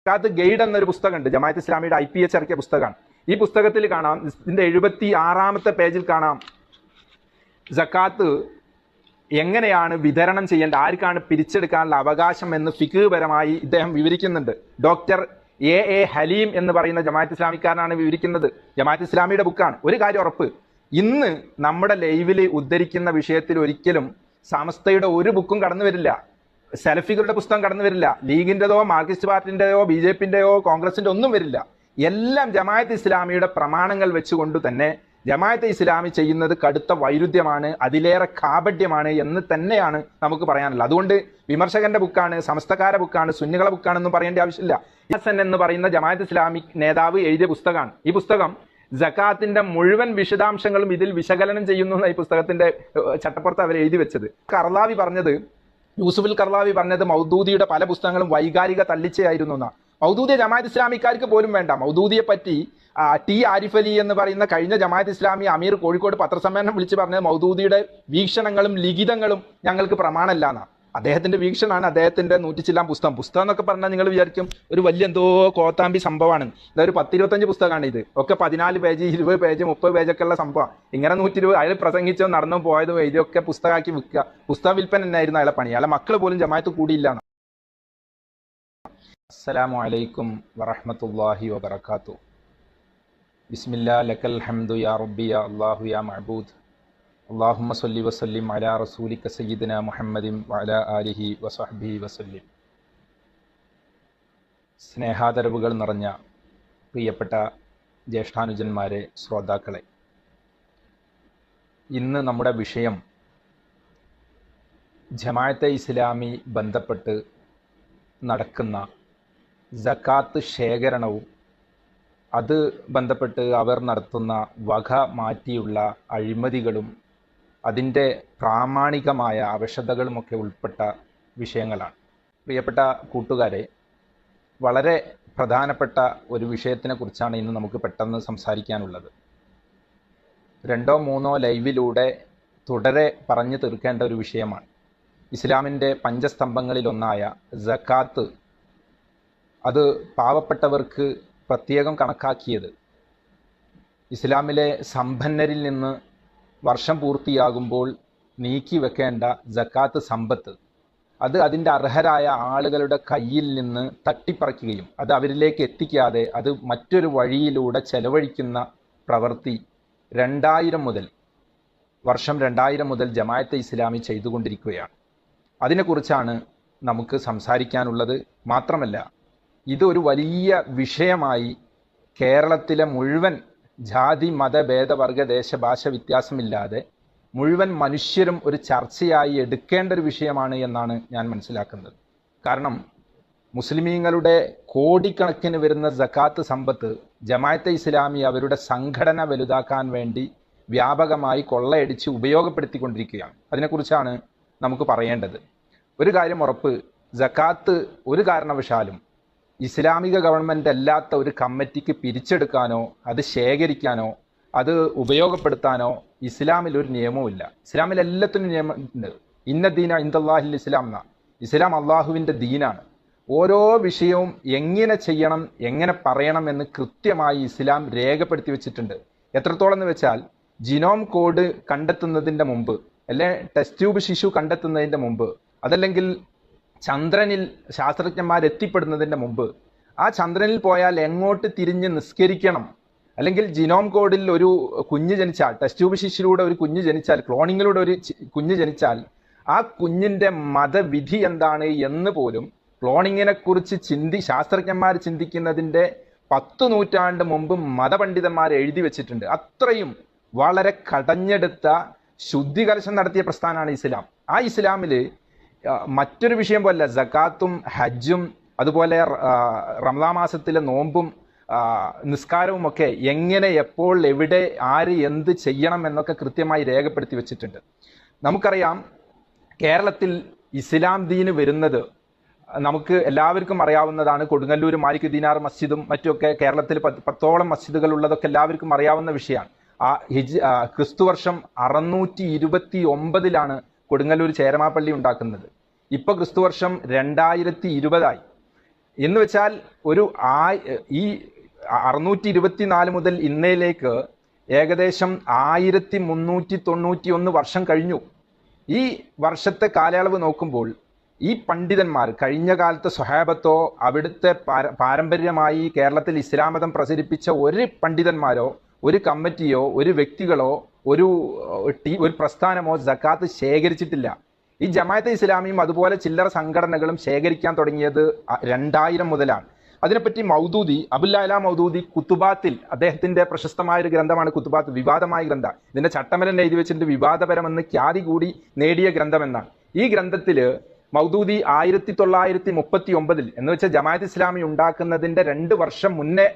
സക്കാത്ത് guide എന്നൊരു പുസ്തകമുണ്ട്, ജമാഅത്ത് ഇസ്ലാമിയുടെ IPH ഇറക്കിയ പുസ്തകമാണ്. ഈ പുസ്തകത്തിൽ കാണാം, ഇതിന്റെ 76-ാമത്തെ പേജിൽ കാണാം, സക്കാത്ത് എങ്ങനെയാണ് വിതരണം ചെയ്യേണ്ടത്, ആർക്കാണ് പിരിച്ചെടുക്കാനുള്ള അവകാശം എന്ന് ഫിഖ് പരമായി ഇദ്ദേഹം വിവരിക്കുന്നുണ്ട്. ഡോക്ടർ A ഹലീം എന്ന് പറയുന്ന ജമാഅത്ത് ഇസ്ലാമിക്കാരനാണ് വിവരിക്കുന്നത്. ജമാഅത്ത് ഇസ്ലാമിയുടെ ബുക്കാണ്. ഒരു കാര്യം ഉറപ്പ്, ഇന്ന് നമ്മുടെ ലൈവിൽ ഉദ്ധരിക്കുന്ന വിഷയത്തിൽ ഒരിക്കലും സമസ്തയുടെ ഒരു ബുക്കും കടന്നു വരില്ല, സലഫികളുടെ പുസ്തകം കടന്നു വരില്ല, ലീഗിൻ്റെതോ മാർക്സിസ്റ്റ് പാർട്ടിൻ്റെയോ BJPൻ്റെയോ കോൺഗ്രസിൻ്റെ ഒന്നും വരില്ല. എല്ലാം ജമാഅത്ത് ഇസ്ലാമിയുടെ പ്രമാണങ്ങൾ വെച്ചുകൊണ്ട് തന്നെ ജമാഅത്തെ ഇസ്ലാമി ചെയ്യുന്നത് കടുത്ത വൈരുദ്ധ്യമാണ്, അതിലേറെ കാപഢ്യമാണ് എന്ന് തന്നെയാണ് നമുക്ക് പറയാനുള്ളത്. അതുകൊണ്ട് വിമർശകന്റെ ബുക്കാണ്, സമസ്തക്കാരുടെ ബുക്കാണ്, സുന്നികളെ ബുക്കാണെന്നും പറയേണ്ട ആവശ്യമില്ല. ഹസൻ എന്ന് പറയുന്ന ജമാഅത്ത് ഇസ്ലാമിക് നേതാവ് എഴുതിയ പുസ്തകമാണ്. ഈ പുസ്തകം സക്കാത്തിന്റെ മുഴുവൻ വിശദാംശങ്ങളും ഇതിൽ വിശകലനം ചെയ്യുന്നു. ഈ പുസ്തകത്തിന്റെ ചട്ടപ്പുറത്ത് അവർ എഴുതി വെച്ചത്. കർലാവി പറഞ്ഞത്, യൂസുഫുൽ കർലാവി പറഞ്ഞത് മൗദൂദിയുടെ പല പുസ്തകങ്ങളും വൈകാരിക തള്ളിച്ചയായിരുന്നു എന്നാണ്. മൗദൂദിയെ ജമാഅത്ത് ഇസ്ലാമിക്കാർക്ക് പോലും വേണ്ട. മൗദൂദിയെ പറ്റി T ആരിഫ് അലി എന്ന് പറയുന്ന കഴിഞ്ഞ ജമാഅത്ത് ഇസ്ലാമി അമീർ കോഴിക്കോട് പത്രസമ്മേളനം വിളിച്ച് പറഞ്ഞത് മൗദൂദിയുടെ വീക്ഷണങ്ങളും ലിഖിതങ്ങളും ഞങ്ങൾക്ക് പ്രമാണമല്ല എന്നാണ്. അദ്ദേഹത്തിന്റെ വീക്ഷണമാണ്, അദ്ദേഹത്തിന്റെ 100 ചില്ലാൻ പുസ്തകം എന്നൊക്കെ പറഞ്ഞാൽ നിങ്ങൾ വിചാരിക്കും ഒരു വലിയ എന്തോ കോത്താമ്പി സംഭവമാണ്. ഇതൊരു 10-25 പുസ്തകമാണ്. ഇത് ഒക്കെ 14 പേജ് 20 പേജ് 30 പേജൊക്കെ ഉള്ള സംഭവം. ഇങ്ങനെ 120 അയാൾ പ്രസംഗിച്ചോ നടന്നോ പോയതോ ഇതൊക്കെ പുസ്തകമാക്കി വിൽക്കുക. പുസ്തക വിൽപ്പന തന്നെയായിരുന്നു അയാളെ പണി. അയാളെ മക്കൾ പോലും ജമാഅത്ത് കൂടിയില്ല. അസ്സലാമു അലൈക്കും വറഹ്മത്തുള്ളാഹി വബറകാതുഹു. ബിസ്മില്ലാ ലക്കൽ ഹംദു യാ റബ്ബി യാ അല്ലാഹു യാ മഅബൂദ്. അല്ലാഹുമ്മ സ്വല്ലി വസല്ലിം അലാ റസൂലിക സയ്യിദിനാ മുഹമ്മദിൻ വഅലാ ആലിഹി വസഹ്ബിഹി വസല്ലിം. സ്നേഹാദരവുകൾ നിറഞ്ഞ പ്രിയപ്പെട്ട ജ്യേഷ്ഠാനുജന്മാരെ, ശ്രോതാക്കളെ, ഇന്ന് നമ്മുടെ വിഷയം ജമാഅത്തെ ഇസ്ലാമി ബന്ധപ്പെട്ട് നടക്കുന്ന സക്കാത്ത് ശേഖരണവും അത് ബന്ധപ്പെട്ട് അവർ നടത്തുന്ന വക മാറ്റിയുള്ള അഴിമതികളും അതിൻ്റെ പ്രാമാണികമായ അവശതകളുമൊക്കെ ഉൾപ്പെട്ട വിഷയങ്ങളാണ്. പ്രിയപ്പെട്ട കൂട്ടുകാരെ, വളരെ പ്രധാനപ്പെട്ട ഒരു വിഷയത്തിനെ കുറിച്ചാണ് ഇന്ന് നമുക്ക് പെട്ടെന്ന് സംസാരിക്കാനുള്ളത്. 2-3 ലൈവിലൂടെ തുടരെ പറഞ്ഞു തീർക്കേണ്ട ഒരു വിഷയമാണ്. ഇസ്ലാമിൻ്റെ പഞ്ചസ്തംഭങ്ങളിലൊന്നായ സക്കാത്ത്, അത് പാവപ്പെട്ടവർക്ക് പ്രത്യേകം കണക്കാക്കിയത് ഇസ്ലാമിലെ സമ്പന്നരിൽ നിന്ന് വർഷം പൂർത്തിയാകുമ്പോൾ നീക്കി വെക്കേണ്ട സക്കാത്ത് സമ്പത്ത്, അത് അതിൻ്റെ അർഹരായ ആളുകളുടെ കയ്യിൽ നിന്ന് തട്ടിപ്പറിക്കുകയും അത് അവരിലേക്ക് എത്തിക്കാതെ അത് മറ്റൊരു വഴിയിലൂടെ ചെലവഴിക്കുന്ന പ്രവൃത്തി 2000 മുതൽ ജമാഅത്തെ ഇസ്ലാമി ചെയ്തുകൊണ്ടിരിക്കുകയാണ്. അതിനെക്കുറിച്ചാണ് നമുക്ക് സംസാരിക്കാനുള്ളത്. മാത്രമല്ല, ഇതൊരു വലിയ വിഷയമായി കേരളത്തിലെ മുഴുവൻ ജാതി മത ഭേദവർഗ ദേശഭാഷ വ്യത്യാസമില്ലാതെ മുഴുവൻ മനുഷ്യരും ഒരു ചർച്ചയായി എടുക്കേണ്ട ഒരു വിഷയമാണ് എന്നാണ് ഞാൻ മനസ്സിലാക്കുന്നത്. കാരണം മുസ്ലിമീങ്ങളുടെ കോടിക്കണക്കിന് വരുന്ന സക്കാത്ത് സമ്പത്ത് ജമാഅത്തെ ഇസ്ലാമി അവരുടെ സംഘടന വലുതാക്കാൻ വേണ്ടി വ്യാപകമായി കൊള്ളയടിച്ച് ഉപയോഗപ്പെടുത്തിക്കൊണ്ടിരിക്കുകയാണ്. അതിനെക്കുറിച്ചാണ് നമുക്ക് പറയേണ്ടത്. ഒരു കാര്യം ഉറപ്പ്, സക്കാത്ത് ഒരു കാരണവശാലും ഇസ്ലാമിക ഗവൺമെൻറ് അല്ലാത്ത ഒരു കമ്മിറ്റിക്ക് പിരിച്ചെടുക്കാനോ അത് ശേഖരിക്കാനോ അത് ഉപയോഗപ്പെടുത്താനോ ഇസ്ലാമിൽ ഒരു നിയമവുമില്ല. ഇസ്ലാമിൽ എല്ലാത്തിനും നിയമമുണ്ട്. ഇന്ന ദീന ഇൻദല്ലാഹിൽ ഇസ്ലാം എന്നാണ്. ഇസ്ലാം അള്ളാഹുവിൻ്റെ ദീനാണ്. ഓരോ വിഷയവും എങ്ങനെ ചെയ്യണം, എങ്ങനെ പറയണം എന്ന് കൃത്യമായി ഇസ്ലാം രേഖപ്പെടുത്തി വെച്ചിട്ടുണ്ട്. എത്രത്തോളം എന്ന് വെച്ചാൽ, ജിനോം കോഡ് കണ്ടെത്തുന്നതിൻ്റെ മുമ്പ്, അല്ലെ ടെസ്റ്റ് ട്യൂബ് ശിശു കണ്ടെത്തുന്നതിൻ്റെ മുമ്പ്, അതല്ലെങ്കിൽ ചന്ദ്രനിൽ ശാസ്ത്രജ്ഞന്മാർ എത്തിപ്പെടുന്നതിൻ്റെ മുമ്പ്, ആ ചന്ദ്രനിൽ പോയാൽ എങ്ങോട്ട് തിരിഞ്ഞ് നിസ്കരിക്കണം, അല്ലെങ്കിൽ ജിനോം കോഡിൽ ഒരു കുഞ്ഞ് ജനിച്ചാൽ, ടെസ്റ്റ് ട്യൂബ് ശിശുവിലൂടെ ഒരു കുഞ്ഞ് ജനിച്ചാൽ, ക്ലോണിങ്ങിലൂടെ ഒരു കുഞ്ഞ് ജനിച്ചാൽ ആ കുഞ്ഞിൻ്റെ മതവിധി എന്താണ് എന്ന് പോലും ക്ലോണിങ്ങിനെ കുറിച്ച് ശാസ്ത്രജ്ഞന്മാർ ചിന്തിക്കുന്നതിൻ്റെ 10 നൂറ്റാണ്ട് മുമ്പ് മതപണ്ഡിതന്മാർ എഴുതി വെച്ചിട്ടുണ്ട്. അത്രയും വളരെ കടഞ്ഞെടുത്ത ശുദ്ധികലശം നടത്തിയ പ്രസ്ഥാനമാണ് ഇസ്ലാം. ആ ഇസ്ലാമിൽ മറ്റൊരു വിഷയം പോലെ സക്കാത്തും ഹജ്ജും അതുപോലെ റമദാൻ മാസത്തിലെ നോമ്പും നിസ്കാരവും ഒക്കെ എങ്ങനെ, എപ്പോൾ, എവിടെ, ആര്, എന്ത് ചെയ്യണം എന്നൊക്കെ കൃത്യമായി രേഖപ്പെടുത്തി വെച്ചിട്ടുണ്ട്. നമുക്കറിയാം, കേരളത്തിൽ ഇസ്ലാം ദീന് വരുന്നത് നമുക്ക് എല്ലാവർക്കും അറിയാവുന്നതാണ്. കൊടുങ്ങല്ലൂർ മാലിക് ദീനാർ മസ്ജിദും മറ്റുമൊക്കെ കേരളത്തിൽ 10ഓളം മസ്ജിദുകൾ ഉള്ളതൊക്കെ എല്ലാവർക്കും അറിയാവുന്ന വിഷയമാണ്. ക്രിസ്തുവർഷം 629 കൊടുങ്ങല്ലൂർ ചേരമാപ്പള്ളി ഉണ്ടാക്കുന്നത്. ഇപ്പോൾ ക്രിസ്തുവർഷം 2020. എന്ന് വെച്ചാൽ ഈ 624 മുതൽ ഇന്നയിലേക്ക് ഏകദേശം 1391 വർഷം കഴിഞ്ഞു. ഈ വർഷത്തെ കാലയളവ് നോക്കുമ്പോൾ ഈ പണ്ഡിതന്മാർ, കഴിഞ്ഞ കാലത്തെ സ്വഹാബത്തോ അവിടുത്തെ പാരമ്പര്യമായി കേരളത്തിൽ ഇസ്ലാം മതം പ്രചരിപ്പിച്ച ഒരു പണ്ഡിതന്മാരോ ഒരു കമ്മിറ്റിയോ ഒരു വ്യക്തികളോ ഒരു പ്രസ്ഥാനമോ സക്കാത്ത് ശേഖരിച്ചിട്ടില്ല. ഈ ജമാഅത്തെ ഇസ്ലാമിയും അതുപോലെ ചില്ലറ സംഘടനകളും ശേഖരിക്കാൻ തുടങ്ങിയത് 2000 മുതലാണ്. അതിനെപ്പറ്റി മൗദൂദി, അബുൽ മൗദൂദി കുത്തുബാത്തിൽ, അദ്ദേഹത്തിന്റെ പ്രശസ്തമായ ഒരു ഗ്രന്ഥമാണ് കുത്തുബാത്ത്, വിവാദമായ ഗ്രന്ഥം. ഇതിന്റെ ചട്ടമലൻ എഴുതി വെച്ചിട്ട് വിവാദപരമെന്ന് ഖ്യാതി കൂടി നേടിയ ഗ്രന്ഥമെന്നാണ്. ഈ ഗ്രന്ഥത്തില് മൗദൂദി 1939 എന്ന് വെച്ചാൽ ജമാഅത്ത് ഇസ്ലാമി ഉണ്ടാക്കുന്നതിന്റെ 2 വർഷം മുന്നേ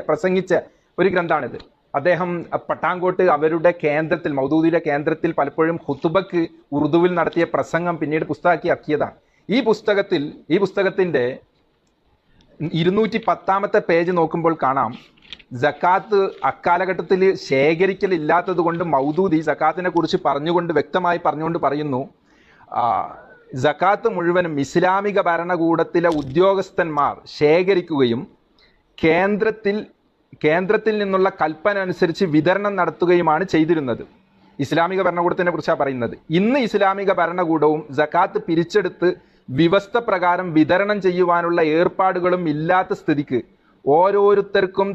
പ്രസംഗിച്ച ഒരു ഗ്രന്ഥമാണിത്. അദ്ദേഹം പട്ടാങ്കോട്ട് അവരുടെ കേന്ദ്രത്തിൽ, മൗദൂദിയുടെ കേന്ദ്രത്തിൽ പലപ്പോഴും ഖുതുബക്ക് ഉറുദുവിൽ നടത്തിയ പ്രസംഗം പിന്നീട് പുസ്തകമാക്കി ആക്കിയതാണ്. ഈ പുസ്തകത്തിന്റെ 210 പേജ് നോക്കുമ്പോൾ കാണാം, സക്കാത്ത് അക്കാലഘട്ടത്തിൽ ശേഖരിക്കലില്ലാത്തത് കൊണ്ട് മൗദൂദി സക്കാത്തിനെ കുറിച്ച് വ്യക്തമായി പറഞ്ഞുകൊണ്ട് പറയുന്നു, സക്കാത്ത് മുഴുവനും ഇസ്ലാമിക ഭരണകൂടത്തിലെ ഉദ്യോഗസ്ഥന്മാർ ശേഖരിക്കുകയും കേന്ദ്രത്തിൽ നിന്നുള്ള കൽപ്പന അനുസരിച്ച് വിതരണം നടത്തുകയുമാണ് ചെയ്തിരുന്നത്. ഇസ്ലാമിക ഭരണകൂടത്തിനെ കുറിച്ചാണ് പറയുന്നത്. ഇന്ന് ഇസ്ലാമിക ഭരണകൂടവും സക്കാത്ത് പിരിച്ചെടുത്ത് വ്യവസ്ഥ പ്രകാരം വിതരണം ചെയ്യുവാനുള്ള ഏർപ്പാടുകളും ഇല്ലാത്ത സ്ഥിതിക്ക് ഓരോരുത്തർക്കും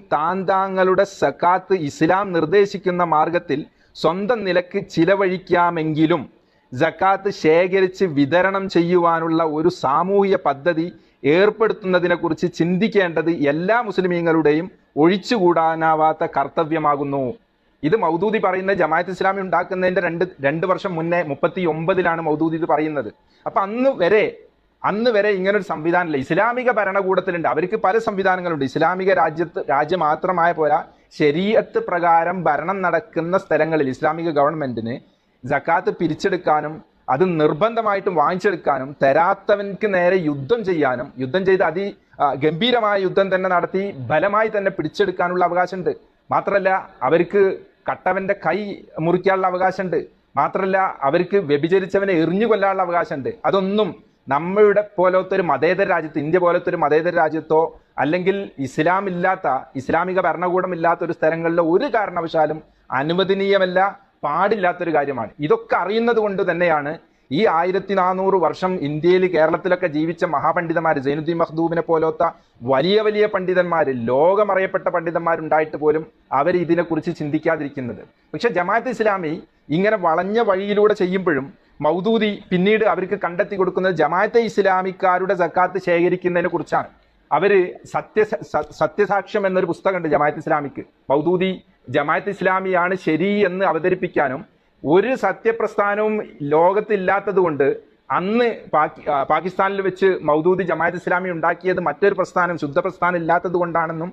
താങ്കളുടെ സക്കാത്ത് ഇസ്ലാം നിർദ്ദേശിക്കുന്ന മാർഗത്തിൽ സ്വന്തം നിലക്ക് ചിലവഴിക്കാമെങ്കിലും സക്കാത്ത് ശേഖരിച്ച് വിതരണം ചെയ്യുവാനുള്ള ഒരു സാമൂഹിക പദ്ധതി ഏർപ്പെടുത്തുന്നതിനെ കുറിച്ച് ചിന്തിക്കേണ്ടത് എല്ലാ മുസ്ലിമീങ്ങളുടെയും ഒഴിച്ചുകൂടാനാവാത്ത കർത്തവ്യമാകുന്നു. ഇത് മൗദൂദി പറയുന്നത് ജമാഅത്ത് ഇസ്ലാമി ഉണ്ടാക്കുന്നതിന്റെ 2 വർഷം മുന്നേ 39 മൗദൂദി ഇത് പറയുന്നത്. അപ്പൊ അന്ന് വരെ ഇങ്ങനൊരു സംവിധാനമില്ല. ഇസ്ലാമിക ഭരണകൂടത്തിലുണ്ട്, അവർക്ക് പല സംവിധാനങ്ങളുണ്ട്. ഇസ്ലാമിക രാജ്യം മാത്രമായ പോരാ, ശരീഅത്ത് പ്രകാരം ഭരണം നടക്കുന്ന സ്ഥലങ്ങളിൽ ഇസ്ലാമിക ഗവൺമെന്റിന് സക്കാത്ത് പിരിച്ചെടുക്കാനും അത് നിർബന്ധമായിട്ടും വാങ്ങിച്ചെടുക്കാനും തരാത്തവൻക്ക് നേരെ യുദ്ധം ചെയ്ത് ഗംഭീരമായ യുദ്ധം തന്നെ നടത്തി ബലമായി തന്നെ പിടിച്ചെടുക്കാനുള്ള അവകാശമുണ്ട്. മാത്രമല്ല അവർക്ക് കട്ടവന്റെ കൈ മുറിക്കാനുള്ള അവകാശമുണ്ട്. മാത്രമല്ല അവർക്ക് വ്യഭിചരിച്ചവനെ എറിഞ്ഞു കൊല്ലാനുള്ള അവകാശമുണ്ട്. അതൊന്നും നമ്മളുടെ പോലത്തെ ഒരു മതേതര രാജ്യത്ത്, ഇന്ത്യ പോലത്തെ ഒരു മതേതര രാജ്യത്തോ അല്ലെങ്കിൽ ഇസ്ലാമിക ഭരണകൂടം ഇല്ലാത്ത ഒരു സ്ഥലങ്ങളിലോ ഒരു കാരണവശാലും അനുവദനീയമല്ല, പാടില്ലാത്തൊരു കാര്യമാണ്. ഇതൊക്കെ അറിയുന്നത് കൊണ്ട് തന്നെയാണ് ഈ 1400 വർഷം ഇന്ത്യയിൽ കേരളത്തിലൊക്കെ ജീവിച്ച മഹാപണ്ഡിതന്മാർ, സൈനുദ്ദീൻ മഖ്ദൂമിനെ പോലത്തെ വലിയ പണ്ഡിതന്മാർ, ലോകമറിയപ്പെട്ട പണ്ഡിതന്മാരുണ്ടായിട്ട് പോലും അവർ ഇതിനെക്കുറിച്ച് ചിന്തിക്കാതിരിക്കുന്നത്. പക്ഷെ ജമാഅത്ത് ഇസ്ലാമി ഇങ്ങനെ വളഞ്ഞ വഴിയിലൂടെ ചെയ്യുമ്പോഴും മൗദൂദി പിന്നീട് അവർക്ക് കണ്ടെത്തി കൊടുക്കുന്നത് ജമാഅത്തെ ഇസ്ലാമിക്കാരുടെ സക്കാത്ത് ശേഖരിക്കുന്നതിനെ കുറിച്ചാണ്. അവര് സത്യസാക്ഷ്യം എന്നൊരു പുസ്തകമുണ്ട് ജമാഅത്ത് ഇസ്ലാമിക്ക്. മൗദൂദി ജമാഅത്ത് ഇസ്ലാമിയാണ് ശരി എന്ന് അവതരിപ്പിക്കാനും ഒരു സത്യപ്രസ്ഥാനവും ലോകത്തില്ലാത്തത് കൊണ്ട് അന്ന് പാകിസ്ഥാനിൽ വെച്ച് മൗദൂദി ജമാഅത്ത് ഇസ്ലാമി ഉണ്ടാക്കിയത് മറ്റൊരു പ്രസ്ഥാനം, ശുദ്ധ പ്രസ്ഥാനം ഇല്ലാത്തത് കൊണ്ടാണെന്നും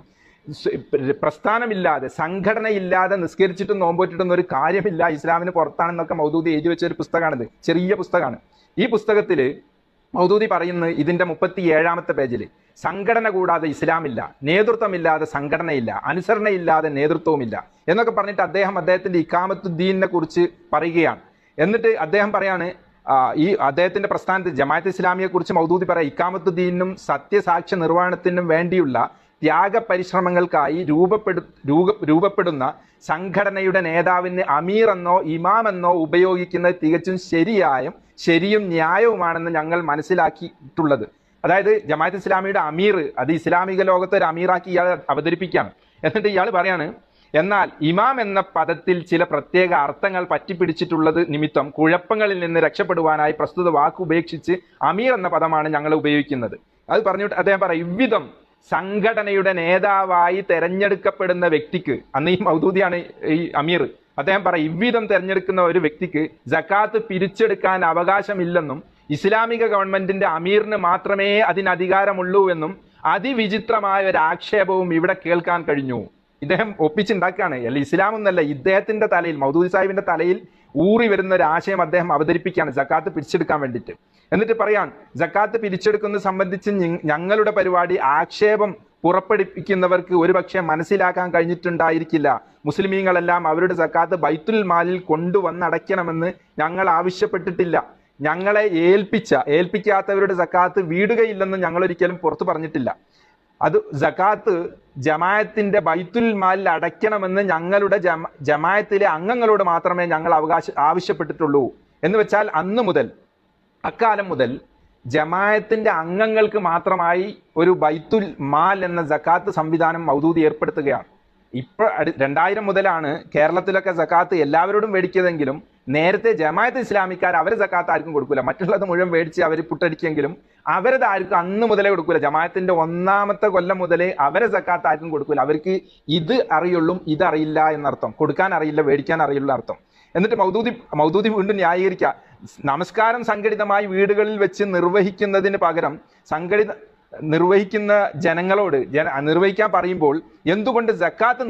പ്രസ്ഥാനമില്ലാതെ സംഘടനയില്ലാതെ നിസ്കരിച്ചിട്ടും നോമ്പോറ്റിട്ടൊന്നും ഒരു കാര്യമില്ല, ഇസ്ലാമിന് പുറത്താണെന്നൊക്കെ മൗദൂദി എഴുതി വെച്ച ഒരു പുസ്തകമാണിത്. ചെറിയ പുസ്തകമാണ്. ഈ പുസ്തകത്തിൽ മൗദൂദി പറയുന്നത് ഇതിന്റെ 37 പേജിൽ, സംഘടന കൂടാതെ ഇസ്ലാമില്ല, നേതൃത്വമില്ലാതെ സംഘടനയില്ല, അനുസരണയില്ലാതെ നേതൃത്വവുമില്ല എന്നൊക്കെ പറഞ്ഞിട്ട് അദ്ദേഹത്തിന്റെ ഇഖാമത്തുദ്ദീനിനെ കുറിച്ച് പറയുകയാണ്. എന്നിട്ട് അദ്ദേഹം പറയാണ്, ഈ അദ്ദേഹത്തിന്റെ പ്രസ്ഥാനത്തിൽ ജമാഅത്ത് ഇസ്ലാമിയെ കുറിച്ച് മൗദൂദി പറയാം, ഇഖാമത്തുദ്ദീനും സത്യസാക്ഷ്യ നിർവഹണത്തിനും വേണ്ടിയുള്ള ത്യാഗപരിശ്രമങ്ങൾക്കായി രൂപപ്പെടുന്ന സംഘടനയുടെ നേതാവിന് അമീർ എന്നോ ഇമാം എന്നോ ഉപയോഗിക്കുന്നത് തികച്ചും ശരിയും ന്യായവുമാണെന്ന് ഞങ്ങൾ മനസ്സിലാക്കിയിട്ടുള്ളത്. അതായത് ജമാഅത്ത് ഇസ്ലാമിയുടെ അമീർ, അത് ഇസ്ലാമിക ലോകത്തെ ഒരു അമീറാക്കി ഇയാൾ അവതരിപ്പിക്കുകയാണ്. എന്നിട്ട് ഇയാൾ പറയാണ്, എന്നാൽ ഇമാം എന്ന പദത്തിൽ ചില പ്രത്യേക അർത്ഥങ്ങൾ പറ്റിപ്പിടിച്ചിട്ടുള്ളത് നിമിത്തം കുഴപ്പങ്ങളിൽ നിന്ന് രക്ഷപ്പെടുവാനായി പ്രസ്തുത വാക്ക് ഉപേക്ഷിച്ച് അമീർ എന്ന പദമാണ് ഞങ്ങൾ ഉപയോഗിക്കുന്നത്. അത് പറഞ്ഞിട്ട് അദ്ദേഹം പറയും, ഇவ்விധം സംഘടനയുടെ നേതാവായി തെരഞ്ഞെടുക്കപ്പെടുന്ന വ്യക്തിക്ക്, അന്ന് ഈ മൗദൂദിയാണ് ഈ അമീർ, അദ്ദേഹം പറയും, ഇவ்விധം തെരഞ്ഞെടുക്കുന്ന ഒരു വ്യക്തിക്ക് സക്കാത്ത് പിരിച്ചെടുക്കാൻ അവകാശമില്ലെന്നും ഇസ്ലാമിക ഗവൺമെന്റിന്റെ അമീറിന് മാത്രമേ അതിന് അധികാരമുള്ളൂ എന്നും അതിവിചിത്രമായ ഒരു ആക്ഷേപവും ഇവിടെ കേൾക്കാൻ കഴിഞ്ഞു. ഇദ്ദേഹം ഒപ്പിച്ചുണ്ടാക്കുകയാണ്. അല്ല, ഇസ്ലാം എന്നല്ല, ഇദ്ദേഹത്തിന്റെ തലയിൽ, മൗദൂദി സാഹിബിന്റെ തലയിൽ ഊറി വരുന്ന ഒരു ആശയം അദ്ദേഹം അവതരിപ്പിക്കുകയാണ് സക്കാത്ത് പിരിച്ചെടുക്കാൻ വേണ്ടിയിട്ട്. എന്നിട്ട് പറയാൻ, സക്കാത്ത് പിരിച്ചെടുക്കുന്നത് സംബന്ധിച്ച് ഞങ്ങളുടെ പരിപാടി ആക്ഷേപം പുറപ്പെടുപ്പിക്കുന്നവർക്ക് ഒരുപക്ഷെ മനസ്സിലാക്കാൻ കഴിഞ്ഞിട്ടുണ്ടായിരിക്കില്ല. മുസ്ലിമീങ്ങളെല്ലാം അവരുടെ സക്കാത്ത് ബൈത്തുൽ മാലിൽ കൊണ്ടുവന്നടയ്ക്കണമെന്ന് ഞങ്ങൾ ആവശ്യപ്പെട്ടിട്ടില്ല. ഞങ്ങളെ ഏൽപ്പിക്കാത്തവരുടെ സക്കാത്ത് വീടുകയില്ലെന്ന് ഞങ്ങൾ ഒരിക്കലും പുറത്തു പറഞ്ഞിട്ടില്ല. അത് സക്കാത്ത് ജമാഅത്തിന്റെ ബൈത്തുൽ മാലിൽ അടയ്ക്കണമെന്ന് ഞങ്ങളുടെ ജമാഅത്തിലെ അംഗങ്ങളോട് മാത്രമേ ഞങ്ങൾ ആവശ്യപ്പെട്ടിട്ടുള്ളൂ. എന്ന് വെച്ചാൽ അക്കാലം മുതൽ ജമാഅത്തിന്റെ അംഗങ്ങൾക്ക് മാത്രമായി ഒരു ബൈത്തുൽ മാൽ എന്ന സക്കാത്ത് സംവിധാനം മൗദൂദി ഏർപ്പെടുത്തുകയാണ്. ഇപ്പോൾ 2000 മുതലാണ് കേരളത്തിലൊക്കെ സക്കാത്ത് എല്ലാവരോടും മേടിക്കുന്നതെങ്കിലും നേരത്തെ ജമാഅത്ത് ഇസ്ലാമിക്കാർ അവരെ സക്കാത്ത് ആർക്കും കൊടുക്കില്ല. മറ്റുള്ളത് മുഴുവൻ മേടിച്ച് അവർ പുട്ടടിക്കെങ്കിലും അവരത് ആർക്കും അന്ന് മുതലേ കൊടുക്കില്ല. ജമാഅത്തിന്റെ 1ാമത്തെ കൊല്ലം മുതലേ അവരെ സക്കാത്ത് ആർക്കും കൊടുക്കില്ല. അവർക്ക് ഇത് അറിയുള്ളൂ, ഇതറിയില്ല എന്നർത്ഥം. കൊടുക്കാൻ അറിയില്ല, മേടിക്കാൻ അറിയില്ല അർത്ഥം. എന്നിട്ട് മൗദൂദി വീണ്ടും ന്യായീകരിക്കുക. നമസ്കാരം സംഘടിതമായി വീടുകളിൽ വെച്ച് നിർവഹിക്കുന്നതിന് പകരം നിർവഹിക്കുന്ന ജനങ്ങളോട് നിർവഹിക്കാൻ പറയുമ്പോൾ എന്തുകൊണ്ട് സക്കാത്ത്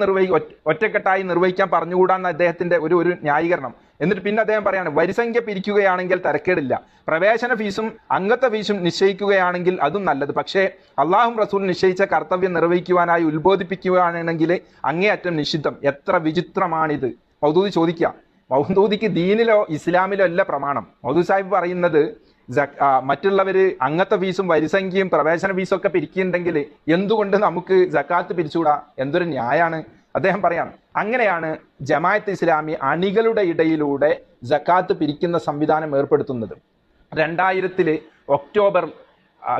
ഒറ്റക്കെട്ടായി നിർവഹിക്കാൻ പറഞ്ഞുകൂടാന്ന് അദ്ദേഹത്തിന്റെ ഒരു ന്യായീകരണം. എന്നിട്ട് പിന്നെ അദ്ദേഹം പറയാണ്, വരിസംഖ്യ പിരിക്കുകയാണെങ്കിൽ തരക്കേടില്ല, പ്രവേശന ഫീസും അംഗത്വ ഫീസും നിശ്ചയിക്കുകയാണെങ്കിൽ അതും നല്ലത്. പക്ഷേ അള്ളാഹും റസൂൽ നിശ്ചയിച്ച കർത്തവ്യം നിർവഹിക്കുവാനായി ഉത്ബോധിപ്പിക്കുകയാണെങ്കിൽ അങ്ങേയറ്റം നിഷിദ്ധം. എത്ര വിചിത്രമാണിത്! മൗദൂദി ചോദിക്കുക. മൗദൂദിക്ക് ദീനിലോ ഇസ്ലാമിലോ അല്ല പ്രമാണം. മൗദൂദി സാഹിബ് പറയുന്നത് മറ്റുള്ളവര് അംഗത്വ ഫീസും വരിസംഖ്യയും പ്രവേശന ഫീസും ഒക്കെ പിരിക്കുന്നുണ്ടെങ്കിൽ എന്തുകൊണ്ട് നമുക്ക് സക്കാത്ത് പിരിച്ചുകൂടാ? എന്തൊരു ന്യായാണ്! അദ്ദേഹം പറയാണ്, അങ്ങനെയാണ് ജമാഅത്ത് ഇസ്ലാമി അണികളുടെ ഇടയിലൂടെ സക്കാത്ത് പിരിക്കുന്ന സംവിധാനം ഏർപ്പെടുത്തുന്നത്. 2000 ഒക്ടോബർ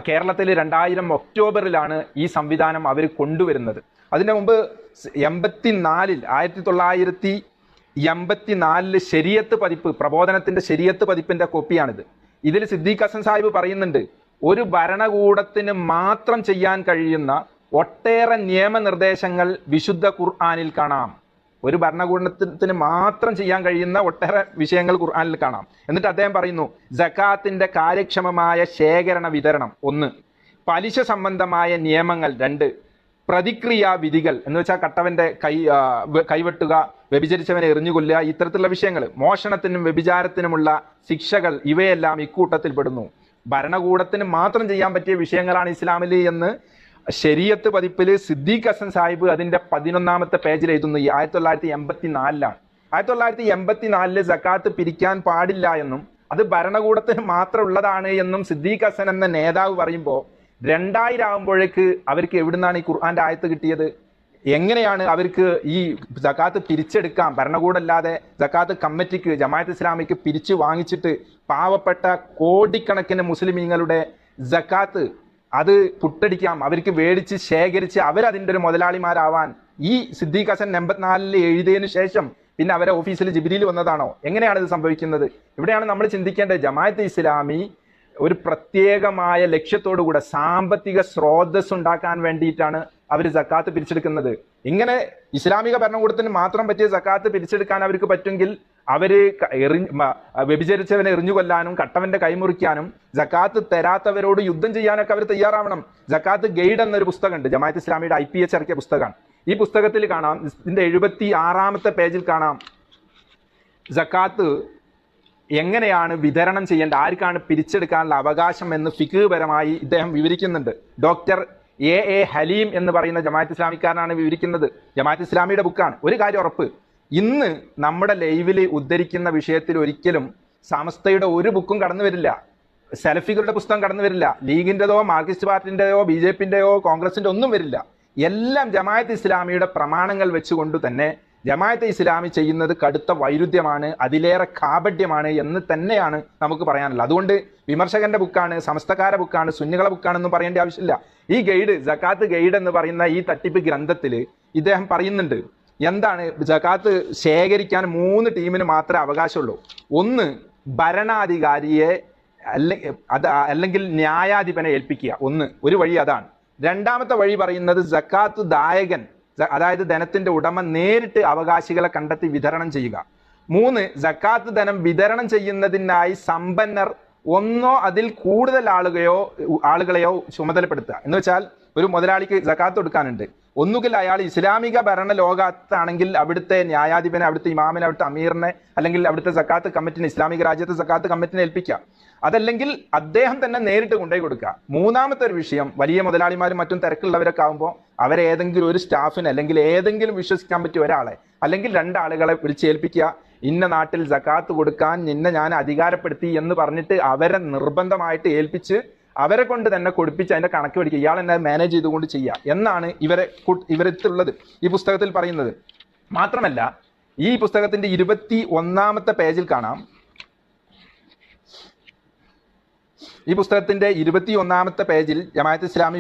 കേരളത്തിൽ 2000 ഒക്ടോബറിലാണ് ഈ സംവിധാനം അവർ കൊണ്ടുവരുന്നത്. അതിനു മുമ്പ് 1984 ശരീഅത്ത് പതിപ്പ്, പ്രബോധനത്തിന്റെ ശരീഅത്ത് പതിപ്പിന്റെ കോപ്പിയാണിത്. ഇതിൽ സിദ്ദീഖ് ഹസൻ സാഹിബ് പറയുന്നുണ്ട്, ഒരു ഭരണകൂടത്തിന് മാത്രം ചെയ്യാൻ കഴിയുന്ന ഒട്ടേറെ നിയമനിർദ്ദേശങ്ങൾ വിശുദ്ധ ഖുർആനിൽ കാണാം. ഒരു ഭരണകൂടത്തിന് മാത്രം ചെയ്യാൻ കഴിയുന്ന ഒട്ടേറെ വിഷയങ്ങൾ ഖുർആനിൽ കാണാം. എന്നിട്ട് അദ്ദേഹം പറയുന്നു, സക്കാത്തിന്റെ കാര്യക്ഷമമായ ശേഖരണ വിതരണം 1, പലിശ സംബന്ധമായ നിയമങ്ങൾ 2, പ്രതിക്രിയാ വിധികൾ എന്ന് വെച്ചാൽ കട്ടവന്റെ കൈവെട്ടുക, വ്യഭിചരിച്ചവനെ എറിഞ്ഞുകൊല്ലുക, ഇത്തരത്തിലുള്ള വിഷയങ്ങൾ, മോഷണത്തിനും വ്യഭിചാരത്തിനുമുള്ള ശിക്ഷകൾ, ഇവയെല്ലാം ഇക്കൂട്ടത്തിൽ പെടുന്നു. ഭരണകൂടത്തിന് മാത്രം ചെയ്യാൻ പറ്റിയ വിഷയങ്ങളാണ് ഇസ്ലാമിൽ എന്ന് ശരീഅത്ത് പതിപ്പിൽ സിദ്ദീഖ് ഹസൻ സാഹിബ് അതിന്റെ 11ാമത്തെ പേജിൽ എഴുതുന്നു. 1984 1984 സക്കാത്ത് പിരിക്കാൻ പാടില്ല എന്നും അത് ഭരണകൂടത്തിന് മാത്രം ഉള്ളതാണ് എന്നും സിദ്ദീഖ് ഹസൻ എന്ന നേതാവ് പറയുമ്പോൾ 2000 ആകുമ്പോഴേക്ക് അവർക്ക് എവിടുന്നാണ് ഈ ഖുർആന്റെ ആയത്ത് കിട്ടിയത്? എങ്ങനെയാണ് അവർക്ക് ഈ സക്കാത്ത് പിരിച്ചെടുക്കാം? ഭരണകൂടമല്ലാതെ സക്കാത്ത് കമ്മിറ്റിക്ക്, ജമാഅത്ത് ഇസ്ലാമിക്ക് പിരിച്ചു വാങ്ങിച്ചിട്ട് പാവപ്പെട്ട കോടിക്കണക്കിന് മുസ്ലിമീങ്ങളുടെ സക്കാത്ത് അത് പുട്ടടിക്കാം, അവർക്ക് മേടിച്ച് ശേഖരിച്ച് അവരതിൻ്റെ ഒരു മുതലാളിമാരാവാൻ ഈ സിദ്ദീഖ് ഹസൻ 84 എഴുതിയതിനു ശേഷം പിന്നെ അവരെ ഓഫീസിൽ ജിബ്രീൽ വന്നതാണോ? എങ്ങനെയാണ് ഇത് സംഭവിക്കുന്നത്? ഇവിടെയാണ് നമ്മൾ ചിന്തിക്കേണ്ടത്. ജമാഅത്ത് ഇസ്ലാമി ഒരു പ്രത്യേകമായ ലക്ഷ്യത്തോടുകൂടെ സാമ്പത്തിക സ്രോതസ് ഉണ്ടാക്കാൻ വേണ്ടിയിട്ടാണ് അവർ സക്കാത്ത് പിരിച്ചെടുക്കുന്നത്. ഇങ്ങനെ ഇസ്ലാമിക ഭരണകൂടത്തിന് മാത്രം പറ്റിയ സക്കാത്ത് പിരിച്ചെടുക്കാൻ അവർക്ക് പറ്റുമെങ്കിൽ അവര് വ്യഭിചരിച്ചവനെ എറിഞ്ഞു കൊല്ലാനും കട്ടവന്റെ കൈമുറിക്കാനും സക്കാത്ത് തരാത്തവരോട് യുദ്ധം ചെയ്യാനൊക്കെ അവർ തയ്യാറാവണം. സക്കാത്ത് ഗൈഡ് എന്നൊരു പുസ്തകമുണ്ട്, ജമാഅത്ത് ഇസ്ലാമിയുടെ IPH ഇറക്കിയ പുസ്തകമാണ്. ഈ പുസ്തകത്തിൽ കാണാം, ഇതിന്റെ 76ാമത്തെ പേജിൽ കാണാം, സക്കാത്ത് എങ്ങനെയാണ് വിതരണം ചെയ്യേണ്ട, ആർക്കാണ് പിരിച്ചെടുക്കാനുള്ള അവകാശം എന്ന് ഫിഖ് പരമായി ഇദ്ദേഹം വിവരിക്കുന്നുണ്ട്. ഡോക്ടർ A ഹലീം എന്ന് പറയുന്ന ജമാഅത്ത് ഇസ്ലാമിക്കാരനാണ് വിവരിക്കുന്നത്. ജമാഅത്ത് ഇസ്ലാമിയുടെ ബുക്കാണ്. ഒരു കാര്യം ഉറപ്പ്, ഇന്ന് നമ്മുടെ ലൈവിൽ ഉദ്ധരിക്കുന്ന വിഷയത്തിൽ ഒരിക്കലും സമസ്തയുടെ ഒരു ബുക്കും കടന്നു വരില്ല, സലഫികളുടെ പുസ്തകം കടന്നു വരില്ല, ലീഗിൻ്റെതോ മാർക്സിസ്റ്റ് പാർട്ടിൻ്റെയോ BJPൻ്റെയോ കോൺഗ്രസിൻ്റെ ഒന്നും വരില്ല. എല്ലാം ജമാഅത്ത് ഇസ്ലാമിയുടെ പ്രമാണങ്ങൾ വെച്ചുകൊണ്ട് തന്നെ ജമാഅത്ത് ഇസ്ലാമി ചെയ്യുന്നത് കടുത്ത വൈരുദ്ധ്യമാണ്, അതിലേറെ കാപഢ്യമാണ് എന്ന് തന്നെയാണ് നമുക്ക് പറയാനുള്ളത്. അതുകൊണ്ട് വിമർശകന്റെ ബുക്കാണ്, സമസ്തക്കാരുടെ ബുക്കാണ്, സുന്നികളെ ബുക്കാണെന്നും പറയേണ്ട ആവശ്യമില്ല. ഈ ഗൈഡ്, സക്കാത്ത് ഗൈഡ് എന്ന് പറയുന്ന ഈ തട്ടിപ്പ് ഗ്രന്ഥത്തിൽ ഇദ്ദേഹം പറയുന്നുണ്ട്, എന്താണ് സക്കാത്ത് ശേഖരിക്കാൻ 3 ടീമിന് മാത്രമേ അവകാശമുള്ളൂ. 1, ഭരണാധികാരിയെ അല്ലെങ്കിൽ ന്യായാധിപനെ ഏൽപ്പിക്കുക. ഒരു വഴി അതാണ്. 2ാമത്തെ വഴി പറയുന്നത് സക്കാത്ത് ദായകൻ, അതായത് ധനത്തിന്റെ ഉടമ നേരിട്ട് അവകാശികളെ കണ്ടെത്തി വിതരണം ചെയ്യുക. 3, സക്കാത്ത് ധനം വിതരണം ചെയ്യുന്നതിനായി സമ്പന്നർ 1 അതിൽ കൂടുതൽ ആളുകളെയോ ചുമതലപ്പെടുത്തുക. എന്ന് വെച്ചാൽ ഒരു മുതലാളിക്ക് സക്കാത്ത് കൊടുക്കാനുണ്ട്, ഒന്നുകിൽ അയാൾ ഇസ്ലാമിക ഭരണ ലോകത്താണെങ്കിൽ അവിടുത്തെ ന്യായാധിപനെ, അവിടുത്തെ ഇമാമിനെ, അവിടുത്തെ അമീറിനെ, അല്ലെങ്കിൽ അവിടുത്തെ സക്കാത്ത് കമ്മിറ്റിനെ, ഇസ്ലാമിക രാജ്യത്തെ സക്കാത്ത് കമ്മിറ്റിനെ ഏൽപ്പിക്കുക. അതല്ലെങ്കിൽ അദ്ദേഹം തന്നെ നേരിട്ട് കൊണ്ടുപോയി കൊടുക്കുക. 3ാമത്തെ ഒരു വിഷയം, വലിയ മുതലാളിമാരും മറ്റും തിരക്കുള്ളവരൊക്കെ ആകുമ്പോൾ അവരേതെങ്കിലും ഒരു സ്റ്റാഫിനെ അല്ലെങ്കിൽ ഏതെങ്കിലും വിശ്വസിക്കാൻ പറ്റിയ ഒരാളെ അല്ലെങ്കിൽ 2 ആളുകളെ വിളിച്ചേൽപ്പിക്കുക. ഇന്ന നാട്ടിൽ സക്കാത്ത് കൊടുക്കാൻ നിന്നെ ഞാൻ അധികാരപ്പെടുത്തി എന്ന് പറഞ്ഞിട്ട് അവരെ നിർബന്ധമായിട്ട് ഏൽപ്പിച്ച് അവരെ കൊണ്ട് തന്നെ കൊടുപ്പിച്ച് അതിന്റെ കണക്ക് പഠിക്കുക, ഇയാൾ എന്നെ മാനേജ് ചെയ്തുകൊണ്ട് ചെയ്യുക എന്നാണ് ഇവരെത്തുള്ളത് ഈ പുസ്തകത്തിൽ പറയുന്നത്. മാത്രമല്ല ഈ പുസ്തകത്തിന്റെ 21-ാമത്തെ പേജിൽ കാണാം, ഈ പുസ്തകത്തിന്റെ 21-ാമത്തെ പേജിൽ ജമാഅത്ത് ഇസ്ലാമി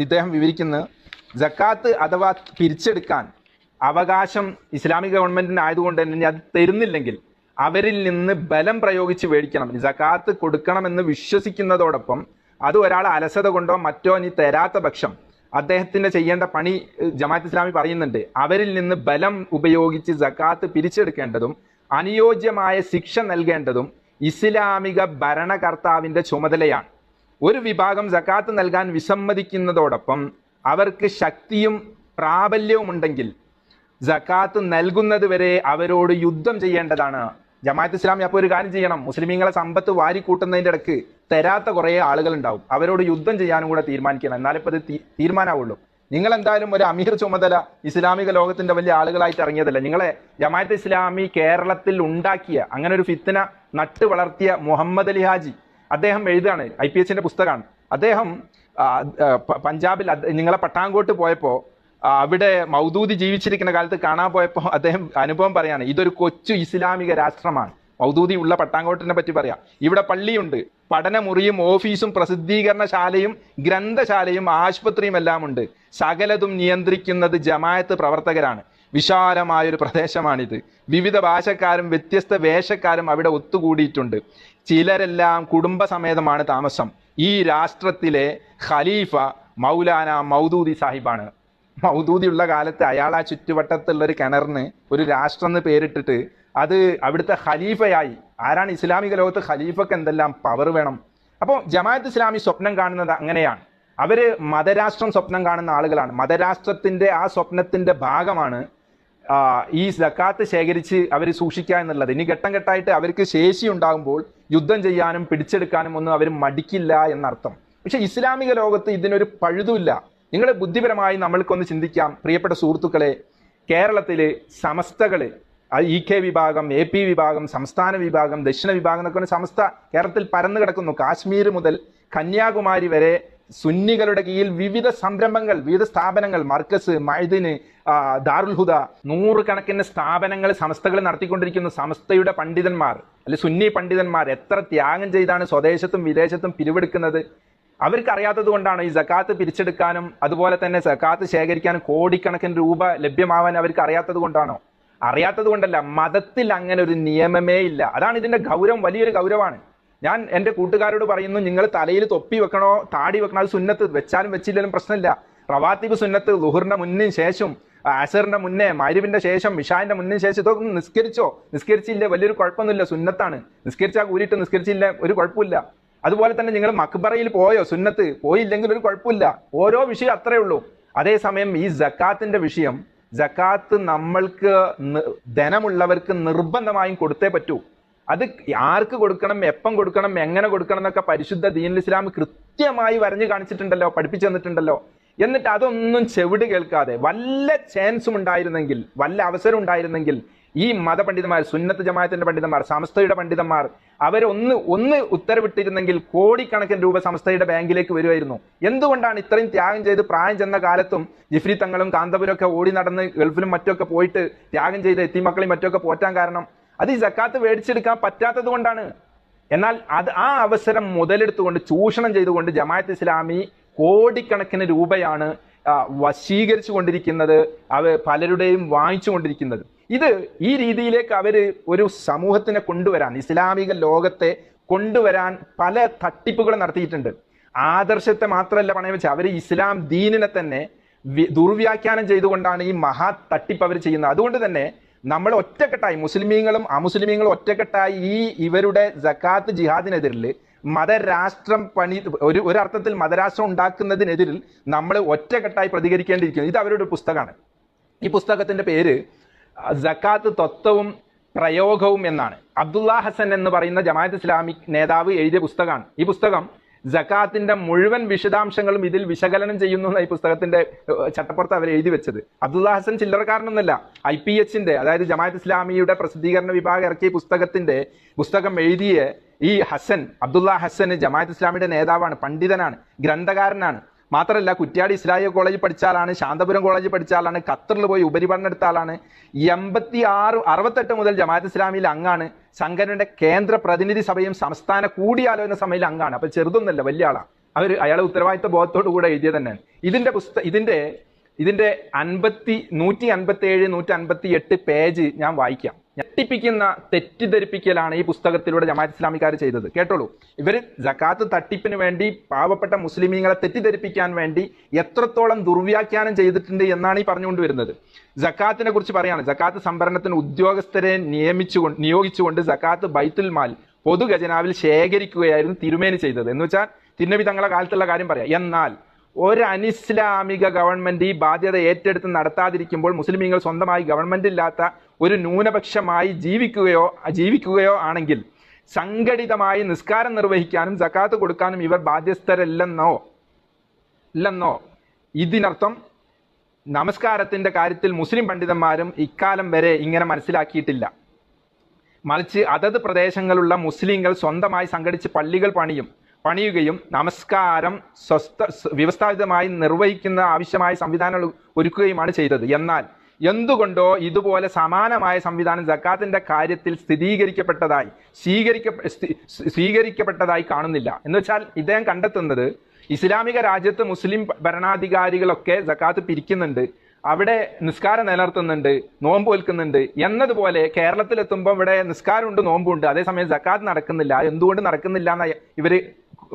ഇദ്ദേഹം വിവരിക്കുന്ന സക്കാത്ത് അഥവാ പിരിച്ചെടുക്കാൻ അവകാശം ഇസ്ലാമിക് ഗവൺമെന്റിന് ആയതുകൊണ്ട് തന്നെ അത് തരുന്നില്ലെങ്കിൽ അവരിൽ നിന്ന് ബലം പ്രയോഗിച്ച് മേടിക്കണം. സക്കാത്ത് കൊടുക്കണമെന്ന് വിശ്വസിക്കുന്നതോടൊപ്പം അത് ഒരാൾ അലസത കൊണ്ടോ മറ്റോ ഇനി തരാത്ത പക്ഷം അദ്ദേഹത്തിന്റെ ചെയ്യേണ്ട പണി ജമാഅത്ത് ഇസ്ലാമി പറയുന്നുണ്ട്. അവരിൽ നിന്ന് ബലം ഉപയോഗിച്ച് സക്കാത്ത് പിരിച്ചെടുക്കേണ്ടതും അനുയോജ്യമായ ശിക്ഷ നൽകേണ്ടതും ഇസ്ലാമിക ഭരണകർത്താവിന്റെ ചുമതലയാണ്. ഒരു വിഭാഗം സക്കാത്ത് നൽകാൻ വിസമ്മതിക്കുന്നതോടൊപ്പം അവർക്ക് ശക്തിയും പ്രാബല്യവും ഉണ്ടെങ്കിൽ സക്കാത്ത് നൽകുന്നത് വരെ അവരോട് യുദ്ധം ചെയ്യേണ്ടതാണ്. ജമാഅത്ത് ഇസ്ലാമി അപ്പോൾ ഒരു കാര്യം ചെയ്യണം, മുസ്ലിമീങ്ങളെ സമ്പത്ത് വാരിക്കൂട്ടുന്നതിൻ്റെ ഇടയ്ക്ക് തരാത്ത കുറേ ആളുകൾ ഉണ്ടാവും, അവരോട് യുദ്ധം ചെയ്യാനും കൂടെ തീരുമാനിക്കണം. എന്നാലിപ്പോൾ അത് തീരുമാനമാവുള്ളൂ. നിങ്ങൾ എന്തായാലും ഒരു അമീർ ചുമതല ഇസ്ലാമിക ലോകത്തിന്റെ വലിയ ആളുകളായിട്ട് ഇറങ്ങിയതല്ല. നിങ്ങളെ ജമാഅത്ത് ഇസ്ലാമി കേരളത്തിൽ ഉണ്ടാക്കിയ അങ്ങനെ ഒരു ഫിത്ന നട്ട് വളർത്തിയ മുഹമ്മദ് അലി ഹാജി അദ്ദേഹം എഴുതാണ്, IPHന്റെ പുസ്തകമാണ്. അദ്ദേഹം പഞ്ചാബിൽ നിങ്ങളെ പട്ടാങ്കോട്ട് പോയപ്പോൾ അവിടെ മൗദൂദി ജീവിച്ചിരിക്കുന്ന കാലത്ത് കാണാൻ പോയപ്പോൾ അദ്ദേഹം അനുഭവം പറയാണ്, ഇതൊരു കൊച്ചു ഇസ്ലാമിക രാഷ്ട്രമാണ്. മൗദൂദി ഉള്ള പട്ടാങ്കോട്ടിനെ പറ്റി പറയാം. ഇവിടെ പള്ളിയുണ്ട്, പഠനമുറിയും ഓഫീസും പ്രസിദ്ധീകരണശാലയും ഗ്രന്ഥശാലയും ആശുപത്രിയും എല്ലാം ഉണ്ട്. സകലതും നിയന്ത്രിക്കുന്നത് ജമാഅത്ത് പ്രവർത്തകരാണ്. വിശാലമായൊരു പ്രദേശമാണിത്. വിവിധ ഭാഷക്കാരും വ്യത്യസ്ത വേഷക്കാരും അവിടെ ഒത്തുകൂടിയിട്ടുണ്ട്. ചിലരെല്ലാം കുടുംബസമേതമാണ് താമസം. ഈ രാഷ്ട്രത്തിലെ ഖലീഫ മൗലാന മൗദൂദി സാഹിബാണ്. മൗദൂദി ഉള്ള കാലത്ത് അയാൾ ആ ചുറ്റുവട്ടത്തുള്ള ഒരു കിണറിന് ഒരു രാഷ്ട്രം എന്ന് പേരിട്ടിട്ട് അത് അവിടുത്തെ ഖലീഫയായി. ആരാണ് ഇസ്ലാമിക ലോകത്ത് ഖലീഫക്ക് എന്തെല്ലാം പവർ വേണം. അപ്പോൾ ജമാഅത്ത് ഇസ്ലാമി സ്വപ്നം കാണുന്നത് അങ്ങനെയാണ്. അവര് മതരാഷ്ട്രം സ്വപ്നം കാണുന്ന ആളുകളാണ്. മതരാഷ്ട്രത്തിന്റെ ആ സ്വപ്നത്തിന്റെ ഭാഗമാണ് ഈ സക്കാത്ത് ശേഖരിച്ച് അവർ സൂക്ഷിക്കുക എന്നുള്ളത്. ഇനി ഘട്ടം ഘട്ടമായിട്ട് അവർക്ക് ശേഷി ഉണ്ടാകുമ്പോൾ യുദ്ധം ചെയ്യാനും പിടിച്ചെടുക്കാനും ഒന്നും അവർ മടിക്കില്ല എന്നർത്ഥം. പക്ഷെ ഇസ്ലാമിക ലോകത്ത് ഇതിനൊരു പഴുതുമില്ല. നിങ്ങൾ ബുദ്ധിപരമായി നമ്മൾക്കൊന്ന് ചിന്തിക്കാം പ്രിയപ്പെട്ട സുഹൃത്തുക്കളെ. കേരളത്തില് സമസ്തകള്, EK വിഭാഗം, AP വിഭാഗം, സംസ്ഥാന വിഭാഗം, ദക്ഷിണ വിഭാഗം എന്നൊക്കെ സമസ്ത കേരളത്തിൽ പരന്നു കിടക്കുന്നു. കാശ്മീർ മുതൽ കന്യാകുമാരി വരെ സുന്നികളുടെ കീഴിൽ വിവിധ സംരംഭങ്ങൾ, വിവിധ സ്ഥാപനങ്ങൾ, മർക്കസ്, മഅ്ദിന്, ദാറുൽ ഹുദ, നൂറുകണക്കിന് സ്ഥാപനങ്ങൾ സമസ്തകൾ നടത്തിക്കൊണ്ടിരിക്കുന്നു. സമസ്തയുടെ പണ്ഡിതന്മാർ അല്ലെ സുന്നി പണ്ഡിതന്മാർ എത്ര ത്യാഗം ചെയ്താണ് സ്വദേശത്തും വിദേശത്തും പിരിവെടുക്കുന്നത്. അവർക്ക് അറിയാത്തത് കൊണ്ടാണ് ഈ സക്കാത്ത് പിരിച്ചെടുക്കാനും അതുപോലെ തന്നെ സക്കാത്ത് ശേഖരിക്കാനും കോടിക്കണക്കിന് രൂപ ലഭ്യമാവാൻ അവർക്ക് അറിയാത്തത് കൊണ്ടാണോ? അറിയാത്തത് കൊണ്ടല്ല, മതത്തിൽ അങ്ങനെ ഒരു നിയമമേ ഇല്ല. അതാണ് ഇതിന്റെ ഗൗരവം, വലിയൊരു ഗൗരവമാണ്. ഞാൻ എൻ്റെ കൂട്ടുകാരോട് പറയുന്നു, നിങ്ങൾ തലയിൽ തൊപ്പി വെക്കണോ താടി വെക്കണോ അത് സുന്നത്ത്, വെച്ചാലും വെച്ചില്ലെങ്കിലും പ്രശ്നമില്ല. റവാത്തിബ് സുന്നത്ത് ളുഹറിന്റെ മുന്നിന് ശേഷം, അസറിന്റെ മുന്നേ, മഗ്രിബിന്റെ ശേഷം, ഇശാന്റെ മുന്നിന് ശേഷം ഇതൊക്കെ നിസ്കരിച്ചോ, നിസ്കരിച്ചില്ല വലിയൊരു കുഴപ്പമൊന്നുമില്ല, സുന്നത്താണ്. നിസ്കരിച്ചാൽ കൂരിട്ട് നിസ്കരിച്ചില്ല ഒരു കുഴപ്പമില്ല. അതുപോലെ തന്നെ നിങ്ങൾ മക്ബറയിൽ പോയോ, സുന്നത്ത് പോയില്ലെങ്കിൽ ഒരു കുഴപ്പമില്ല. ഓരോ വിഷയം അത്രേ ഉള്ളൂ. അതേസമയം ഈ സക്കാത്തിന്റെ വിഷയം, സക്കാത്ത് നമ്മൾക്ക് ധനമുള്ളവർക്ക് നിർബന്ധമായും കൊടുത്തേ പറ്റൂ. അത് ആർക്ക് കൊടുക്കണം, എപ്പം കൊടുക്കണം, എങ്ങനെ കൊടുക്കണം എന്നൊക്കെ പരിശുദ്ധ ദീനുൽ ഇസ്ലാം കൃത്യമായി വരഞ്ഞു കാണിച്ചിട്ടുണ്ടല്ലോ, പഠിപ്പിച്ചു തന്നിട്ടുണ്ടല്ലോ. എന്നിട്ട് അതൊന്നും ചെവിട് കേൾക്കാതെ വല്ല ചാൻസും ഉണ്ടായിരുന്നെങ്കിൽ, വല്ല അവസരം ഉണ്ടായിരുന്നെങ്കിൽ ഈ മതപണ്ഡിതന്മാർ, സുന്നത്ത് ജമാഅത്തിന്റെ പണ്ഡിതന്മാർ, സമസ്തയുടെ പണ്ഡിതന്മാർ അവരൊന്ന് ഉത്തരവിട്ടിരുന്നെങ്കിൽ കോടിക്കണക്കിന് രൂപ സമസ്തയുടെ ബാങ്കിലേക്ക് വരുമായിരുന്നു. എന്തുകൊണ്ടാണ് ഇത്രയും ത്യാഗം ചെയ്ത് പ്രായം ചെന്ന കാലത്തും ജിഫ്രി തങ്ങളും കാന്തപുരം ഒക്കെ ഓടി നടന്ന് ഗൾഫിലും മറ്റൊക്കെ പോയിട്ട് ത്യാഗം ചെയ്ത് എത്തിമക്കളെയും മറ്റൊക്കെ പോറ്റാൻ കാരണം അത് ഈ സക്കാത്ത് മേടിച്ചെടുക്കാൻ പറ്റാത്തത് കൊണ്ടാണ്. എന്നാൽ ആ അവസരം മുതലെടുത്തുകൊണ്ട് ചൂഷണം ചെയ്തുകൊണ്ട് ജമാഅത്ത് ഇസ്ലാമി കോടിക്കണക്കിന് രൂപയാണ് വശീകരിച്ചു കൊണ്ടിരിക്കുന്നത്, പലരുടെയും വാങ്ങിച്ചു കൊണ്ടിരിക്കുന്നത്. ഇത് ഈ രീതിയിലേക്ക് അവര് ഒരു സമൂഹത്തിനെ കൊണ്ടുവരാൻ, ഇസ്ലാമിക ലോകത്തെ കൊണ്ടുവരാൻ പല തട്ടിപ്പുകൾ നടത്തിയിട്ടുണ്ട്. ആദർശത്തെ മാത്രമല്ല പണയം വെച്ച് അവർ ഇസ്ലാം ദീനിനെ തന്നെ ദുർവ്യാഖ്യാനം ചെയ്തുകൊണ്ടാണ് ഈ മഹാ തട്ടിപ്പ് അവർ ചെയ്യുന്നത്. അതുകൊണ്ട് തന്നെ നമ്മൾ ഒറ്റക്കെട്ടായി, മുസ്ലിമീങ്ങളും അമുസ്ലിമീങ്ങളും ഒറ്റക്കെട്ടായി ഈ ഇവരുടെ സക്കാത്ത് ജിഹാദിനെതിരിൽ, മതരാഷ്ട്രം ഒരർത്ഥത്തിൽ മതരാഷ്ട്രം ഉണ്ടാക്കുന്നതിനെതിരിൽ നമ്മൾ ഒറ്റക്കെട്ടായി പ്രതികരിക്കേണ്ടിയിരിക്കുന്നു. ഇത് അവരുടെ പുസ്തകമാണ്. ഈ പുസ്തകത്തിന്റെ പേര് സക്കാത്ത് തത്വവും പ്രയോഗവും എന്നാണ്. അബ്ദുള്ള ഹസൻ എന്ന് പറയുന്ന ജമാഅത്ത് ഇസ്ലാമിക് നേതാവ് എഴുതിയ പുസ്തകമാണ്. ഈ പുസ്തകം സക്കാത്തിന്റെ മുഴുവൻ വിശദാംശങ്ങളും ഇതിൽ വിശകലനം ചെയ്യുന്നു എന്നാണ് ഈ പുസ്തകത്തിന്റെ ചട്ടപ്പുറത്ത് അവർ എഴുതി വെച്ചത്. അബ്ദുള്ള ഹസൻ ചില്ലറക്കാരനൊന്നല്ല. IPHന്റെ അതായത് ജമാഅത്ത് ഇസ്ലാമിയുടെ പ്രസിദ്ധീകരണ വിഭാഗം ഇറക്കിയ പുസ്തകം എഴുതിയ ഈ അബ്ദുള്ള ഹസൻ ജമാഅത്ത് ഇസ്ലാമിയുടെ നേതാവാണ്, പണ്ഡിതനാണ്, ഗ്രന്ഥകാരനാണ്. മാത്രമല്ല കുറ്റ്യാടി ഇസ്ലാമിക കോളേജിൽ പഠിച്ച ആളാണ്, ശാന്തപുരം കോളേജിൽ പഠിച്ച ആളാണ്, ഖത്തറിൽ പോയി ഉപരിപഠനം എടുത്ത ആളാണ്. 68 മുതൽ ജമാഅത്ത് ഇസ്ലാമിയിൽ അംഗാണ്. സംഘടനയുടെ കേന്ദ്ര പ്രതിനിധി സഭയും സംസ്ഥാന കൂടിയാലോചന സഭയിൽ അംഗാണ്. അപ്പൊ ചെറുതൊന്നല്ല, വലിയ ആളാണ്. അയാളെ ഉത്തരവാദിത്വ ബോധത്തോടു കൂടെ എഴുതിയത് തന്നെയാണ്. ഇതിന്റെ 157, 158 പേജ് ഞാൻ വായിക്കാം. ഞെട്ടിപ്പിക്കുന്ന തെറ്റിദ്ധരിപ്പിക്കലാണ് ഈ പുസ്തകത്തിലൂടെ ജമാഅത്ത് ഇസ്ലാമിക്കാർ ചെയ്തത്. കേട്ടോളൂ. ഇവർ സക്കാത്ത് തട്ടിപ്പിന് വേണ്ടി പാവപ്പെട്ട മുസ്ലിമീങ്ങളെ തെറ്റിദ്ധരിപ്പിക്കാൻ വേണ്ടി എത്രത്തോളം ദുർവ്യാഖ്യാനം ചെയ്തിട്ടുണ്ട് എന്നാണ് ഈ പറഞ്ഞുകൊണ്ടുവരുന്നത്. സക്കാത്തിനെ കുറിച്ച് പറയാണ്. സക്കാത്ത് സംഭരണത്തിന് ഉദ്യോഗസ്ഥരെ നിയോഗിച്ചുകൊണ്ട് സക്കാത്ത് ബൈത്തുൽ മാൽ പൊതു ഖജനാവിൽ ശേഖരിക്കുകയായിരുന്നു തിരുമേനി ചെയ്തത്. എന്ന് വെച്ചാൽ തിരുനബി തങ്ങളെ കാലത്തുള്ള കാര്യം പറയാം. എന്നാൽ ഒരു അനിസ്ലാമിക ഗവൺമെന്റ് ഈ ബാധ്യത ഏറ്റെടുത്ത് നടത്താതിരിക്കുമ്പോൾ മുസ്ലിമീങ്ങൾ സ്വന്തമായി ഗവൺമെന്റ് ഇല്ലാത്ത ഒരു ന്യൂനപക്ഷമായി ജീവിക്കുകയോ ആണെങ്കിൽ സംഘടിതമായി നിസ്കാരം നിർവഹിക്കാനും സക്കാത്ത് കൊടുക്കാനും ഇവർ ബാധ്യസ്ഥരല്ലെന്നോ ഇതിനർത്ഥം നമസ്കാരത്തിന്റെ കാര്യത്തിൽ മുസ്ലിം പണ്ഡിതന്മാരും ഇക്കാലം വരെ ഇങ്ങനെ മനസ്സിലാക്കിയിട്ടില്ല. മറിച്ച് അതത് പ്രദേശങ്ങളുള്ള മുസ്ലിങ്ങൾ സ്വന്തമായി സംഘടിച്ച് പള്ളികൾ പണിയുകയും നമസ്കാരം വ്യവസ്ഥാപിതമായി നിർവഹിക്കുന്ന ആവശ്യമായ സംവിധാനങ്ങൾ ഒരുക്കുകയുമാണ് ചെയ്തത്. എന്നാൽ എന്തുകൊണ്ടോ ഇതുപോലെ സമാനമായ സംവിധാനം സക്കാത്തിന്റെ കാര്യത്തിൽ സ്വീകരിക്കപ്പെട്ടതായി കാണുന്നില്ല. എന്ന് വെച്ചാൽ ഇദ്ദേഹം കണ്ടെത്തുന്നത് ഇസ്ലാമിക രാജ്യത്ത് മുസ്ലിം ഭരണാധികാരികളൊക്കെ സക്കാത്ത് പിരിക്കുന്നുണ്ട്, അവിടെ നിസ്കാരം നിലനിർത്തുന്നുണ്ട്, നോമ്പ് വെൽക്കുന്നുണ്ട് എന്നതുപോലെ കേരളത്തിലെത്തുമ്പോൾ ഇവിടെ നിസ്കാരമുണ്ട്, നോമ്പുണ്ട്, അതേസമയം സക്കാത്ത് നടക്കുന്നില്ല. എന്തുകൊണ്ട് നടക്കുന്നില്ല എന്ന് ഇവര്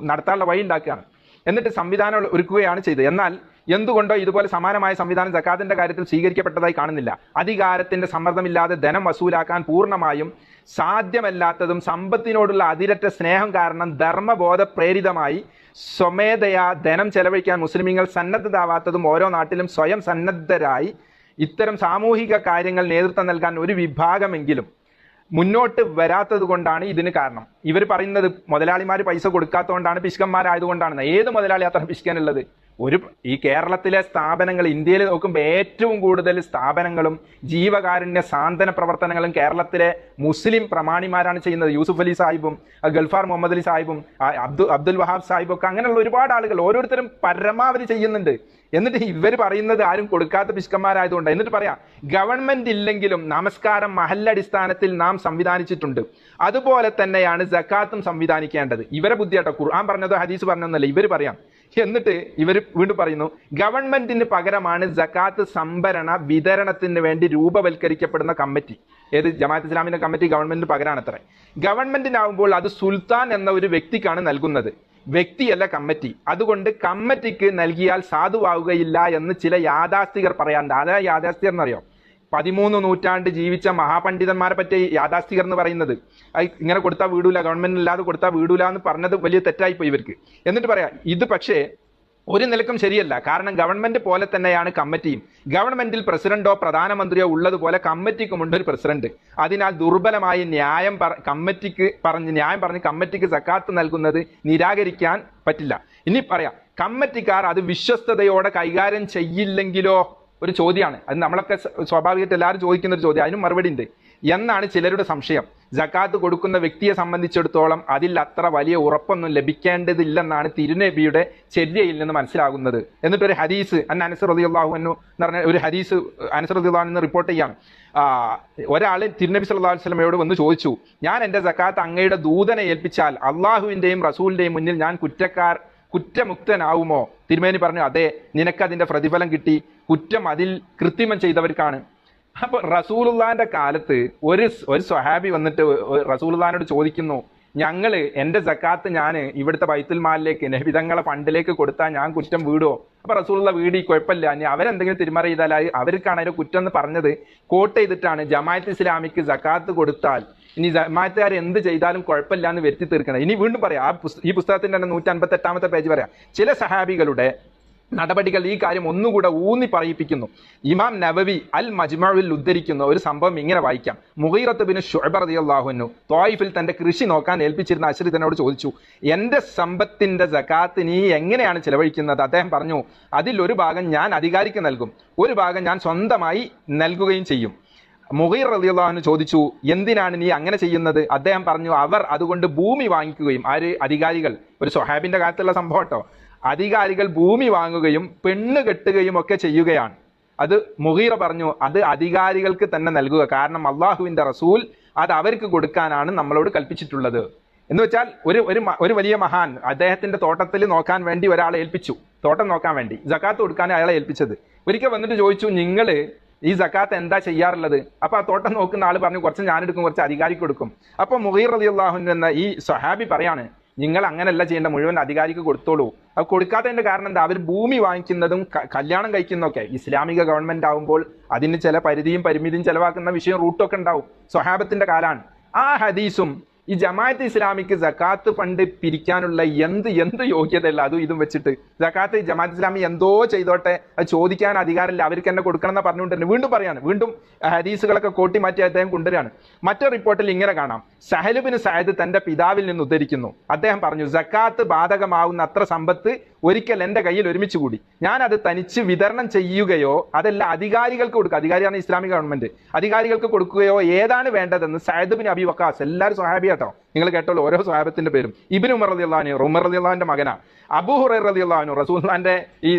നടത്താനുള്ള വഴി ഉണ്ടാക്കുകയാണ്. എന്നിട്ട് സംവിധാനം ഒരുക്കുകയാണ് ചെയ്തത്. എന്നാൽ എന്തുകൊണ്ടോ ഇതുപോലെ സമാനമായ സംവിധാനം സക്കാത്തിന്റെ കാര്യത്തിൽ സ്വീകരിക്കപ്പെട്ടതായി കാണുന്നില്ല. അധികാരത്തിന്റെ സമ്മർദ്ദമില്ലാതെ ധനം വസൂലാക്കാൻ പൂർണ്ണമായും സാധ്യമല്ലാത്തതും സമ്പത്തിനോടുള്ള അതിരറ്റ സ്നേഹം കാരണം ധർമ്മബോധ പ്രേരിതമായി സ്വമേധയാ ധനം ചെലവഴിക്കാൻ മുസ്ലിമീങ്ങൾ സന്നദ്ധരാവാത്തതും ഓരോ നാട്ടിലും സ്വയം സന്നദ്ധരായി ഇത്തരം സാമൂഹിക കാര്യങ്ങൾ നേതൃത്വം നൽകാൻ ഒരു വിഭാഗമെങ്കിലും മുന്നോട്ട് വരാത്തത് കൊണ്ടാണ് ഇതിന് കാരണം. ഇവർ പറയുന്നത് മുതലാളിമാർ പൈസ കൊടുക്കാത്തതുകൊണ്ടാണ്, പിശുക്കന്മാരായതുകൊണ്ടാണ്. ഏത് മുതലാളി അത്ര പിശുക്കാനുള്ളത്? ഈ കേരളത്തിലെ സ്ഥാപനങ്ങൾ ഇന്ത്യയിൽ നോക്കുമ്പോൾ ഏറ്റവും കൂടുതൽ സ്ഥാപനങ്ങളും ജീവകാരുണ്യ സാന്ത്വന പ്രവർത്തനങ്ങളും കേരളത്തിലെ മുസ്ലിം പ്രമാണിമാരാണ് ചെയ്യുന്നത്. യൂസുഫ് അലി സാഹിബും ഗൾഫാർ മുഹമ്മദ് അലി സാഹിബും അബ്ദുൽ വഹാബ് സാഹിബും ഒക്കെ അങ്ങനെയുള്ള ഒരുപാട് ആളുകൾ ഓരോരുത്തരും പരമാവധി ചെയ്യുന്നുണ്ട്. എന്നിട്ട് ഇവർ പറയുന്നത് ആരും കൊടുക്കാത്ത പിശുക്കന്മാരായതുകൊണ്ട്. എന്നിട്ട് പറയാം, ഗവൺമെന്റ് ഇല്ലെങ്കിലും നമസ്കാരം മഹല്ലടിസ്ഥാനത്തിൽ നാം സംവിധാനിച്ചിട്ടുണ്ട്, അതുപോലെ തന്നെയാണ് സക്കാത്തും സംവിധാനിക്കേണ്ടത്. ഇവരെ ബുദ്ധിയാട്ടോ, ഖുർആൻ പറഞ്ഞതോ ഹദീസ് പറഞ്ഞൊന്നല്ല, ഇവർ പറയാം. എന്നിട്ട് ഇവർ വീണ്ടും പറയുന്നു, ഗവൺമെന്റിന് പകരമാണ് സക്കാത്ത് സംഭരണ വിതരണത്തിന് വേണ്ടി രൂപവൽക്കരിക്കപ്പെടുന്ന കമ്മിറ്റി. ഏത്? ജമാഅത്ത് ഇസ്ലാമിന്റെ കമ്മിറ്റി ഗവൺമെന്റിന് പകരമാണത്രേ. ഗവൺമെന്റിനാവുമ്പോൾ അത് സുൽത്താൻ എന്ന ഒരു വ്യക്തിക്കാണ് നൽകുന്നത്, വ്യക്തിയല്ല കമ്മിറ്റി. അതുകൊണ്ട് കമ്മിറ്റിക്ക് നൽകിയാൽ സാധുവാകുകയില്ല എന്ന് ചില യാഥാസ്ഥികർ പറയാറുണ്ട്. അതാ യാഥാസ്ഥികർ എന്നറിയോ? 13 നൂറ്റാണ്ട് ജീവിച്ച മഹാപണ്ഡിതന്മാരെ പറ്റി യാഥാസ്ഥികർ എന്ന് പറയുന്നത്. ഇങ്ങനെ കൊടുത്താൽ വീടൂല, ഗവൺമെന്റ് ഇല്ലാതെ കൊടുത്താൽ വീടൂല എന്ന് പറഞ്ഞത് വലിയ തെറ്റായിപ്പോയി ഇവർക്ക്. എന്നിട്ട് പറയാം, ഇത് പക്ഷേ ഒരു നിലക്കും ശരിയല്ല. കാരണം ഗവൺമെന്റ് പോലെ തന്നെയാണ് കമ്മിറ്റിയും. ഗവൺമെന്റിൽ പ്രസിഡന്റോ പ്രധാനമന്ത്രിയോ ഉള്ളതുപോലെ കമ്മിറ്റിക്കുമുണ്ട് ഒരു പ്രസിഡന്റ്. അതിനാൽ ദുർബലമായി ന്യായം പറഞ്ഞ് കമ്മിറ്റിക്ക് സക്കാത്ത് നൽകുന്നത് നിരാകരിക്കാൻ പറ്റില്ല. ഇനി പറയാം, കമ്മിറ്റിക്കാർ അത് വിശ്വസ്തയോടെ കൈകാര്യം ചെയ്യില്ലെങ്കിലോ? ഒരു ചോദ്യമാണ് അത്. നമ്മളൊക്കെ സ്വാഭാവികമായിട്ട് എല്ലാവരും ചോദിക്കുന്ന ഒരു ചോദ്യം, അതിനും മറുപടി ഉണ്ട് എന്നാണ് ചിലരുടെ സംശയം. സക്കാത്ത് കൊടുക്കുന്ന വ്യക്തിയെ സംബന്ധിച്ചിടത്തോളം അതിൽ അത്ര വലിയ ഉറപ്പൊന്നും ലഭിക്കേണ്ടതില്ലെന്നാണ് തിരുനബിയുടെ ചര്യയിൽ നിന്ന് മനസ്സിലാകുന്നത്. എന്നിട്ടൊരു ഹദീസ് അനസ് റളിയല്ലാഹു അൻഹു എന്ന് പറഞ്ഞ ഒരു ഹദീസ് അനസ് റളിയല്ലാഹു അൻഹു റിപ്പോർട്ട് ചെയ്യാണ്. ഒരാൾ തിരുനബി സല്ലല്ലാഹു അലൈഹി വസല്ലമയോട് വന്ന് ചോദിച്ചു, ഞാൻ എൻ്റെ സക്കാത്ത് അങ്ങയുടെ ദൂതനെ ഏൽപ്പിച്ചാൽ അള്ളാഹുവിൻ്റെയും റസൂലിൻ്റെയും മുന്നിൽ ഞാൻ കുറ്റമുക്തനാവുമോ? തിരുമേനി പറഞ്ഞു, അതെ, നിനക്കതിൻ്റെ പ്രതിഫലം കിട്ടി. കുറ്റം അതിൽ കൃത്രിമം ചെയ്തവർക്കാണ്. അപ്പൊ റസൂലുള്ളാന്റെ കാലത്ത് ഒരു സ്വഹാബി വന്നിട്ട് റസൂലുള്ളാനോട് ചോദിക്കുന്നു, എൻ്റെ സക്കാത്ത് ഞാൻ ഇവിടുത്തെ ബൈത്തുൽ മാലിലേക്ക് നബിതങ്ങളെ ഫണ്ടിലേക്ക് കൊടുത്താൽ ഞാൻ കുറ്റം വീടുമോ? അപ്പൊ റസൂലുള്ള വീടി കുഴപ്പമില്ല, ഇനി അവരെന്തെങ്കിലും തിരിമറി ചെയ്താൽ അവർക്കാണ് അതിന്റെ കുറ്റം എന്ന് പറഞ്ഞത് കോട്ട് ചെയ്തിട്ടാണ് ജമാഅത്ത് ഇസ്ലാമിക്ക് സക്കാത്ത് കൊടുത്താൽ ഇനി ജമാഅത്തുകാർ എന്ത് ചെയ്താലും കുഴപ്പമില്ല എന്ന് വരുത്തി തീർക്കണം. ഇനി വീണ്ടും പറയാം, ഈ പുസ്തകത്തിന്റെ തന്നെ 158 പേജ് പറയാം. ചില സഹാബികളുടെ നടപടികൾ ഈ കാര്യം ഒന്നുകൂടെ ഊന്നി പറയിപ്പിക്കുന്നു. ഇമാം നവവി അൽ മജ്മുഇൽ ഉദ്ധരിക്കുന്ന ഒരു സംഭവം ഇങ്ങനെ വായിക്കാം. മുഗീറത്ത് ബിൻ ശുഅബ റളിയല്ലാഹു അൻഹു ത്വായിഫിൽ തന്റെ കൃഷി നോക്കാൻ ഏൽപ്പിച്ചിരുന്ന അശ്രിതനോട് ചോദിച്ചു, എന്റെ സമ്പത്തിന്റെ സകാത്ത് നീ എങ്ങനെയാണ് ചിലവഴിക്കുന്നത്? അദ്ദേഹം പറഞ്ഞു, അതിൽ ഒരു ഭാഗം ഞാൻ അധികാരിക്ക് നൽകും, ഒരു ഭാഗം ഞാൻ സ്വന്തമായി നൽകുകയും ചെയ്യും. മുഗീർ റളിയല്ലാഹു അൻഹു ചോദിച്ചു, എന്തിനാണ് നീ അങ്ങനെ ചെയ്യുന്നത്? അദ്ദേഹം പറഞ്ഞു, അവർ അതുകൊണ്ട് ഭൂമി വാങ്ങിക്കുകയും, ആര്? അധികാരികൾ. ഒരു സ്വഹാബിന്റെ കാലത്തുള്ള സംഭവം കേട്ടോ. അധികാരികൾ ഭൂമി വാങ്ങുകയും പെണ്ണ് കെട്ടുകയും ഒക്കെ ചെയ്യുകയാണ്. അത് മുഗീറ പറഞ്ഞു, അത് അധികാരികൾക്ക് തന്നെ നൽകുക, കാരണം അള്ളാഹുവിന്റെ റസൂൽ അത് അവർക്ക് കൊടുക്കാനാണ് നമ്മളോട് കൽപ്പിച്ചിട്ടുള്ളത്. എന്ന് വെച്ചാൽ ഒരു വലിയ മഹാൻ അദ്ദേഹത്തിന്റെ തോട്ടത്തിൽ നോക്കാൻ വേണ്ടി ഒരാളെ ഏൽപ്പിച്ചു, തോട്ടം നോക്കാൻ വേണ്ടി സക്കാത്ത് കൊടുക്കാൻ അയാളെ ഏൽപ്പിച്ചത്. ഒരിക്കൽ വന്നിട്ട് ചോദിച്ചു, നിങ്ങള് ഈ സക്കാത്ത് എന്താ ചെയ്യാറുള്ളത്? അപ്പൊ ആ തോട്ടം നോക്കുന്ന ആൾ പറഞ്ഞു, കുറച്ച് ഞാനെടുക്കും, കുറച്ച് അധികാരിക്ക് കൊടുക്കും. അപ്പൊ മുഗീർ റളിയല്ലാഹു അൻഹു എന്ന ഈ സ്വഹാബി പറയാണ്, നിങ്ങൾ അങ്ങനെയല്ല ചെയ്യേണ്ട, മുഴുവൻ അധികാരിക്ക് കൊടുത്തോളൂ. അത് കൊടുക്കാത്തതിന്റെ കാരണം എന്താ? അവർ ഭൂമി വാങ്ങിക്കുന്നതും കല്യാണം കഴിക്കുന്നതൊക്കെ ഇസ്ലാമിക ഗവൺമെന്റ് ആവുമ്പോൾ അതിന് ചില പരിധിയും പരിമിതിയും ചെലവാക്കുന്ന വിഷയം റൂട്ടൊക്കെ ഉണ്ടാവും. സ്വഹാബത്തിന്റെ കാലാണ്. ആ ഹദീസും ഈ ജമാഅത്ത് ഇസ്ലാമിക്ക് സക്കാത്ത് ഫണ്ട് പിരിക്കാനുള്ള എന്ത് യോഗ്യതയല്ല അതും ഇതും വെച്ചിട്ട്. സക്കാത്ത് ജമാഅത്ത് ഇസ്ലാമി എന്തോ ചെയ്തോട്ടെ, അത് ചോദിക്കാൻ അധികാരമില്ല, അവർക്ക് തന്നെ കൊടുക്കണം എന്ന് പറഞ്ഞുകൊണ്ട് തന്നെ വീണ്ടും പറയാണ്, വീണ്ടും ഹദീസുകളൊക്കെ കോട്ടി മാറ്റി അദ്ദേഹം കൊണ്ടുവരികയാണ്. മറ്റൊരു റിപ്പോർട്ടിൽ ഇങ്ങനെ കാണാം, സഹൽ ബിൻ സഅദ് തന്റെ പിതാവിൽ നിന്ന് ഉദ്ധരിക്കുന്നു. അദ്ദേഹം പറഞ്ഞു, സക്കാത്ത് ബാധകമാവുന്ന അത്ര സമ്പത്ത് ഒരിക്കൽ എന്റെ കയ്യിൽ ഒരുമിച്ച് കൂടി ഞാൻ അത് തനിച്ച് വിതരണം ചെയ്യുകയോ അതല്ല അധികാരികൾക്ക് കൊടുക്കുക, അധികാരിയാണ് ഇസ്ലാമിക ഗവൺമെന്റ്, അധികാരികൾക്ക് കൊടുക്കുകയോ ഏതാണ് വേണ്ടതെന്ന് സഅദ് ബിൻ അബി വഖാസ്, എല്ലാവരും സ്വഹാബി കേട്ടോ, നിങ്ങൾ കേട്ടോളൂ ഓരോ സ്വഹാബത്തിന്റെ പേരും. ഇബ്നു ഉമർ റളിയല്ലാഹു അൻഹു, ഉമർ റളിയല്ലാഹുവിന്റെ മകനാ. അബൂ ഹുറൈറ റളിയല്ലാഹു അൻഹു, റസൂലുള്ളാഹിന്റെ ഈ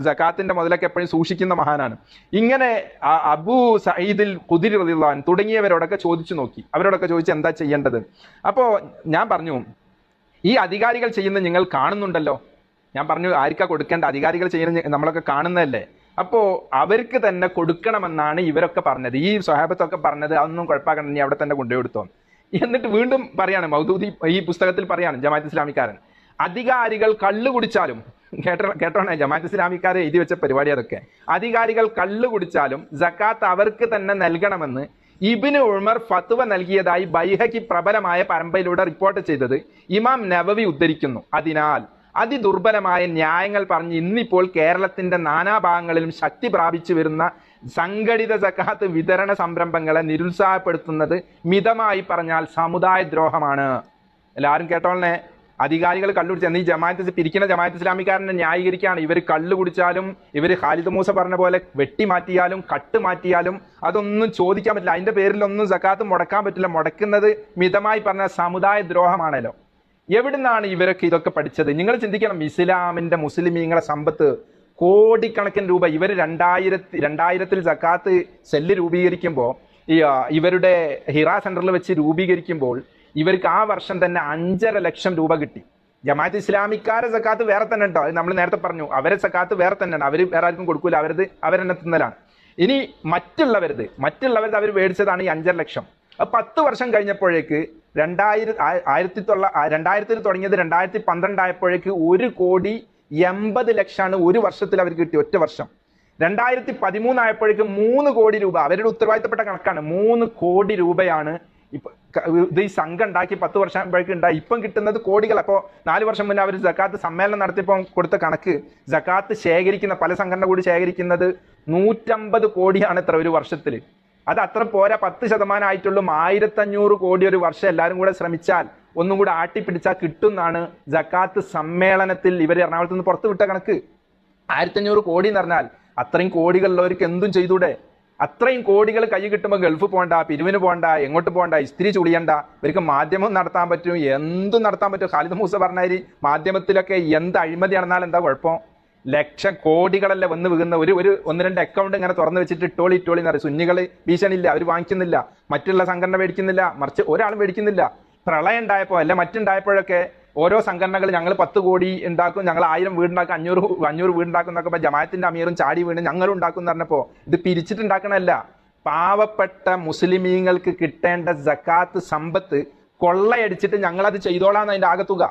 സക്കാത്തിന്റെ മുതലൊക്കെ എപ്പോഴും സൂക്ഷിക്കുന്ന മഹാനാണ്. ഇങ്ങനെ അബൂ സഈദുൽ ഖുദരി റളിയല്ലാഹു അൻഹു തുടങ്ങിയവരോടൊക്കെ ചോദിച്ചു നോക്കി, അവരോടൊക്കെ ചോദിച്ച് എന്താ ചെയ്യേണ്ടത്. അപ്പോ ഞാൻ പറഞ്ഞു, ഈ അധികാരികൾ ചെയ്യുന്നത് നിങ്ങൾ കാണുന്നുണ്ടല്ലോ. ഞാൻ പറഞ്ഞു, ആർക്കാ കൊടുക്കേണ്ട? അധികാരികൾ ചെയ്യുന്ന നമ്മളൊക്കെ കാണുന്നതല്ലേ. അപ്പോ അവർക്ക് തന്നെ കൊടുക്കണമെന്നാണ് ഇവരൊക്കെ പറഞ്ഞത്, ഈ സ്വഹാബത്തൊക്കെ പറഞ്ഞത്. അതൊന്നും കുഴപ്പമാക്കണം, നീ അവിടെ തന്നെ കൊണ്ടുപോയി കൊടുത്തോ. എന്നിട്ട് വീണ്ടും പറയാണ്, മൗദൂദി ഈ പുസ്തകത്തിൽ പറയാണ്, ജമാഅത്ത് ഇസ്ലാമിക്കാരൻ, അധികാരികൾ കള്ളു കുടിച്ചാലും, കേട്ടോണേ, ജമാഅത്ത് ഇസ്ലാമിക്കാരെ എഴുതി വെച്ച പരിപാടി അതൊക്കെ, അധികാരികൾ കള്ളു കുടിച്ചാലും സക്കാത്ത് അവർക്ക് തന്നെ നൽകണമെന്ന് ഇബ്നു ഉമർ ഫത്വ നൽകിയതായി ബൈഹഖി പ്രബലമായ പരമ്പരയിലൂടെ റിപ്പോർട്ട് ചെയ്തത് ഇമാം നവവി ഉദ്ധരിക്കുന്നു. അതിനാൽ അതിദുർബലമായ ന്യായങ്ങൾ പറഞ്ഞ് ഇന്നിപ്പോൾ കേരളത്തിന്റെ നാനാഭാഗങ്ങളിലും ശക്തി പ്രാപിച്ചു വരുന്ന സംഘടിത സക്കാത്ത് വിതരണ സംരംഭങ്ങളെ നിരുത്സാഹപ്പെടുത്തുന്നത് മിതമായി പറഞ്ഞാൽ സമുദായ ദ്രോഹമാണ്. എല്ലാവരും കേട്ടോളനെ. അധികാരികൾ കള്ളുകുടിച്ച്, എന്നീ ജമാഅത്ത് പിരിക്കുന്ന ജമാഅത്ത് ഇസ്ലാമിക്കാരനെ ന്യായീകരിക്കുകയാണ്. ഇവർ കള്ളു കുടിച്ചാലും, ഇവർ ഖാലിദ് മൂസ പറഞ്ഞ പോലെ വെട്ടി മാറ്റിയാലും കട്ട് മാറ്റിയാലും അതൊന്നും ചോദിക്കാൻ പറ്റില്ല, അതിന്റെ പേരിലൊന്നും സക്കാത്ത് മുടക്കാൻ പറ്റില്ല. മുടക്കുന്നത് മിതമായി പറഞ്ഞ സമുദായ ദ്രോഹമാണല്ലോ. എവിടുന്നാണ് ഇവരൊക്കെ ഇതൊക്കെ പഠിച്ചത്? നിങ്ങൾ ചിന്തിക്കണം. ഇസ്ലാമിന്റെ മുസ്ലിമീങ്ങളെ സമ്പത്ത് കോടിക്കണക്കിന് രൂപ ഇവർ 2000 സക്കാത്ത് സെല്ല് രൂപീകരിക്കുമ്പോൾ, ഇവരുടെ ഹിറ സെന്ററിൽ വെച്ച് രൂപീകരിക്കുമ്പോൾ ഇവർക്ക് ആ വർഷം തന്നെ 5.5 ലക്ഷം രൂപ കിട്ടി. ജമാഅത്ത് ഇസ്ലാമിക്കാരെ സക്കാത്ത് വേറെ തന്നെ ഉണ്ടോ? നമ്മൾ നേരത്തെ പറഞ്ഞു, അവരെ സക്കാത്ത് വേറെ തന്നെയാണ്, അവർ വേറെ ആർക്കും കൊടുക്കൂല, അവരെന്നെ തിന്നലാണ്. ഇനി മറ്റുള്ളവരത് അവർ മേടിച്ചതാണ് ഈ 5.5 ലക്ഷം. 10 വർഷം കഴിഞ്ഞപ്പോഴേക്ക് 2000 തുടങ്ങിയത് 2012 ആയപ്പോഴേക്ക് 1,80,00,000 ഒരു വർഷത്തിൽ അവർക്ക് കിട്ടി, ഒറ്റ വർഷം. 2013 ആയപ്പോഴേക്ക് 3 കോടി രൂപ, അവരുടെ ഉത്തരവാദിത്തപ്പെട്ട കണക്കാണ്, 3 കോടി രൂപയാണ് ഇപ്പൊ ഇത് ഈ സംഘം ഉണ്ടാക്കി 10 വർഷം ആകുമ്പോഴേക്കും ഉണ്ടായി. ഇപ്പം കിട്ടുന്നത് കോടികൾ. അപ്പോൾ 4 വർഷം മുന്നേ അവർ സക്കാത്ത് സമ്മേളനം നടത്തിയപ്പോൾ കൊടുത്ത കണക്ക്, സക്കാത്ത് ശേഖരിക്കുന്ന പല സംഘടന കൂടി ശേഖരിക്കുന്നത് 150 കോടിയാണ് ഇത്ര ഒരു വർഷത്തിൽ. അത് അത്ര പോരാ, 10% ആയിട്ടുള്ളൂ. 1500 കോടി ഒരു വർഷം എല്ലാവരും കൂടെ ശ്രമിച്ചാൽ, ഒന്നും കൂടെ ആട്ടിപ്പിടിച്ചാൽ കിട്ടുന്നാണ് സക്കാത്ത് സമ്മേളനത്തിൽ ഇവർ എറണാകുളത്ത് നിന്ന് പുറത്തു വിട്ട കണക്ക്. 1500 കോടി എന്ന് പറഞ്ഞാൽ അത്രയും കോടികളുള്ളവർക്ക് എന്തും ചെയ്തൂടെ? അത്രയും കോടികൾ കൈ കിട്ടുമ്പോൾ ഗൾഫ് പോകണ്ട, പിരിവിന് പോകണ്ട, എങ്ങോട്ട് പോകണ്ട, ഇസ്തിരി ചുളിയണ്ട, ഇവർക്ക് മാധ്യമം നടത്താൻ പറ്റും, എന്തും നടത്താൻ പറ്റും. ഖാലിദ് മൂസ പറഞ്ഞാൽ മാധ്യമത്തിലൊക്കെ എന്ത് അഴിമതി നടന്നാൽ എന്താ കുഴപ്പം? ലക്ഷം കോടികളല്ലേ വന്ന് വീകുന്ന. ഒരു 1-2 അക്കൗണ്ട് ഇങ്ങനെ തുറന്നു വെച്ചിട്ട് ഇട്ടോളി എന്ന് പറയും. സുന്നികൾ ഭീഷണിയില്ല, അവർ വാങ്ങിക്കുന്നില്ല, മറ്റുള്ള സംഘടന മേടിക്കുന്നില്ല, മറിച്ച് ഒരാളും മേടിക്കുന്നില്ല. പ്രളയം ഉണ്ടായപ്പോൾ അല്ല മറ്റുണ്ടായപ്പോഴൊക്കെ ഓരോ സംഘടനകൾ ഞങ്ങൾ 10 കോടി ഉണ്ടാക്കും, ഞങ്ങൾ 1000 വീടുണ്ടാക്കും, 500 വീടുണ്ടാക്കും എന്നൊക്കെ ജമാഅത്തിന്റെ അമീറും ചാടി വീണ് ഞങ്ങളും ഉണ്ടാക്കും എന്ന് പറഞ്ഞപ്പോൾ ഇത് പിരിച്ചിട്ടുണ്ടാക്കണമല്ല. പാവപ്പെട്ട മുസ്ലിമീങ്ങൾക്ക് കിട്ടേണ്ട സക്കാത്ത് സമ്പത്ത് കൊള്ളയടിച്ചിട്ട് ഞങ്ങളത് ചെയ്തോളാന്ന് അതിന്റെ ആകത്തുക.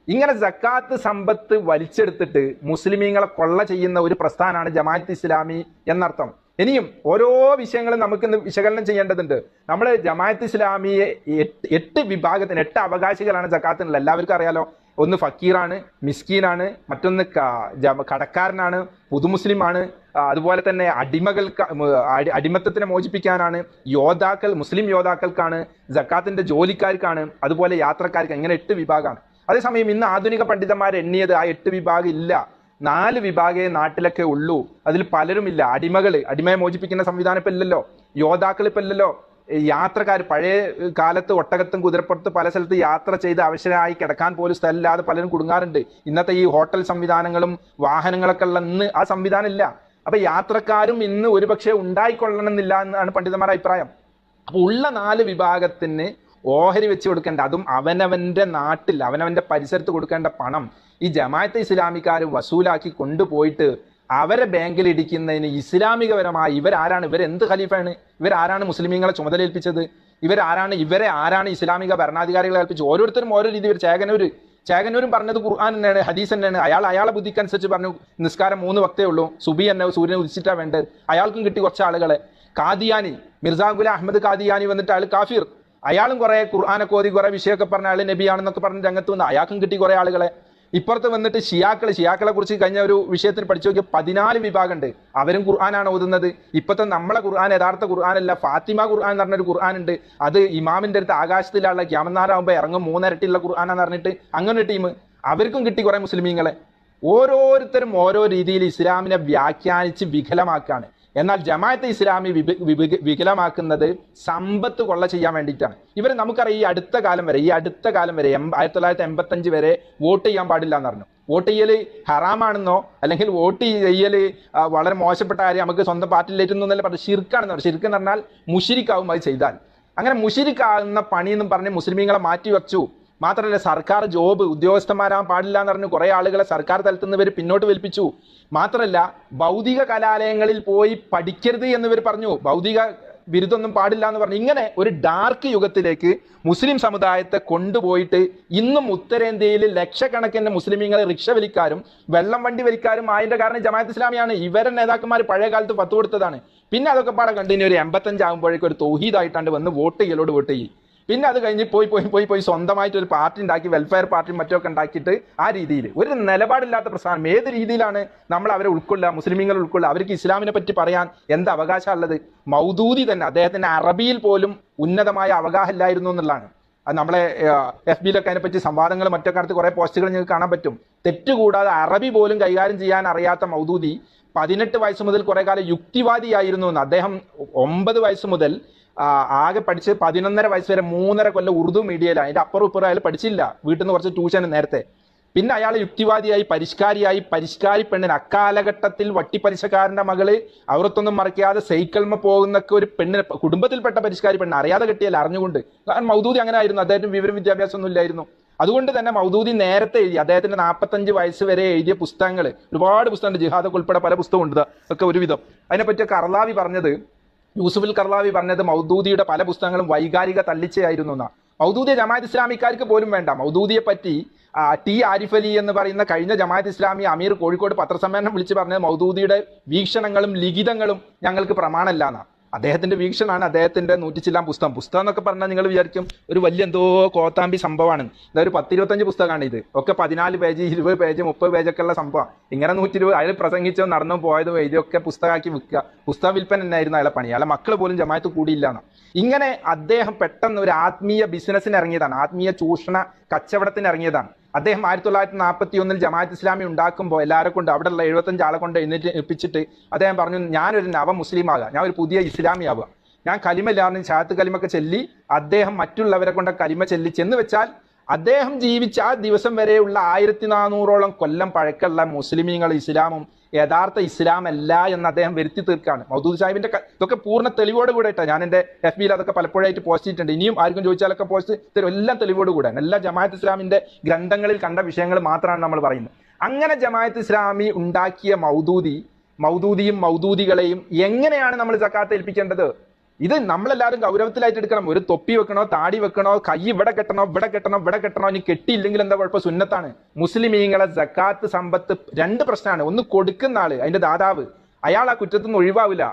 ഇങ്ങനെ സക്കാത്ത് സമ്പത്ത് വലിച്ചെടുത്തിട്ട് മുസ്ലിമീങ്ങളെ കൊള്ള ചെയ്യുന്ന ഒരു പ്രസ്ഥാനമാണ് ജമാഅത്ത് ഇസ്ലാമി എന്നർത്ഥം. ഇനിയും ഓരോ വിഷയങ്ങളും നമുക്ക് ഇന്ന് വിശകലനം ചെയ്യേണ്ടതുണ്ട്. നമ്മൾ ജമാഅത്ത് ഇസ്ലാമിയെ 8 വിഭാഗത്തിന് 8 അവകാശികളാണ് സക്കാത്തിനുള്ള. എല്ലാവർക്കും അറിയാലോ. ഒന്ന് ഫക്കീറാണ്, മിസ്കീനാണ്, മറ്റൊന്ന് കടക്കാരനാണ്, പുതുമുസ്ലിമാണ്, അതുപോലെ തന്നെ അടിമത്തത്തിനെ മോചിപ്പിക്കാനാണ്, യോദ്ധാക്കൾ മുസ്ലിം യോദ്ധാക്കൾക്കാണ്, സക്കാത്തിന്റെ ജോലിക്കാർക്കാണ്, അതുപോലെ യാത്രക്കാർക്ക്, ഇങ്ങനെ 8 വിഭാഗമാണ്. അതേസമയം ഇന്ന് ആധുനിക പണ്ഡിതന്മാർ എണ്ണിയത് ആ 8 വിഭാഗം ഇല്ല, 4 വിഭാഗമേ നാട്ടിലൊക്കെ ഉള്ളൂ. അതിൽ പലരും ഇല്ല. അടിമയെ മോചിപ്പിക്കുന്ന സംവിധാനം ഇപ്പൊ ഇല്ലല്ലോ, യോദ്ധാക്കൾ ഇപ്പൊ ഇല്ലല്ലോ, യാത്രക്കാർ, പഴയ കാലത്ത് ഒട്ടകത്തും കുതിരപ്പുറത്ത് പല സ്ഥലത്ത് യാത്ര ചെയ്ത് അവശരായി കിടക്കാൻ പോലും സ്ഥലമില്ലാതെ പലരും കുടുങ്ങാറുണ്ട്. ഇന്നത്തെ ഈ ഹോട്ടൽ സംവിധാനങ്ങളും വാഹനങ്ങളൊക്കെ ഉള്ള ഇന്ന് ആ സംവിധാനം ഇല്ല. അപ്പൊ യാത്രക്കാരും ഇന്ന് ഒരുപക്ഷെ ഉണ്ടായിക്കൊള്ളണമെന്നില്ല എന്നാണ് പണ്ഡിതന്മാരുടെ അഭിപ്രായം. അപ്പൊ ഉള്ള 4 വിഭാഗത്തിന് ഓഹരി വെച്ച് കൊടുക്കേണ്ട, അതും അവനവന്റെ നാട്ടിൽ അവനവന്റെ പരിസരത്ത് കൊടുക്കേണ്ട പണം ഈ ജമാഅത്തെ ഇസ്ലാമിക്കാർ വസൂലാക്കി കൊണ്ടുപോയിട്ട് അവരെ ബാങ്കിൽ ഇടിക്കുന്നതിന് ഇസ്ലാമികപരമായി ഇവരാരാണ്? ഇവരെന്ത് ഖലീഫയാണ്? ഇവരാരാണ് മുസ്ലിമീങ്ങളെ ചുമതലയേൽപ്പിച്ചത്? ഇവരെ ആരാണ് ഇസ്ലാമിക ഭരണാധികാരികളെ ഏൽപ്പിച്ചത്? ഓരോരുത്തരും ഓരോ രീതി. ചേകനൂരും പറഞ്ഞത് ഖുർആൻ തന്നെയാണ്, ഹദീസ് തന്നെയാണ്. അയാളെ ബുദ്ധിക്കനുസരിച്ച് പറഞ്ഞു നിസ്കാരം 3 വക്തേ ഉള്ളൂ, സുബി തന്നെ സൂര്യനെ ഉദിച്ചിട്ടാ വേണ്ടത്. അയാൾക്കും കിട്ടി കുറച്ച് ആളുകളെ. ഖാദിയാനി, മിർസാ ഗുലാം അഹമ്മദ് ഖാദിയാനി വന്നിട്ട് അയാൾ കാഫിർ, അയാളും കുറെ ഖുർആനൊക്കെ ഓതി കുറെ വിഷയമൊക്കെ പറഞ്ഞ അയാൾ നബിയാണെന്നൊക്കെ പറഞ്ഞ് രംഗത്ത് വന്ന് അയാൾക്കും കിട്ടി കുറെ ആളുകളെ. ഇപ്പുറത്ത് വന്നിട്ട് ഷിയാക്കളെ കുറിച്ച് കഴിഞ്ഞ ഒരു വിഷയത്തിൽ പഠിച്ചു നോക്കിയ 14 വിഭാഗമുണ്ട്. അവരും ഖുർആനാണ് ഓതുന്നത്. ഇപ്പോഴത്തെ നമ്മളെ ഖുർആൻ യഥാർത്ഥ ഖുർആനല്ല, ഫാത്തിമ ഖുർആൻ എന്ന് പറഞ്ഞൊരു ഖുർആൻ ഉണ്ട്. അത് ഇമാമിന്റെ അടുത്ത് ആകാശത്തിലുള്ള ക്യാമനാറാകുമ്പോൾ ഇറങ്ങും 3 ഇരട്ടിയുള്ള ഖുർആനാന്ന് പറഞ്ഞിട്ട് അങ്ങനെ ടീം, അവർക്കും കിട്ടി കുറെ മുസ്ലിമീങ്ങളെ. ഓരോരുത്തരും ഓരോ രീതിയിൽ ഇസ്ലാമിനെ വ്യാഖ്യാനിച്ച് വികലമാക്കാണ്. എന്നാൽ ജമാഅത്തെ ഇസ്ലാമി വികലമാക്കുന്നത് സമ്പത്ത് കൊള്ള ചെയ്യാൻ വേണ്ടിയിട്ടാണ്. ഇവർ നമുക്കറിയാം ഈ അടുത്ത കാലം വരെ 1985 വരെ വോട്ട് ചെയ്യാൻ പാടില്ല എന്ന് പറഞ്ഞു. വോട്ട് ചെയ്യൽ ഹറാമാണെന്നോ അല്ലെങ്കിൽ വോട്ട് ചെയ്യൽ വളരെ മോശപ്പെട്ട കാര്യം, നമുക്ക് സ്വന്തം പാർട്ടിയിലേറ്റൊന്നല്ല പറഞ്ഞു, ഷിർക്കാണെന്ന് പറഞ്ഞു. ഷിർക്ക് എന്ന് പറഞ്ഞാൽ മുശ്രിക്കാവും അത് ചെയ്താൽ. അങ്ങനെ മുശ്രിക്കാകുന്ന പണിയെന്നും പറഞ്ഞ് മുസ്ലിമീങ്ങളെ മാറ്റിവെച്ചു. മാത്രമല്ല സർക്കാർ ജോബ് ഉദ്യോഗസ്ഥന്മാരാകാൻ പാടില്ല എന്ന് പറഞ്ഞ് കുറെ ആളുകളെ സർക്കാർ തലത്തിൽ നിന്ന് ഇവർ പിന്നോട്ട് വലിപ്പിച്ചു. മാത്രമല്ല ഭൗതിക കലാലയങ്ങളിൽ പോയി പഠിക്കരുത് എന്നിവർ പറഞ്ഞു, ഭൗതിക ബിരുദമൊന്നും പാടില്ല എന്ന് പറഞ്ഞു. ഇങ്ങനെ ഒരു ഡാർക്ക് യുഗത്തിലേക്ക് മുസ്ലിം സമുദായത്തെ കൊണ്ടുപോയിട്ട് ഇന്നും ഉത്തരേന്ത്യയിൽ ലക്ഷക്കണക്കിന് മുസ്ലിമീങ്ങളെ റിക്ഷ വലിക്കാരും വെള്ളം വണ്ടി വലിക്കാരും അതിന്റെ കാരണം ജമാഅത്ത് ഇസ്ലാമിയാണ്. ഇവരെ നേതാക്കന്മാർ പഴയ കാലത്ത് ഫത്വ കൊടുത്തതാണ്. പിന്നെ അതൊക്കെ പാടെ കണ്ടിന്യൂ ഒരു 85 ആകുമ്പോഴേക്കും ഒരു തൗഹീദായിട്ടാണ്ട് വന്ന് വോട്ട് ചെയ്യും. പിന്നെ അത് കഴിഞ്ഞ് പോയി സ്വന്തമായിട്ട് ഒരു പാർട്ടി ഉണ്ടാക്കി, വെൽഫെയർ പാർട്ടി മറ്റൊക്കെ ഉണ്ടാക്കിയിട്ട് ആ രീതിയിൽ ഒരു നിലപാടില്ലാത്ത പ്രസ്ഥാനം. ഏത് രീതിയിലാണ് നമ്മൾ അവരെ ഉൾക്കൊള്ളുക, മുസ്ലിമീങ്ങൾ ഉൾക്കൊള്ളുക? അവർക്ക് ഇസ്ലാമിനെ പറ്റി പറയാൻ എന്ത് അവകാശമുള്ളത്? മൗദൂദി തന്നെ അദ്ദേഹത്തിന് അറബിയിൽ പോലും ഉന്നതമായ അവഗാഹമില്ലായിരുന്നു എന്നുള്ളതാണ്. അത് നമ്മളെ FB-ലൊക്കെ അതിനെപ്പറ്റി സംവാദങ്ങൾ മറ്റൊക്കെ അടുത്ത് കുറെ പോസ്റ്റുകൾ നിങ്ങൾക്ക് കാണാൻ പറ്റും. തെറ്റുകൂടാതെ അറബി പോലും കൈകാര്യം ചെയ്യാൻ അറിയാത്ത മൗദൂദി 18 വയസ്സ് മുതൽ കുറെ കാലം യുക്തിവാദിയായിരുന്നു എന്ന്. അദ്ദേഹം 9 വയസ്സ് മുതൽ ആകെ പഠിച്ച് 11.5 വയസ്സ് വരെ 3.5 കൊല്ലം ഉറുദു മീഡിയയിലാണ്. അതിന്റെ അപ്പുറം ഇപ്പുറം അയാൾ പഠിച്ചില്ല, വീട്ടിൽ നിന്ന് കുറച്ച് ട്യൂഷൻ നേരത്തെ. പിന്നെ അയാൾ യുക്തിവാദിയായി, പരിഷ്കാരി പെണ്ണിന്, അക്കാലഘട്ടത്തിൽ വട്ടിപ്പലിശക്കാരന്റെ മകള് അവർത്തൊന്നും മറക്കാതെ സൈക്കിൾമ പോകുന്നൊക്കെ ഒരു പെണ്ണിന്, കുടുംബത്തിൽപ്പെട്ട പരിഷ്കാരി പെണ്ണ്, അറിയാതെ കിട്ടിയാൽ അറിഞ്ഞുകൊണ്ട്. കാരണം മൗദൂദി അങ്ങനെ ആയിരുന്നു, അദ്ദേഹത്തിന് വിവരം വിദ്യാഭ്യാസം ഒന്നും ഇല്ലായിരുന്നു. അതുകൊണ്ട് തന്നെ മൗദൂദി നേരത്തെ എഴുതി, അദ്ദേഹത്തിന്റെ 45 വയസ്സ് വരെ എഴുതിയ പുസ്തകങ്ങൾ ഒരുപാട് പുസ്തകമുണ്ട്, ജിഹാദൊക്കെ ഉൾപ്പെടെ പല പുസ്തകമുണ്ട് ഒക്കെ ഒരുവിധം. അതിനെപ്പറ്റി കർലാവി പറഞ്ഞത്, യൂസുഫുൽ കർലാവി പറഞ്ഞത് മൗദൂദിയുടെ പല പുസ്തകങ്ങളും വൈകാരിക തള്ളിച്ചയായിരുന്നു എന്നാണ്. മൗദൂദിയെ ജമാഅത്ത് ഇസ്ലാമിക്കാർക്ക് പോലും വേണ്ട. മൗദൂദിയെ പറ്റി ടി ആരിഫ് അലി എന്ന് പറയുന്ന കഴിഞ്ഞ ജമാഅത്ത് ഇസ്ലാമി അമീർ കോഴിക്കോട് പത്രസമ്മേളനം വിളിച്ച് പറഞ്ഞത് മൗദൂദിയുടെ വീക്ഷണങ്ങളും ലിഖിതങ്ങളും ഞങ്ങൾക്ക് പ്രമാണമല്ല എന്നാണ്. അദ്ദേഹത്തിന്റെ വീക്ഷണമാണ്, അദ്ദേഹത്തിന്റെ 100 ചില്ലാൻ പുസ്തകം എന്നൊക്കെ പറഞ്ഞാൽ നിങ്ങൾ വിചാരിക്കും ഒരു വലിയ എന്തോ കോത്താമ്പി സംഭവമാണ്. ഇതൊരു 10-25 പുസ്തകമാണ് ഇത്. ഒക്കെ 14 പേജ് 20 പേജ് 30 പേജൊക്കെ ഉള്ള സംഭവം. ഇങ്ങനെ 120 അയാൾ പ്രസംഗിച്ചോ നടന്നോ പോയതോ എഴുതിയൊക്കെ പുസ്തകമാക്കി വിൽക്കുക. പുസ്തക വിൽപ്പന തന്നെയായിരുന്നു അയാളെ പണി. അയാളെ മക്കൾ പോലും ജമാഅത്ത് കൂടിയില്ല എന്നാണ്. ഇങ്ങനെ അദ്ദേഹം പെട്ടെന്ന് ഒരു ആത്മീയ ബിസിനസ്സിന് ഇറങ്ങിയതാണ്, ആത്മീയ ചൂഷണ കച്ചവടത്തിന് ഇറങ്ങിയതാണ്. അദ്ദേഹം 1941 ജമാഅത്ത് ഇസ്ലാമി ഉണ്ടാക്കുമ്പോൾ എല്ലാവരെ കൊണ്ട്, അവിടെയുള്ള 75 ആളെ കൊണ്ട് എഴുന്നേൽപ്പിച്ചിട്ട് അദ്ദേഹം പറഞ്ഞു, ഞാനൊരു നവ മുസ്ലിം ആകുക, ഞാൻ ഒരു പുതിയ ഇസ്ലാമി ആവുക, ഞാൻ കലിമല്ലാന്ന് ഷഹാദത്ത് കലിമൊക്കെ ചൊല്ലി അദ്ദേഹം മറ്റുള്ളവരെ കൊണ്ട് കലിമ ചെല്ലിച്ചെന്ന് വെച്ചാൽ അദ്ദേഹം ജീവിച്ച ആ ദിവസം വരെയുള്ള 1400ഓളം കൊല്ലം പഴക്കമുള്ള മുസ്ലിമീങ്ങൾ ഇസ്ലാമും യഥാർത്ഥ ഇസ്ലാം അല്ല എന്ന് അദ്ദേഹം വരുത്തി തീർക്കാണ്. മൗദൂദി സാഹിബിന്റെ ഇതൊക്കെ പൂർണ്ണ തെളിവോട് കൂടെ ഇട്ടാ. ഞാൻ എന്റെ FB-ൽ അതൊക്കെ പലപ്പോഴായിട്ട് പോസ്റ്റ് ചെയ്തിട്ടുണ്ട്. ഇനിയും ആർക്കും ചോദിച്ചാലൊക്കെ പോസ്റ്റ് തരും. എല്ലാം തെളിവോട് കൂടെ, എല്ലാ ജമാഅത്ത് ഇസ്ലാമിന്റെ ഗ്രന്ഥങ്ങളിൽ കണ്ട വിഷയങ്ങൾ മാത്രമാണ് നമ്മൾ പറയുന്നത്. അങ്ങനെ ജമാഅത്ത് ഇസ്ലാമി ഉണ്ടാക്കിയ മൗദൂദിയും മൗദൂദികളെയും എങ്ങനെയാണ് നമ്മൾ സക്കാത്ത് ഏൽപ്പിക്കേണ്ടത്? ഇത് നമ്മളെല്ലാവരും ഗൗരവത്തിലായിട്ട് എടുക്കണം. ഒരു തൊപ്പി വെക്കണോ, താടി വെക്കണോ, കൈ ഇവിടെ കെട്ടണോ, ഇനി കെട്ടിയില്ലെങ്കിൽ എന്താ കുഴപ്പം? സുന്നത്താണ്. മുസ്ലിമീങ്ങളെ സക്കാത്ത് സമ്പത്ത് 2 പ്രശ്നമാണ്. ഒന്ന് കൊടുക്കുന്ന ആള്, അതിന്റെ ദാതാവ്, അയാൾ ആ കുറ്റത്തിൽ നിന്ന് ഒഴിവാവില്ല.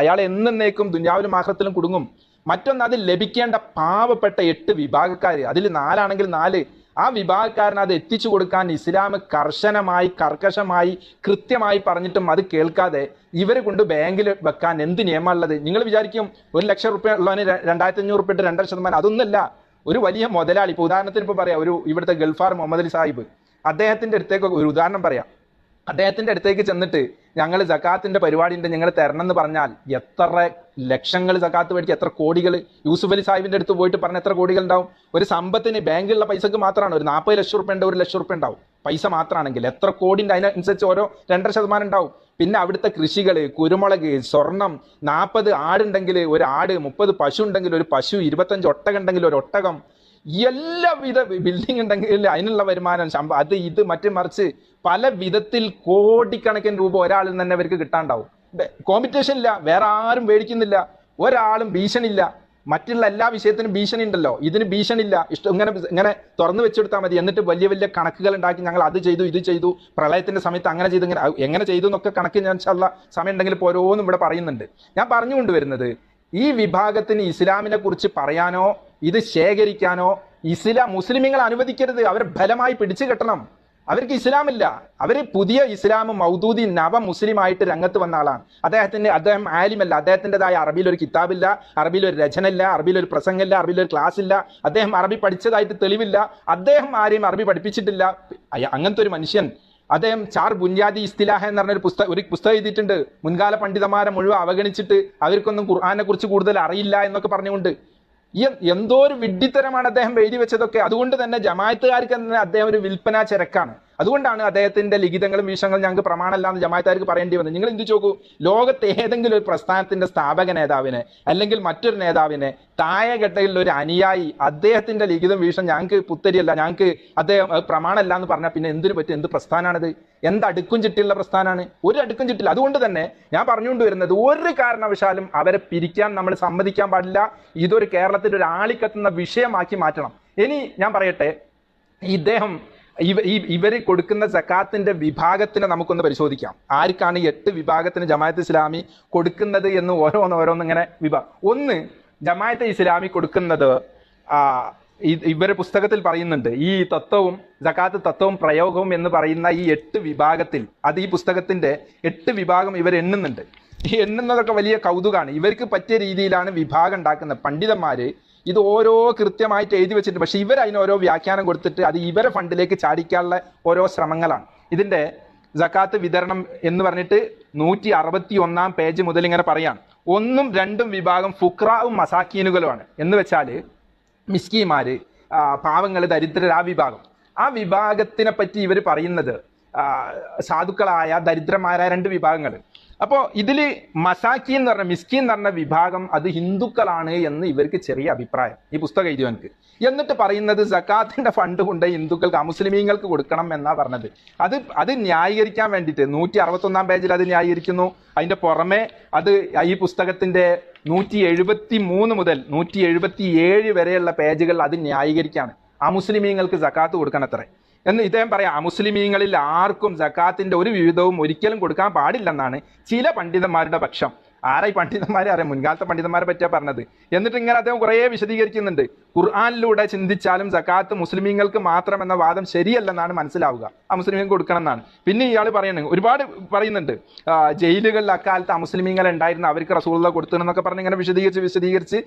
അയാളെ എന്നേക്കും ദുനിയാവിലും ആഖിറത്തിലും കുടുങ്ങും. മറ്റൊന്ന് അത് ലഭിക്കേണ്ട പാവപ്പെട്ട 8 വിഭാഗക്കാര്, അതിൽ 4 ആണെങ്കിൽ 4, ആ വിഭാഗക്കാരന് അത് എത്തിച്ചു കൊടുക്കാൻ ഇസ്ലാം കർശനമായി കർക്കശമായി കൃത്യമായി പറഞ്ഞിട്ടും അത് കേൾക്കാതെ ഇവരെ കൊണ്ട് ബാങ്കിൽ വെക്കാൻ എന്ത് നിയമമുള്ളത്? നിങ്ങൾ വിചാരിക്കും 1,00,000 റുപ്യ ഉള്ളവന് 2,500 റുപ്യ ഇട്ട് 2.5%. അതൊന്നുമല്ല. ഒരു വലിയ മുതലാളി, ഇപ്പൊ ഉദാഹരണത്തിന് ഇപ്പൊ പറയാം, ഇവിടുത്തെ ഗൾഫാർ മുഹമ്മദ് അലി സാഹിബ്, അദ്ദേഹത്തിന്റെ അടുത്തേക്ക് ഒരു ഉദാഹരണം പറയാം. അദ്ദേഹത്തിന്റെ അടുത്തേക്ക് ചെന്നിട്ട് ഞങ്ങൾ സക്കാത്തിന്റെ പരിപാടി ഉണ്ട്, ഞങ്ങൾ തരണം എന്ന് പറഞ്ഞാൽ എത്ര ലക്ഷങ്ങൾ സക്കാത്ത് മേടിക്കുക, എത്ര കോടികൾ. യൂസുഫ് അലി സാഹിബിന്റെ അടുത്ത് പോയിട്ട് പറഞ്ഞ എത്ര കോടികൾ ഉണ്ടാവും? ഒരു സമ്പത്തിന് ബാങ്കിലുള്ള പൈസക്ക് മാത്രമാണ് ഒരു 40 ലക്ഷം റുപ്യ ഉണ്ട്, 1 ലക്ഷം റുപ്യ ഉണ്ടാവും പൈസ മാത്രമാണെങ്കിൽ. എത്ര കോടി ഉണ്ട്? അതിനനുസരിച്ച് ഓരോ 2.5% ഉണ്ടാവും. പിന്നെ അവിടുത്തെ കൃഷികൾ, കുരുമുളക്, സ്വർണം, 40 ആടുണ്ടെങ്കിൽ ഒരു ആട്, 30 പശു ഉണ്ടെങ്കിൽ ഒരു പശു, 25 ഒട്ടകം ഉണ്ടെങ്കിൽ ഒരു ഒട്ടകം, എല്ലാവിധ ബിൽഡിംഗ് ഉണ്ടെങ്കിൽ അതിനുള്ള വരുമാനം, അത് ഇത് മറ്റു മറിച്ച് പല വിധത്തിൽ കോടിക്കണക്കിന് രൂപ ഒരാളിൽ തന്നെ അവർക്ക് കിട്ടാണ്ടാവും. കോമ്പറ്റീഷൻ ഇല്ല, വേറെ ആരും മേടിക്കുന്നില്ല, ഒരാളും ഭീഷണിയില്ല. മറ്റുള്ള എല്ലാ വിഷയത്തിനും ഭീഷണി ഉണ്ടല്ലോ, ഇതിന് ഭീഷണി ഇല്ല. ഇങ്ങനെ തുറന്നു വെച്ചെടുത്താൽ മതി. എന്നിട്ട് വലിയ വലിയ കണക്കുകൾ ഉണ്ടാക്കി ഞങ്ങൾ അത് ചെയ്തു ഇത് ചെയ്തു, പ്രളയത്തിന്റെ സമയത്ത് അങ്ങനെ ചെയ്തു, എങ്ങനെ ചെയ്തു എന്നൊക്കെ കണക്ക് ഞാൻ സമയം ഉണ്ടെങ്കിൽ ഓരോന്നും ഇവിടെ പറയുന്നുണ്ട്. ഞാൻ പറഞ്ഞുകൊണ്ടുവരുന്നത്, ഈ വിഭാഗത്തിന് ഇസ്ലാമിനെ കുറിച്ച് പറയാനോ ഇത് ശേഖരിക്കാനോ മുസ്ലിമീങ്ങൾ അനുവദിക്കരുത്. അവരെ ബലമായി പിടിച്ചു കെട്ടണം. അവർക്ക് ഇസ്ലാമില്ല. അവര് പുതിയ ഇസ്ലാം മൗദൂദി നവ മുസ്ലിം ആയിട്ട് രംഗത്ത് വന്ന ആളാണ്. അദ്ദേഹം ആലിമല്ല. അദ്ദേഹത്തിൻ്റെതായ അറബിയിൽ ഒരു കിതാബില്ല, അറബിയിൽ ഒരു രചനയില്ല, അറബിയിൽ ഒരു പ്രസംഗമില്ല, അറബിയിൽ ഒരു ക്ലാസ് ഇല്ല. അദ്ദേഹം അറബി പഠിച്ചതായിട്ട് തെളിവില്ല. അദ്ദേഹം ആരെയും അറബി പഠിപ്പിച്ചിട്ടില്ല. അങ്ങനത്തെ ഒരു മനുഷ്യൻ, അദ്ദേഹം ചാർ ബുനിയാദി ഇസ്തിലാഹ് എന്ന് പറഞ്ഞൊരു പുസ്തകം എഴുതിയിട്ടുണ്ട്. മുൻകാല പണ്ഡിതന്മാരെ മുഴുവൻ അവഗണിച്ചിട്ട് അവർക്കൊന്നും ഖുർആനെ കുറിച്ച് കൂടുതൽ അറിയില്ല എന്നൊക്കെ പറഞ്ഞുകൊണ്ട് എന്തോ ഒരു വിഡ്ഢിത്തരമാണ് അദ്ദേഹം എഴുതി വെച്ചതൊക്കെ. അതുകൊണ്ട് തന്നെ ജമാഅത്തുകാർക്ക് തന്നെ അദ്ദേഹം ഒരു വിൽപ്പന ചരക്കാണ്. അതുകൊണ്ടാണ് അദ്ദേഹത്തിന്റെ ലിഖിതങ്ങളും വീക്ഷണങ്ങളും ഞങ്ങൾക്ക് പ്രമാണമല്ലാന്ന് ജമാഅത്തുകാർക്ക് പറയേണ്ടി വന്നത്. നിങ്ങൾ എന്ത് ചോക്കൂ, ലോകത്ത് ഏതെങ്കിലും ഒരു പ്രസ്ഥാനത്തിന്റെ സ്ഥാപക നേതാവിനെ അല്ലെങ്കിൽ മറ്റൊരു നേതാവിനെ താഴെഘട്ടയിൽ ഒരു അനുയായി അദ്ദേഹത്തിന്റെ ലിഖിതം വീക്ഷണം ഞങ്ങൾക്ക് പുത്തരിയല്ല, ഞങ്ങൾക്ക് അദ്ദേഹം പ്രമാണമല്ല എന്ന് പറഞ്ഞാൽ പിന്നെ എന്തിനു പറ്റും? എന്ത് പ്രസ്ഥാനമാണിത്? എന്ത് അടുക്കും ചിട്ടിയുള്ള പ്രസ്ഥാനമാണ്? ഒരു അടുക്കും ചിട്ടില്ല. അതുകൊണ്ട് തന്നെ ഞാൻ പറഞ്ഞുകൊണ്ട് വരുന്നത്, ഒരു കാരണവശാലും അവരെ പിരിക്കാൻ നമ്മൾ സമ്മതിക്കാൻ പാടില്ല. ഇതൊരു കേരളത്തിൽ ഒരു ആളിക്കത്തുന്ന വിഷയമാക്കി മാറ്റണം. ഇനി ഞാൻ പറയട്ടെ, ഇവര് കൊടുക്കുന്ന സക്കാത്തിന്റെ വിഭാഗത്തിനെ നമുക്കൊന്ന് പരിശോധിക്കാം. ആർക്കാണ് 8 വിഭാഗത്തിന് ജമാഅത്ത് ഇസ്ലാമി കൊടുക്കുന്നത് എന്ന് ഓരോന്ന് ഇങ്ങനെ ഒന്ന്, ജമാഅത്ത് ഇസ്ലാമി കൊടുക്കുന്നത് ഇവരെ പുസ്തകത്തിൽ പറയുന്നുണ്ട്. ഈ തത്വവും സക്കാത്ത് തത്വവും പ്രയോഗവും എന്ന് പറയുന്ന ഈ 8 വിഭാഗത്തിൽ, അത് ഈ പുസ്തകത്തിന്റെ 8 വിഭാഗം ഇവർ എണ്ണുന്നുണ്ട്. ഈ എണ്ണുന്നതൊക്കെ വലിയ കൗതുകമാണ്. ഇവർക്ക് പറ്റിയ രീതിയിലാണ് വിഭാഗം ഉണ്ടാക്കുന്നത്. പണ്ഡിതന്മാര് ഇത് ഓരോ കൃത്യമായിട്ട് എഴുതി വെച്ചിട്ട്, പക്ഷെ ഇവർ അതിന് ഓരോ വ്യാഖ്യാനം കൊടുത്തിട്ട് അത് ഇവരെ ഫണ്ടിലേക്ക് ചാടിക്കാനുള്ള ഓരോ ശ്രമങ്ങളാണ്. ഇതിന്റെ സക്കാത്ത് വിതരണം എന്ന് പറഞ്ഞിട്ട് 161 പേജ് മുതൽ ഇങ്ങനെ പറയാണ്. 1ഉം 2ഉം വിഭാഗം ഫുക്രാവും മസാക്കീനുകളുമാണ്. എന്ന് വെച്ചാല് മിസ്കീമാര്, പാവങ്ങള്, ദരിദ്രർ, ആ വിഭാഗത്തിനെ പറ്റി ഇവർ പറയുന്നത് സാധുക്കളായ ദരിദ്രന്മാരായ 2 വിഭാഗങ്ങൾ. അപ്പോൾ ഇതില് മസാക്കീൻ എന്ന് പറഞ്ഞ, മിസ്കീൻ എന്ന് പറഞ്ഞ വിഭാഗം അത് ഹിന്ദുക്കളാണ് എന്ന് ഇവർക്ക് ചെറിയ അഭിപ്രായം, ഈ പുസ്തകം എഴുതിയവർക്ക്. എന്നിട്ട് പറയുന്നത് സക്കാത്തിന്റെ ഫണ്ട് കൊണ്ട് ഹിന്ദുക്കൾക്ക്, അമുസ്ലിമീങ്ങൾക്ക് കൊടുക്കണം എന്നാ പറഞ്ഞത്. അത് ന്യായീകരിക്കാൻ വേണ്ടിയിട്ട് 161 പേജിൽ അത് ന്യായീകരിക്കുന്നു. അതിന്റെ പുറമെ അത് ഈ പുസ്തകത്തിന്റെ 173 മുതൽ 177 വരെയുള്ള പേജുകൾ അത് ന്യായീകരിക്കാണ്. അമുസ്ലിമീങ്ങൾക്ക് സക്കാത്ത് കൊടുക്കണത്രേ എന്ന് ഇദ്ദേഹം പറയാം. അമുസ്ലിമീങ്ങളിൽ ആർക്കും സക്കാത്തിന്റെ ഒരു വിഹിതവും ഒരിക്കലും കൊടുക്കാൻ പാടില്ലെന്നാണ് ചില പണ്ഡിതന്മാരുടെ പക്ഷം. ആരായി പണ്ഡിതന്മാരെ അറിയാം? മുൻകാലത്തെ പണ്ഡിതന്മാരെ പറ്റിയാ പറഞ്ഞത്. എന്നിട്ട് ഇങ്ങനെ അദ്ദേഹം കുറേ വിശദീകരിക്കുന്നുണ്ട്. ഖുർആനിലൂടെ ചിന്തിച്ചാലും സക്കാത്ത് മുസ്ലിമീങ്ങൾക്ക് മാത്രം എന്ന വാദം ശരിയല്ലെന്നാണ് മനസ്സിലാവുക. മുസ്ലിമീങ്ങൾക്ക് കൊടുക്കണം എന്നാണ്. പിന്നെ ഇയാൾ ഒരുപാട് പറയുന്നുണ്ട്. ജയിലുകളിൽ അക്കാലത്ത് അമുസ്ലിമീങ്ങൾ ഉണ്ടായിരുന്ന അവർക്ക് റസൂലുള്ളാഹി കൊടുത്തതെന്നൊക്കെ പറഞ്ഞ് ഇങ്ങനെ വിശദീകരിച്ച്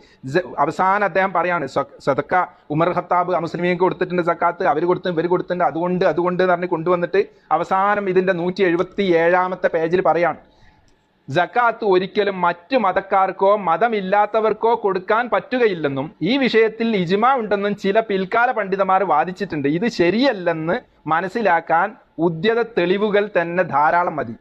അവസാനം അദ്ദേഹം പറയാണ്, സദക്ക ഉമർ ഖത്താബ് അമുസ്ലിമീങ്ങൾക്ക് കൊടുത്തിട്ടുണ്ട് സക്കാത്ത്, അവർ കൊടുത്തു, ഇവർ കൊടുത്തിട്ടുണ്ട്, അതുകൊണ്ട് എന്ന് പറഞ്ഞ് കൊണ്ടുവന്നിട്ട് അവസാനം ഇതിന്റെ 177 പേജിൽ പറയാണ്, സക്കാത്ത് ഒരിക്കലും മറ്റു മതക്കാർക്കോ മതമില്ലാത്തവർക്കോ കൊടുക്കാൻ പറ്റുകയില്ലെന്നും ഈ വിഷയത്തിൽ ഇജ്മാ ഉണ്ടെന്നും ചില പിൽക്കാല പണ്ഡിതന്മാർ വാദിച്ചിട്ടുണ്ട്. ഇത് ശരിയല്ലെന്ന് മനസ്സിലാക്കാൻ ഉദ്യത തെളിവുകൾ തന്നെ ധാരാളം മതി.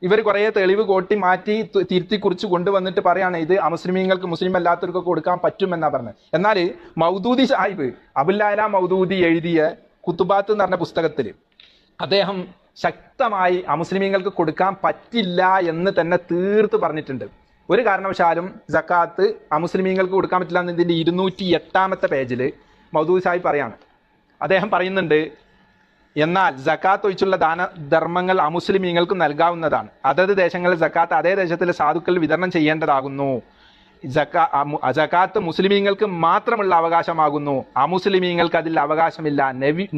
ഇവർ കുറേ തെളിവ് കോട്ടി മാറ്റി തിരുത്തി കുറിച്ച് കൊണ്ടുവന്നിട്ട് പറയാണ് ഇത് അമുസ്ലിമീങ്ങൾക്ക് മുസ്ലിം അല്ലാത്തവർക്കൊക്കെ കൊടുക്കാൻ പറ്റുമെന്നാ പറഞ്ഞത്. എന്നാൽ മൗദൂദി സാഹിബ്, അബുൽ മൗദൂദി എഴുതിയ കുത്തുബാത്ത് എന്ന് പറഞ്ഞ പുസ്തകത്തിൽ അദ്ദേഹം ശക്തമായി അമുസ്ലിമീങ്ങൾക്ക് കൊടുക്കാൻ പറ്റില്ല എന്ന് തന്നെ തീർത്ത് പറഞ്ഞിട്ടുണ്ട്. ഒരു കാരണവശാലും സക്കാത്ത് അമുസ്ലിമീങ്ങൾക്ക് കൊടുക്കാൻ പറ്റില്ല എന്ന് ഇതിന്റെ 208 പേജിൽ മൗദൂദി സാഹിബ് പറയാണ്. അദ്ദേഹം പറയുന്നുണ്ട്, എന്നാൽ സക്കാത്ത് ഒഴിച്ചുള്ള ദാനധർമ്മങ്ങൾ അമുസ്ലിമീങ്ങൾക്ക് നൽകാവുന്നതാണ്. അതത് ദേശങ്ങളിൽ സക്കാത്ത് അതേ ദേശത്തിലെ സാധുക്കൾ വിതരണം ചെയ്യേണ്ടതാകുന്നു. സകാത്ത് മുസ്ലിമീങ്ങൾക്ക് മാത്രമുള്ള അവകാശമാകുന്നു, അമുസ്ലിമീങ്ങൾക്ക് അതിൽ അവകാശമില്ല.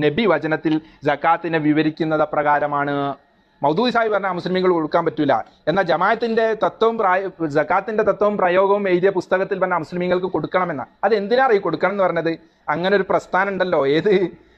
നബി വചനത്തിൽ സകാത്തിനെ വിവരിക്കുന്നത് പ്രകാരമാണ്. മൗദൂദി സാഹിബ് പറഞ്ഞാൽ മുസ്ലിമീങ്ങൾ കൊടുക്കാൻ പറ്റൂല. എന്നാൽ ജമാഅത്തിന്റെ സകാത്തിന്റെ തത്വവും പ്രയോഗവും എഴുതിയ പുസ്തകത്തിൽ പറഞ്ഞാൽ മുസ്ലിമീങ്ങൾക്ക് കൊടുക്കണമെന്ന. അത് എന്തിനാണ് ഈ കൊടുക്കണം എന്ന് പറഞ്ഞത്? അങ്ങനെ ഒരു പ്രസ്ഥാനം ഉണ്ടല്ലോ, ഏത്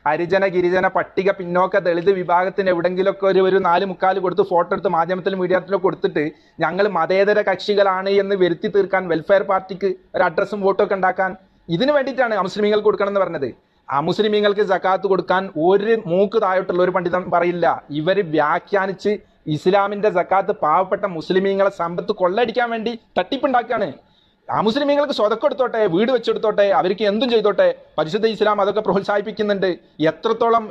ഹരിജന ഗിരിജന പട്ടിക പിന്നോക്ക ദളിത് വിഭാഗത്തിന് എവിടെങ്കിലുമൊക്കെ ഒരു 4/4 കൊടുത്ത് ഫോട്ടോ എടുത്ത് മാധ്യമത്തിലും മീഡിയത്തിലും കൊടുത്തിട്ട് ഞങ്ങൾ മതേതര കക്ഷികളാണ് എന്ന് വരുത്തി തീർക്കാൻ, വെൽഫെയർ പാർട്ടിക്ക് ഒരു അഡ്രസ്സും വോട്ടും ഒക്കെ ഉണ്ടാക്കാൻ, ഇതിനു വേണ്ടിയിട്ടാണ് അമുസ്ലിമീങ്ങൾക്ക് കൊടുക്കണം എന്ന് പറഞ്ഞത്. അമുസ്ലിമീങ്ങൾക്ക് സകാത്ത് കൊടുക്കാൻ ഒരു മൂക്ക് താഴോട്ടുള്ള ഒരു പണ്ഡിതൻ പറയില്ല. ഇവര് വ്യാഖ്യാനിച്ച് ഇസ്ലാമിന്റെ സകാത്ത് പാവപ്പെട്ട മുസ്ലിമീങ്ങളെ സമ്പത്ത് കൊള്ളടിക്കാൻ വേണ്ടി തട്ടിപ്പുണ്ടാക്കുകയാണ്. അമുസ്ലിമീങ്ങൾക്ക് സ്വതക്കം എടുത്തോട്ടെ, വീട് വെച്ചെടുത്തോട്ടെ, അവർക്ക് എന്തും ചെയ്തോട്ടെ, പരിശുദ്ധ ഇസ്ലാം അതൊക്കെ പ്രോത്സാഹിപ്പിക്കുന്നുണ്ട്. എത്രത്തോളം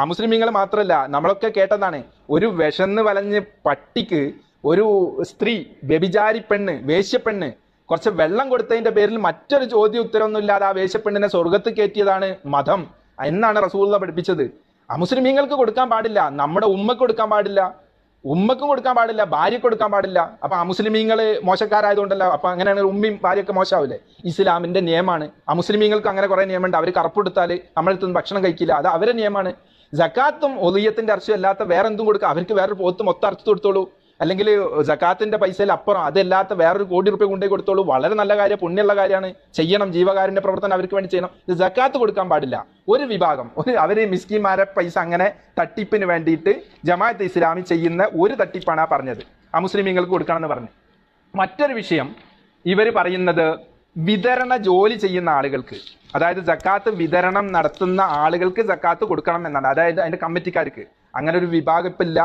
അമുസ്ലിമീങ്ങൾ മാത്രമല്ല, നമ്മളൊക്കെ കേട്ടതാണ്, ഒരു വിശന്ന് വലഞ്ഞ് പട്ടിക്ക് ഒരു സ്ത്രീ, വ്യഭിചാരി പെണ്ണ്, വേശ്യപ്പെണ്ണ് കുറച്ച് വെള്ളം കൊടുത്തതിന്റെ പേരിൽ മറ്റൊരു ചോദ്യം ഉത്തരവൊന്നും ഇല്ലാതെ ആ വേശ്യപ്പെണ്ണിനെ സ്വർഗത്ത് കയറ്റിയതാണ് മതം എന്നാണ് റസൂലുള്ള പഠിപ്പിച്ചത്. അമുസ്ലിമീങ്ങൾക്ക് കൊടുക്കാൻ പാടില്ല, നമ്മുടെ ഉമ്മക്ക് കൊടുക്കാൻ പാടില്ല, ഉമ്മക്കും കൊടുക്കാൻ പാടില്ല, ഭാര്യക്ക് കൊടുക്കാൻ പാടില്ല. അപ്പൊ അമുസ്ലിമീങ്ങൾ മോശക്കാരായതുകൊണ്ടല്ലോ. അപ്പൊ അങ്ങനെയാണ് ഉമ്മയും ഭാര്യയൊക്കെ മോശമാവില്ലേ? ഇസ്ലാമിന്റെ നിയമമാണ്. അമുസ്ലിമീങ്ങൾക്ക് അങ്ങനെ കുറെ നിയമമുണ്ട്. അവർ കറുപ്പെടുത്താൽ നമ്മളടുത്ത് ഭക്ഷണം കഴിക്കില്ല, അത് അവരെ നിയമമാണ്. സകാത്തും ഒളിയത്തിന്റെ അർച്ചയും അല്ലാത്ത വേറെ എന്തും കൊടുക്കുക, അവർക്ക് വേറൊരു പോത്ത് മൊത്തം അർച്ചു കൊടുത്തോളൂ, അല്ലെങ്കിൽ സകാത്തിന്റെ പൈസയിൽ അപ്പുറം അതല്ലാത്ത വേറൊരു 1 കോടി രൂപ കൊണ്ടുപോയി കൊടുത്തോളൂ. വളരെ നല്ല കാര്യം, പുണ്യമുള്ള കാര്യമാണ്, ചെയ്യണം. ജീവകാരുണ്യ പ്രവർത്തനം അവർക്ക് വേണ്ടി ചെയ്യണം. സകാത്ത് കൊടുക്കാൻ പാടില്ല. ഒരു വിഭാഗം, അവര് മിസ്കിന്മാരെ പൈസ അങ്ങനെ തട്ടിപ്പിന് വേണ്ടിയിട്ട് ജമാഅത്തെ ഇസ്ലാമി ചെയ്യുന്ന ഒരു തട്ടിപ്പാണ് ആ പറഞ്ഞത്, അമുസ്ലിമീങ്ങൾക്ക് കൊടുക്കണം എന്ന് പറഞ്ഞു. മറ്റൊരു വിഷയം, ഇവർ പറയുന്നത് വിതരണ ജോലി ചെയ്യുന്ന ആളുകൾക്ക്, അതായത് സക്കാത്ത് വിതരണം നടത്തുന്ന ആളുകൾക്ക് സക്കാത്ത് കൊടുക്കണം എന്നാണ്. അതായത് അതിന്റെ കമ്മിറ്റിക്കാർക്ക്. അങ്ങനെ ഒരു വിഭാഗം ഇപ്പം ഇല്ല,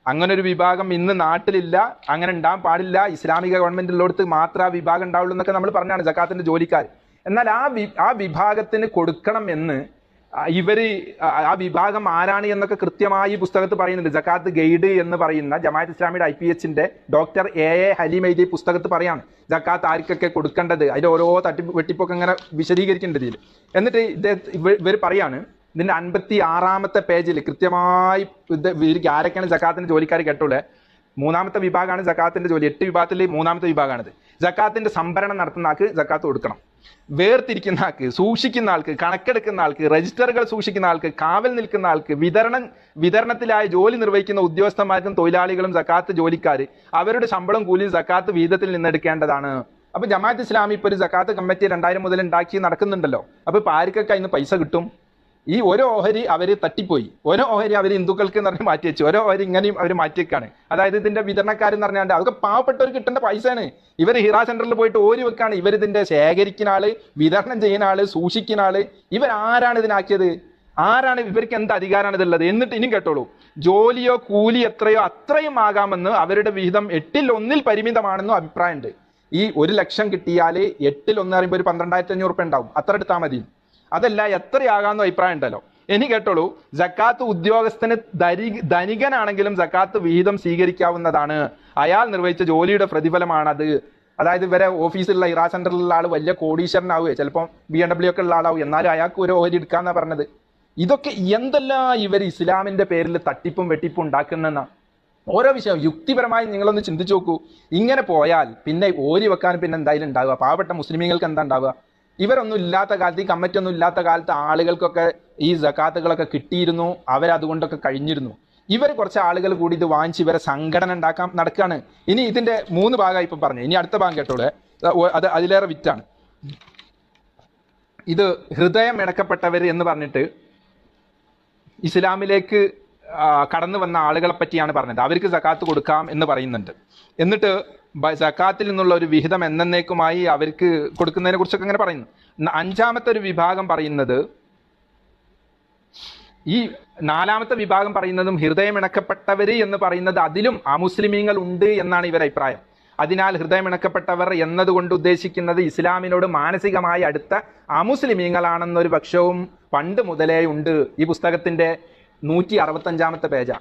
അങ്ങനെ ഒരു വിഭാഗം ഇന്ന് നാട്ടിലില്ല, അങ്ങനെ ഉണ്ടാകാൻ പാടില്ല. ഇസ്ലാമിക ഗവൺമെന്റ് ഉള്ളിടത്ത് മാത്രമേ ആ വിഭാഗം ഉണ്ടാവുള്ളൂ എന്നൊക്കെ നമ്മൾ പറഞ്ഞാണ്, സക്കാത്തിന്റെ ജോലിക്കാർ. എന്നാൽ ആ വിഭാഗത്തിന് കൊടുക്കണം എന്ന് ആ വിഭാഗം ആരാണ് എന്നൊക്കെ കൃത്യമായി പുസ്തകത്ത് പറയുന്നുണ്ട്. സക്കാത്ത് ഗൈഡ് എന്ന് പറയുന്ന ജമാഅത്ത് ഇസ്ലാമിയുടെ IPHന്റെ ഡോക്ടർ A ഹലീം എഴുതിയ പുസ്തകത്ത് പറയാണ് സക്കാത്ത് ആർക്കൊക്കെ കൊടുക്കേണ്ടത്, അതിന്റെ ഓരോ വെട്ടിപ്പൊക്കെ ഇങ്ങനെ വിശദീകരിക്കേണ്ടത് ഇതിൽ. എന്നിട്ട് ഇവർ പറയാണ്, ഇതിന്റെ 56-ാമത്തെ പേജിൽ കൃത്യമായി ഇവർക്ക് ആരൊക്കെയാണ് സക്കാത്തിന്റെ ജോലിക്കാർ കേട്ടോളെ. 3-ാമത്തെ വിഭാഗമാണ് സക്കാത്തിന്റെ ജോലി. 8 വിഭാഗത്തിൽ 3-ാമത്തെ വിഭാഗമാണിത്. സക്കാത്തിന്റെ സംഭരണം നടത്തുന്ന ആൾക്ക് സക്കാത്ത് കൊടുക്കണം. വേർതിരിക്കുന്ന ആൾക്ക്, സൂക്ഷിക്കുന്ന ആൾക്ക്, കണക്കെടുക്കുന്ന ആൾക്ക്, രജിസ്റ്ററുകൾ സൂക്ഷിക്കുന്ന ആൾക്ക്, കാവൽ നിൽക്കുന്ന ആൾക്ക്, വിതരണത്തിലായി ജോലി നിർവഹിക്കുന്ന ഉദ്യോഗസ്ഥന്മാർക്കും തൊഴിലാളികളും സക്കാത്ത് ജോലിക്കാർ അവരുടെ ശമ്പളം കൂലിയും സക്കാത്ത് വീതത്തിൽ നിന്നെടുക്കേണ്ടതാണ്. അപ്പൊ ജമാഅത്ത് ഇസ്ലാമി ഇപ്പൊ ഒരു സക്കാത്ത് കമ്മിറ്റി 2000 മുതൽ ഉണ്ടാക്കി നടക്കുന്നുണ്ടല്ലോ. അപ്പൊ ഇപ്പൊ ആർക്കൊക്കെ അതിന് പൈസ കിട്ടും? ഈ ഓരോ ഓഹരി അവർ തട്ടിപ്പോയി, ഓരോ ഓഹരി അവർ ഹിന്ദുക്കൾക്ക് എന്ന് പറഞ്ഞ് മാറ്റി വെച്ചു, ഓരോ ഓഹരി ഇങ്ങനെയും അവർ മാറ്റി വെക്കാണ്. അതായത് ഇതിന്റെ വിതരണക്കാരെന്ന് പറഞ്ഞാൽ അതൊക്കെ പാവപ്പെട്ടവർക്ക് കിട്ടേണ്ട പൈസയാണ്. ഇവർ ഹിറ സെന്ററിൽ പോയിട്ട് ഓരി വെക്കാണ്. ഇവരിതിന്റെ ശേഖരിക്കുന്ന ആള്, വിതരണം ചെയ്യുന്ന ആള്, സൂക്ഷിക്കുന്ന ആള്, ഇവരാരാണ് ഇതിനാക്കിയത്? ആരാണ്? ഇവർക്ക് എന്ത് അധികാരമാണ് ഇതുള്ളത്? എന്നിട്ട് ഇനിയും കേട്ടോളൂ, ജോലിയോ കൂലി എത്രയോ അത്രയും ആകാമെന്ന് അവരുടെ വിഹിതം 8/1 പരിമിതമാണെന്നും അഭിപ്രായമുണ്ട്. ഈ 1 ലക്ഷം കിട്ടിയാൽ 8/1 പറയുമ്പോൾ ഒരു 12,500 രൂപ ഉണ്ടാവും, അത്ര എടുത്താൽ മതി. അതല്ല എത്രയാകാമെന്നും അഭിപ്രായം ഉണ്ടല്ലോ. ഇനി കേട്ടോളൂ, സക്കാത്ത് ഉദ്യോഗസ്ഥന് ധനികനാണെങ്കിലും സക്കാത്ത് വിഹിതം സ്വീകരിക്കാവുന്നതാണ്. അയാൾ നിർവഹിച്ച ജോലിയുടെ പ്രതിഫലമാണത്. അതായത് ഇവരെ ഓഫീസിലുള്ള ഇറാ സെന്ററിലുള്ള ആൾ വലിയ കോടീശ്വരനാവുക, ചിലപ്പോൾ BMW ഒക്കെ ഉള്ള ആളാവും, എന്നാലും അയാൾക്ക് ഒരു ഓഹരി എടുക്കാന്നാ പറഞ്ഞത്. ഇതൊക്കെ എന്തെല്ലാം ഇവർ ഇസ്ലാമിന്റെ പേരിൽ തട്ടിപ്പും വെട്ടിപ്പും ഉണ്ടാക്കുന്ന ഓരോ വിഷയം യുക്തിപരമായി നിങ്ങളൊന്ന് ചിന്തിച്ചു നോക്കൂ. ഇങ്ങനെ പോയാൽ പിന്നെ ഓരി വെക്കാൻ പിന്നെ എന്തായാലും ഉണ്ടാവുക? പാവപ്പെട്ട മുസ്ലിമീങ്ങൾക്ക് എന്താ ഉണ്ടാവുക? ഇവരൊന്നും ഇല്ലാത്ത കാലത്ത്, ഈ കമ്മിറ്റി ഒന്നും ഇല്ലാത്ത കാലത്ത് ആളുകൾക്കൊക്കെ ഈ സക്കാത്തുകളൊക്കെ കിട്ടിയിരുന്നു, അവരതുകൊണ്ടൊക്കെ കഴിഞ്ഞിരുന്നു. ഇവർ കുറച്ച് ആളുകൾ കൂടി ഇത് വാങ്ങിച്ച് ഇവരെ സംഘടന ഉണ്ടാക്കാൻ നടക്കുകയാണ്. ഇനി ഇതിന്റെ 3 ഭാഗമായി ഇപ്പം പറഞ്ഞു. ഇനി അടുത്ത ഭാഗം കേട്ടോളെ, അത് അതിലേറെ വിറ്റാണ്. ഇത് ഹൃദയം ഇണക്കപ്പെട്ടവർ എന്ന് പറഞ്ഞിട്ട് ഇസ്ലാമിലേക്ക് കടന്നു വന്ന ആളുകളെ പറ്റിയാണ് പറഞ്ഞത്. അവർക്ക് സക്കാത്ത് കൊടുക്കാം എന്ന് പറയുന്നുണ്ട്. എന്നിട്ട് സക്കാത്തിൽ നിന്നുള്ള ഒരു വിഹിതം എന്നേക്കുമായി അവർക്ക് കൊടുക്കുന്നതിനെ കുറിച്ചൊക്കെ അങ്ങനെ പറയുന്നു. 5-ാമത്തെ ഒരു വിഭാഗം പറയുന്നത്, ഈ 4-ാമത്തെ വിഭാഗം പറയുന്നതും ഹൃദയമിണക്കപ്പെട്ടവര് എന്ന് പറയുന്നത് അതിലും അമുസ്ലിമീങ്ങൾ ഉണ്ട് എന്നാണ് ഇവരുടെ അഭിപ്രായം. അതിനാൽ ഹൃദയമിണക്കപ്പെട്ടവർ എന്നതുകൊണ്ട് ഉദ്ദേശിക്കുന്നത് ഇസ്ലാമിനോട് മാനസികമായി അടുത്ത അമുസ്ലിമീങ്ങളാണെന്നൊരു പക്ഷവും പണ്ട് മുതലേ ഉണ്ട്. ഈ പുസ്തകത്തിന്റെ 165-ാമത്തെ പേജാ.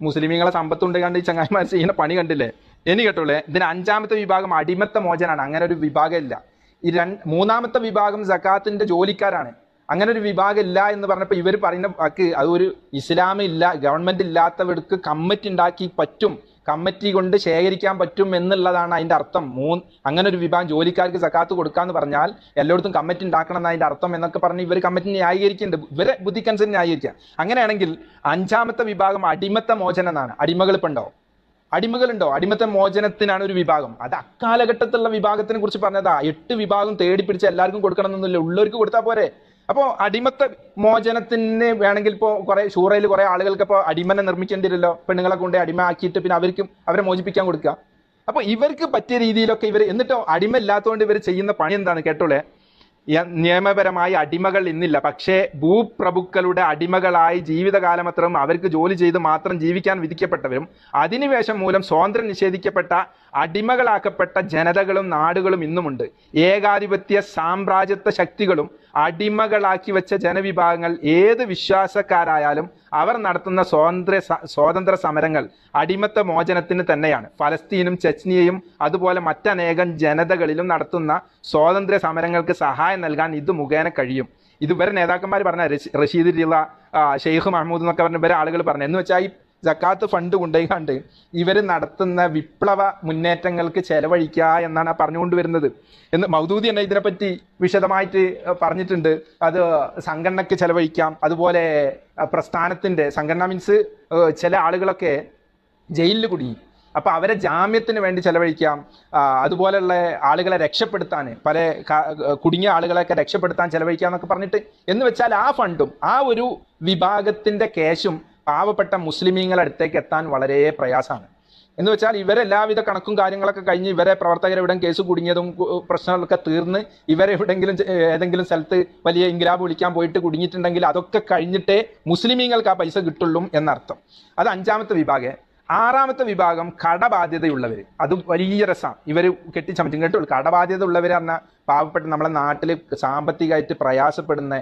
മുസ്ലിമീങ്ങളെ സമ്പത്തുണ്ട് കണ്ട് ഈ ചങ്ങായിമാർ ചെയ്യുന്ന പണി കണ്ടില്ലേ? ഇനി കേട്ടോളെ, ഇതിന് 5-ാമത്തെ വിഭാഗം അടിമത്ത മോചനാണ്. അങ്ങനെ ഒരു വിഭാഗം ഇല്ല. ഈ 3-ാമത്തെ വിഭാഗം സക്കാത്തിന്റെ ജോലിക്കാരാണ്. അങ്ങനെ ഒരു വിഭാഗം ഇല്ല എന്ന് പറഞ്ഞപ്പോൾ ഇവർ പറയുന്ന വാക്ക്, അതൊരു ഇസ്ലാമില്ല, ഗവൺമെന്റ് ഇല്ലാത്തവർക്ക് കമ്മിറ്റി ഉണ്ടാക്കി പറ്റും കമ്മിറ്റി കൊണ്ട് ശേഖരിക്കാൻ പറ്റും എന്നുള്ളതാണ് അതിന്റെ അർത്ഥം. അങ്ങനെ ഒരു വിഭാഗം ജോലിക്കാർക്ക് സക്കാത്ത് കൊടുക്കാന്ന് പറഞ്ഞാൽ എല്ലായിടത്തും കമ്മിറ്റി ഉണ്ടാക്കണം എന്ന് അതിന്റെ അർത്ഥം എന്നൊക്കെ പറഞ്ഞ് ഇവർ കമ്മിറ്റി ന്യായീകരിക്കുന്നുണ്ട്, ഇവരെ ബുദ്ധിക്കനുസരിച്ച് ന്യായീകരിക്കുക. അങ്ങനെയാണെങ്കിൽ 5ാമത്തെ വിഭാഗം അടിമത്ത മോചനം എന്നാണ്. അടിമകൾ ഇപ്പം ഉണ്ടാവും, അടിമകളുണ്ടോ? അടിമത്ത മോചനത്തിനാണ് ഒരു വിഭാഗം. അത് അക്കാലഘട്ടത്തിലുള്ള വിഭാഗത്തിനെ കുറിച്ച് പറഞ്ഞതാ. 8 വിഭാഗം തേടി പിടിച്ച് എല്ലാവർക്കും കൊടുക്കണം എന്നൊന്നുമില്ല, ഉള്ളവർക്ക് കൊടുത്താൽ പോരെ. അപ്പോൾ അടിമത്ത മോചനത്തിന് വേണമെങ്കിൽ ഇപ്പോൾ കുറെ ഷൂറയിൽ കുറെ ആളുകൾക്ക് ഇപ്പോൾ അടിമനെ നിർമ്മിക്കേണ്ടി വരില്ലോ, പെണ്ണുങ്ങളെ കൊണ്ട് അടിമ ആക്കിയിട്ട് പിന്നെ അവരെ മോചിപ്പിക്കാൻ കൊടുക്കുക. അപ്പോൾ ഇവർക്ക് പറ്റിയ രീതിയിലൊക്കെ ഇവർ, എന്നിട്ടോ അടിമ ഇല്ലാത്തതുകൊണ്ട് ഇവർ ചെയ്യുന്ന പണി എന്താണ് കേട്ടോളെ. നിയമപരമായി അടിമകൾ ഇന്നില്ല, പക്ഷേ ഭൂപ്രഭുക്കളുടെ അടിമകളായി ജീവിതകാലമത്രയും അവർക്ക് ജോലി ചെയ്ത് മാത്രം ജീവിക്കാൻ വിധിക്കപ്പെട്ടവരും അധിനിവേശം മൂലം സ്വാതന്ത്ര്യം നിഷേധിക്കപ്പെട്ട അടിമകളാക്കപ്പെട്ട ജനതകളും നാടുകളും ഇന്നുമുണ്ട്. ഏകാധിപത്യ സാമ്രാജ്യത്വ ശക്തികളും അടിമകളാക്കി വെച്ച ജനവിഭാഗങ്ങൾ ഏത് വിശ്വാസക്കാരായാലും അവർ നടത്തുന്ന സ്വാതന്ത്ര്യ സമരങ്ങൾ അടിമത്ത മോചനത്തിന് തന്നെയാണ്. ഫലസ്തീനും ചെച്നിയയും അതുപോലെ മറ്റനേകം ജനതകളിലും നടത്തുന്ന സ്വാതന്ത്ര്യ സമരങ്ങൾക്ക് സഹായം നൽകാൻ ഇത് മുഖേന കഴിയും. ഇത് ഇവരെ നേതാക്കന്മാർ പറഞ്ഞ റഷീദ് റിള, ഷെയ്ഖ് മഹ്മൂദ് എന്നൊക്കെ പറഞ്ഞ ഇവരെ ആളുകൾ പറഞ്ഞു. എന്ന് വെച്ചാൽ ഈ സക്കാത്ത് ഫണ്ട് കൊണ്ടുപോയിക്കാണ്ട് ഇവർ നടത്തുന്ന വിപ്ലവ മുന്നേറ്റങ്ങൾക്ക് ചെലവഴിക്കുക എന്നാണ് പറഞ്ഞുകൊണ്ടുവരുന്നത് എന്ന് മൗദൂദി തന്നെ ഇതിനെപ്പറ്റി വിശദമായിട്ട് പറഞ്ഞിട്ടുണ്ട്. അത് സംഘടനയ്ക്ക് ചെലവഴിക്കാം, അതുപോലെ പ്രസ്ഥാനത്തിന്റെ സംഘടന മീൻസ് ചില ആളുകളൊക്കെ ജയിലിൽ കുടുങ്ങി, അപ്പൊ അവരെ ജാമ്യത്തിന് വേണ്ടി ചെലവഴിക്കാം, അതുപോലെയുള്ള ആളുകളെ രക്ഷപ്പെടുത്താൻ, പല കുടുങ്ങിയ ആളുകളെയൊക്കെ രക്ഷപ്പെടുത്താൻ ചെലവഴിക്കാം എന്നൊക്കെ പറഞ്ഞിട്ട്, എന്ന് വെച്ചാൽ ആ ഫണ്ടും ആ ഒരു വിഭാഗത്തിന്റെ ക്യാഷും പാവപ്പെട്ട മുസ്ലിമീങ്ങളുടെ അടുത്തേക്ക് എത്താൻ വളരെ പ്രയാസമാണ്. എന്ന് വെച്ചാൽ ഇവരെല്ലാവിധ കണക്കും കാര്യങ്ങളൊക്കെ കഴിഞ്ഞ് ഇവരെ പ്രവർത്തകരെവിടെ കേസ് കുടുങ്ങിയതും പ്രശ്നങ്ങളൊക്കെ തീർന്ന് ഇവരെ എവിടെയെങ്കിലും ഏതെങ്കിലും സ്ഥലത്ത് വലിയ ഇൻഗ്ലാബ് വിളിക്കാൻ പോയിട്ട് കുടുങ്ങിയിട്ടുണ്ടെങ്കിൽ അതൊക്കെ കഴിഞ്ഞിട്ടേ മുസ്ലിമീങ്ങൾക്ക് ആ പൈസ കിട്ടുള്ളൂ എന്നർത്ഥം. അത് 5ാമത്തെ വിഭാഗം. 6ാമത്തെ വിഭാഗം കടബാധ്യതയുള്ളവർ. അത് വലിയ രസമാണ്. ഇവർ കെട്ടിച്ചമറ്റും കേട്ടുള്ളൂ. കടബാധ്യത ഉള്ളവർ പറഞ്ഞാൽ പാവപ്പെട്ട നമ്മളെ നാട്ടിൽ സാമ്പത്തികമായിട്ട് പ്രയാസപ്പെടുന്ന,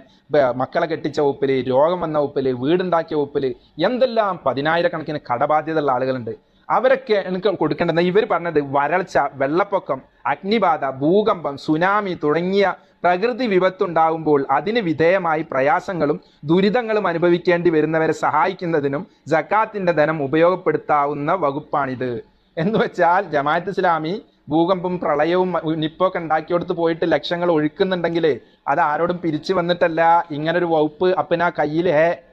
മക്കളെ കെട്ടിച്ച വകുപ്പില്, രോഗം വന്ന വകുപ്പില്, വീടുണ്ടാക്കിയ വകുപ്പില്, എന്തെല്ലാം 10,000-കണക്കിന് കടബാധ്യത ഉള്ള ആളുകളുണ്ട്. അവരൊക്കെ എനിക്ക് കൊടുക്കേണ്ടത് ഇവർ പറഞ്ഞത് വരൾച്ച, വെള്ളപ്പൊക്കം, അഗ്നിബാധ, ഭൂകമ്പം, സുനാമി തുടങ്ങിയ പ്രകൃതി വിപത്തുണ്ടാകുമ്പോൾ അതിന് വിധേയമായി പ്രയാസങ്ങളും ദുരിതങ്ങളും അനുഭവിക്കേണ്ടി വരുന്നവരെ സഹായിക്കുന്നതിനും സക്കാത്തിന്റെ ധനം ഉപയോഗപ്പെടുത്താവുന്ന വകുപ്പാണിത്. എന്ന് വെച്ചാൽ ജമാഅത്ത് ഇസ്ലാമി ഭൂകമ്പം, പ്രളയവും, നിപ്പൊക്കെ ഉണ്ടാക്കിയെടുത്ത് പോയിട്ട് ലക്ഷങ്ങൾ ഒഴുക്കുന്നുണ്ടെങ്കിൽ അത് ആരോടും പിരിച്ചു വന്നിട്ടല്ല, ഇങ്ങനൊരു വകുപ്പ് അപ്പനാ കയ്യിൽ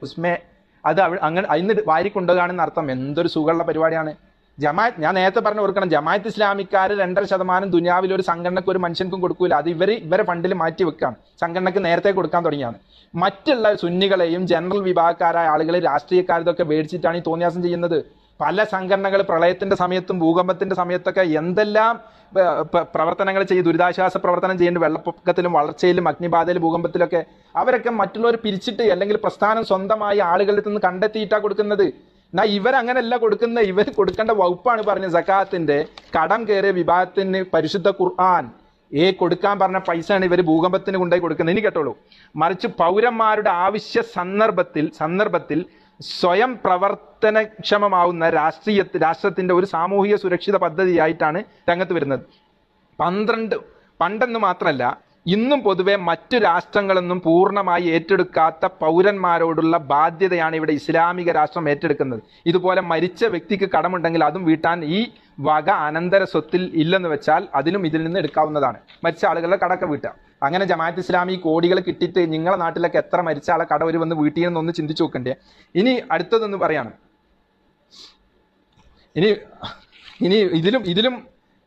ഉസ്മേ അത് അങ്ങനെ അതിന് വാരിക്കൊണ്ടുപോകാണെന്ന് അർത്ഥം. എന്തൊരു സുഖമുള്ള പരിപാടിയാണ്. ജമാഅത്ത്, ഞാൻ നേരത്തെ പറഞ്ഞ് ഓർക്കണം, ജമാഅത്ത് ഇസ്ലാമിക്കാർ 2.5% ദുനിയാവിൽ ഒരു സംഘടനക്ക് ഒരു മനുഷ്യൻക്കും കൊടുക്കൂല. അത് ഇവരെ ഫണ്ടിൽ മാറ്റി വെക്കാണ്, സംഘടനക്ക് നേരത്തെ കൊടുക്കാൻ തുടങ്ങിയാണ്. മറ്റുള്ള സുന്നികളെയും ജനറൽ വിഭാഗക്കാരായ ആളുകൾ, രാഷ്ട്രീയക്കാരതൊക്കെ മേടിച്ചിട്ടാണ് ഈ തോന്നിയാസം ചെയ്യുന്നത്. പല സംഘടനകൾ പ്രളയത്തിന്റെ സമയത്തും ഭൂകമ്പത്തിന്റെ സമയത്തൊക്കെ എന്തെല്ലാം പ്രവർത്തനങ്ങൾ ചെയ്യും, ദുരിതാശ്വാസ പ്രവർത്തനം ചെയ്യുന്നുണ്ട്. വെള്ളപ്പൊക്കത്തിലും വളർച്ചയിലും അഗ്നിബാധയിലും ഭൂകമ്പത്തിലൊക്കെ അവരൊക്കെ മറ്റുള്ളവർ പിരിച്ചിട്ട് അല്ലെങ്കിൽ പ്രസ്ഥാനം സ്വന്തമായി ആളുകളിൽ നിന്ന് കണ്ടെത്തിയിട്ടാണ് കൊടുക്കുന്നത്. എന്നാ ഇവരങ്ങനെയല്ല കൊടുക്കുന്ന, ഇവർ കൊടുക്കേണ്ട വകുപ്പാണ് പറഞ്ഞ സക്കാത്തിന്റെ. കടം കയറിയ വിഭാഗത്തിന് പരിശുദ്ധ ഖുർആൻ കൊടുക്കാൻ പറഞ്ഞ പൈസയാണ് ഇവർ ഭൂകമ്പത്തിന് കൊണ്ടുപോയി കൊടുക്കുന്നത്. ഇനി കേട്ടോളൂ. മറിച്ച് പൗരന്മാരുടെ ആവശ്യ സന്ദർഭത്തിൽ സ്വയം പ്രവർത്തനക്ഷമമാവുന്ന രാഷ്ട്രത്തിന്റെ ഒരു സാമൂഹിക സുരക്ഷിത പദ്ധതിയായിട്ടാണ് രംഗത്ത് വരുന്നത്. പണ്ടെന്ന് മാത്രമല്ല, ഇന്നും പൊതുവെ മറ്റു രാഷ്ട്രങ്ങളൊന്നും പൂർണ്ണമായി ഏറ്റെടുക്കാത്ത പൗരന്മാരോടുള്ള ബാധ്യതയാണ് ഇവിടെ ഇസ്ലാമിക രാഷ്ട്രം ഏറ്റെടുക്കുന്നത്. ഇതുപോലെ മരിച്ച വ്യക്തിക്ക് കടമുണ്ടെങ്കിൽ അതും വീട്ടാൻ ഈ വക അനന്തര സ്വത്തിൽ ഇല്ലെന്ന് വെച്ചാൽ അതിനും ഇതിൽ നിന്ന് എടുക്കാവുന്നതാണ്. മരിച്ച ആളുകളുടെ കടക്കെ വീട്ടുക. അങ്ങനെ ജമാഅത്ത് ഇസ്ലാമി കോടികൾ കിട്ടിയിട്ട് നിങ്ങളെ നാട്ടിലൊക്കെ എത്ര മരിച്ച ആളെ കട ഒരു വന്ന് വീട്ടിയെന്നൊന്ന് ചിന്തിച്ചു നോക്കണ്ടേ. ഇനി അടുത്തതൊന്ന് പറയാണ്.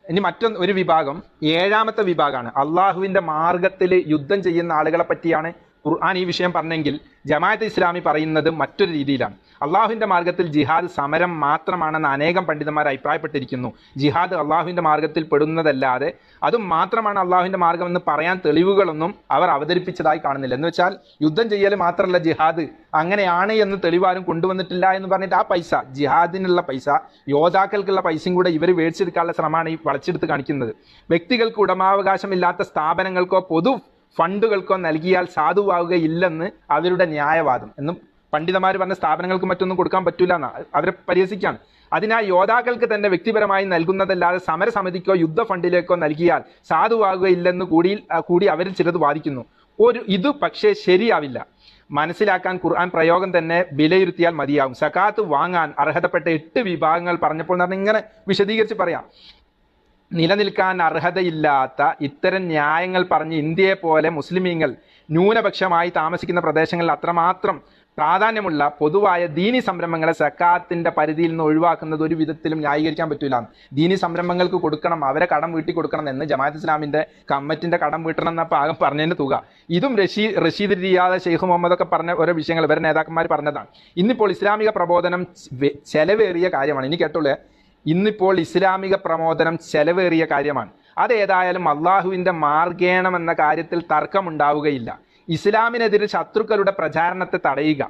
ഇനി മറ്റൊരു വിഭാഗം, 7ാമത്തെ വിഭാഗമാണ്. അള്ളാഹുവിന്റെ മാർഗത്തിൽ യുദ്ധം ചെയ്യുന്ന ആളുകളെ പറ്റിയാണ് ഖുർആൻ ഈ വിഷയം പറഞ്ഞെങ്കിൽ ജമാഅത്ത് ഇസ്ലാമി പറയുന്നത് മറ്റൊരു രീതിയിലാണ്. അള്ളാഹുവിന്റെ മാർഗത്തിൽ ജിഹാദ് സമരം മാത്രമാണെന്ന് അനേകം പണ്ഡിതന്മാർ അഭിപ്രായപ്പെട്ടിരിക്കുന്നു. ജിഹാദ് അള്ളാഹുവിന്റെ മാർഗത്തിൽ പെടുന്നതല്ലാതെ അതും മാത്രമാണ് അള്ളാഹുവിന്റെ മാർഗം എന്ന് പറയാൻ തെളിവുകളൊന്നും അവർ അവതരിപ്പിച്ചതായി കാണുന്നില്ല. എന്ന് വെച്ചാൽ യുദ്ധം ചെയ്യൽ മാത്രമല്ല ജിഹാദ്, അങ്ങനെയാണ് എന്ന് തെളിവാരും കൊണ്ടുവന്നിട്ടില്ല എന്ന് പറഞ്ഞിട്ട് ആ പൈസ, ജിഹാദിനുള്ള പൈസ, യോദ്ധാക്കൾക്കുള്ള പൈസയും കൂടെ ഇവർ മേടിച്ചെടുക്കാനുള്ള ശ്രമമാണ് ഈ വളച്ചെടുത്ത് കാണിക്കുന്നത്. വ്യക്തികൾക്ക് ഉടമാവകാശമില്ലാത്ത സ്ഥാപനങ്ങൾക്കോ പൊതു ഫണ്ടുകൾക്കോ നൽകിയാൽ സാധുവാകുകയില്ലെന്ന് അവരുടെ ന്യായവാദം. എന്നും പണ്ഡിതന്മാർ പറഞ്ഞ സ്ഥാപനങ്ങൾക്ക് മറ്റൊന്നും കൊടുക്കാൻ പറ്റൂല എന്ന് അവരെ പരിഹസിക്കാണ്. അതിനാൽ യോദ്ധാക്കൾക്ക് തന്നെ വ്യക്തിപരമായി നൽകുന്നതല്ലാതെ സമരസമിതിക്കോ യുദ്ധ ഫണ്ടിലേക്കോ നൽകിയാൽ സാധുവാകുകയില്ലെന്ന് കൂടി അവരിൽ ചിലത് വാദിക്കുന്നു. ഇത് പക്ഷേ ശരിയാവില്ല. മനസ്സിലാക്കാൻ ഖുർആൻ പ്രയോഗം തന്നെ വിലയിരുത്തിയാൽ മതിയാകും. സകാത്ത് വാങ്ങാൻ അർഹതപ്പെട്ട 8 വിഭാഗങ്ങൾ പറഞ്ഞപ്പോൾ ഇങ്ങനെ വിശദീകരിച്ച് പറയാം. നിലനിൽക്കാൻ അർഹതയില്ലാത്ത ഇത്തരം ന്യായങ്ങൾ പറഞ്ഞ് ഇന്ത്യയെ പോലെ മുസ്ലിമീങ്ങൾ ന്യൂനപക്ഷമായി താമസിക്കുന്ന പ്രദേശങ്ങളിൽ അത്രമാത്രം പ്രാധാന്യമുള്ള പൊതുവായ ദീനി സംരംഭങ്ങളെ സക്കാത്തിന്റെ പരിധിയിൽ നിന്ന് ഒഴിവാക്കുന്നത് ഒരു വിധത്തിലും ന്യായീകരിക്കാൻ പറ്റില്ല. ദീനി സംരംഭങ്ങൾക്ക് കൊടുക്കണം, അവരെ കടം വീട്ടി കൊടുക്കണം എന്ന് ജമാഅത്ത് ഇസ്ലാമിന്റെ കമ്മിറ്റിന്റെ കടം വീട്ടണം എന്ന പാകം പറഞ്ഞതിന്റെ തുക. ഇതും റഷീദ് റിയാദ്, ഷെയ്ഖ് മുഹമ്മദ് ഒക്കെ പറഞ്ഞ ഓരോ വിഷയങ്ങൾ ഇവരുടെ നേതാക്കന്മാർ പറഞ്ഞതാണ്. ഇന്നിപ്പോൾ ഇസ്ലാമിക പ്രബോധനം ചെലവേറിയ കാര്യമാണ്. ഇനി കേട്ടോളൂ, ഇന്നിപ്പോൾ ഇസ്ലാമിക പ്രബോധനം ചെലവേറിയ കാര്യമാണ്. അതേതായാലും അള്ളാഹുവിന്റെ മാർഗേണമെന്ന കാര്യത്തിൽ തർക്കമുണ്ടാവുകയില്ല. ഇസ്ലാമിനെതിരെ ശത്രുക്കളുടെ പ്രചാരണത്തെ തടയുക,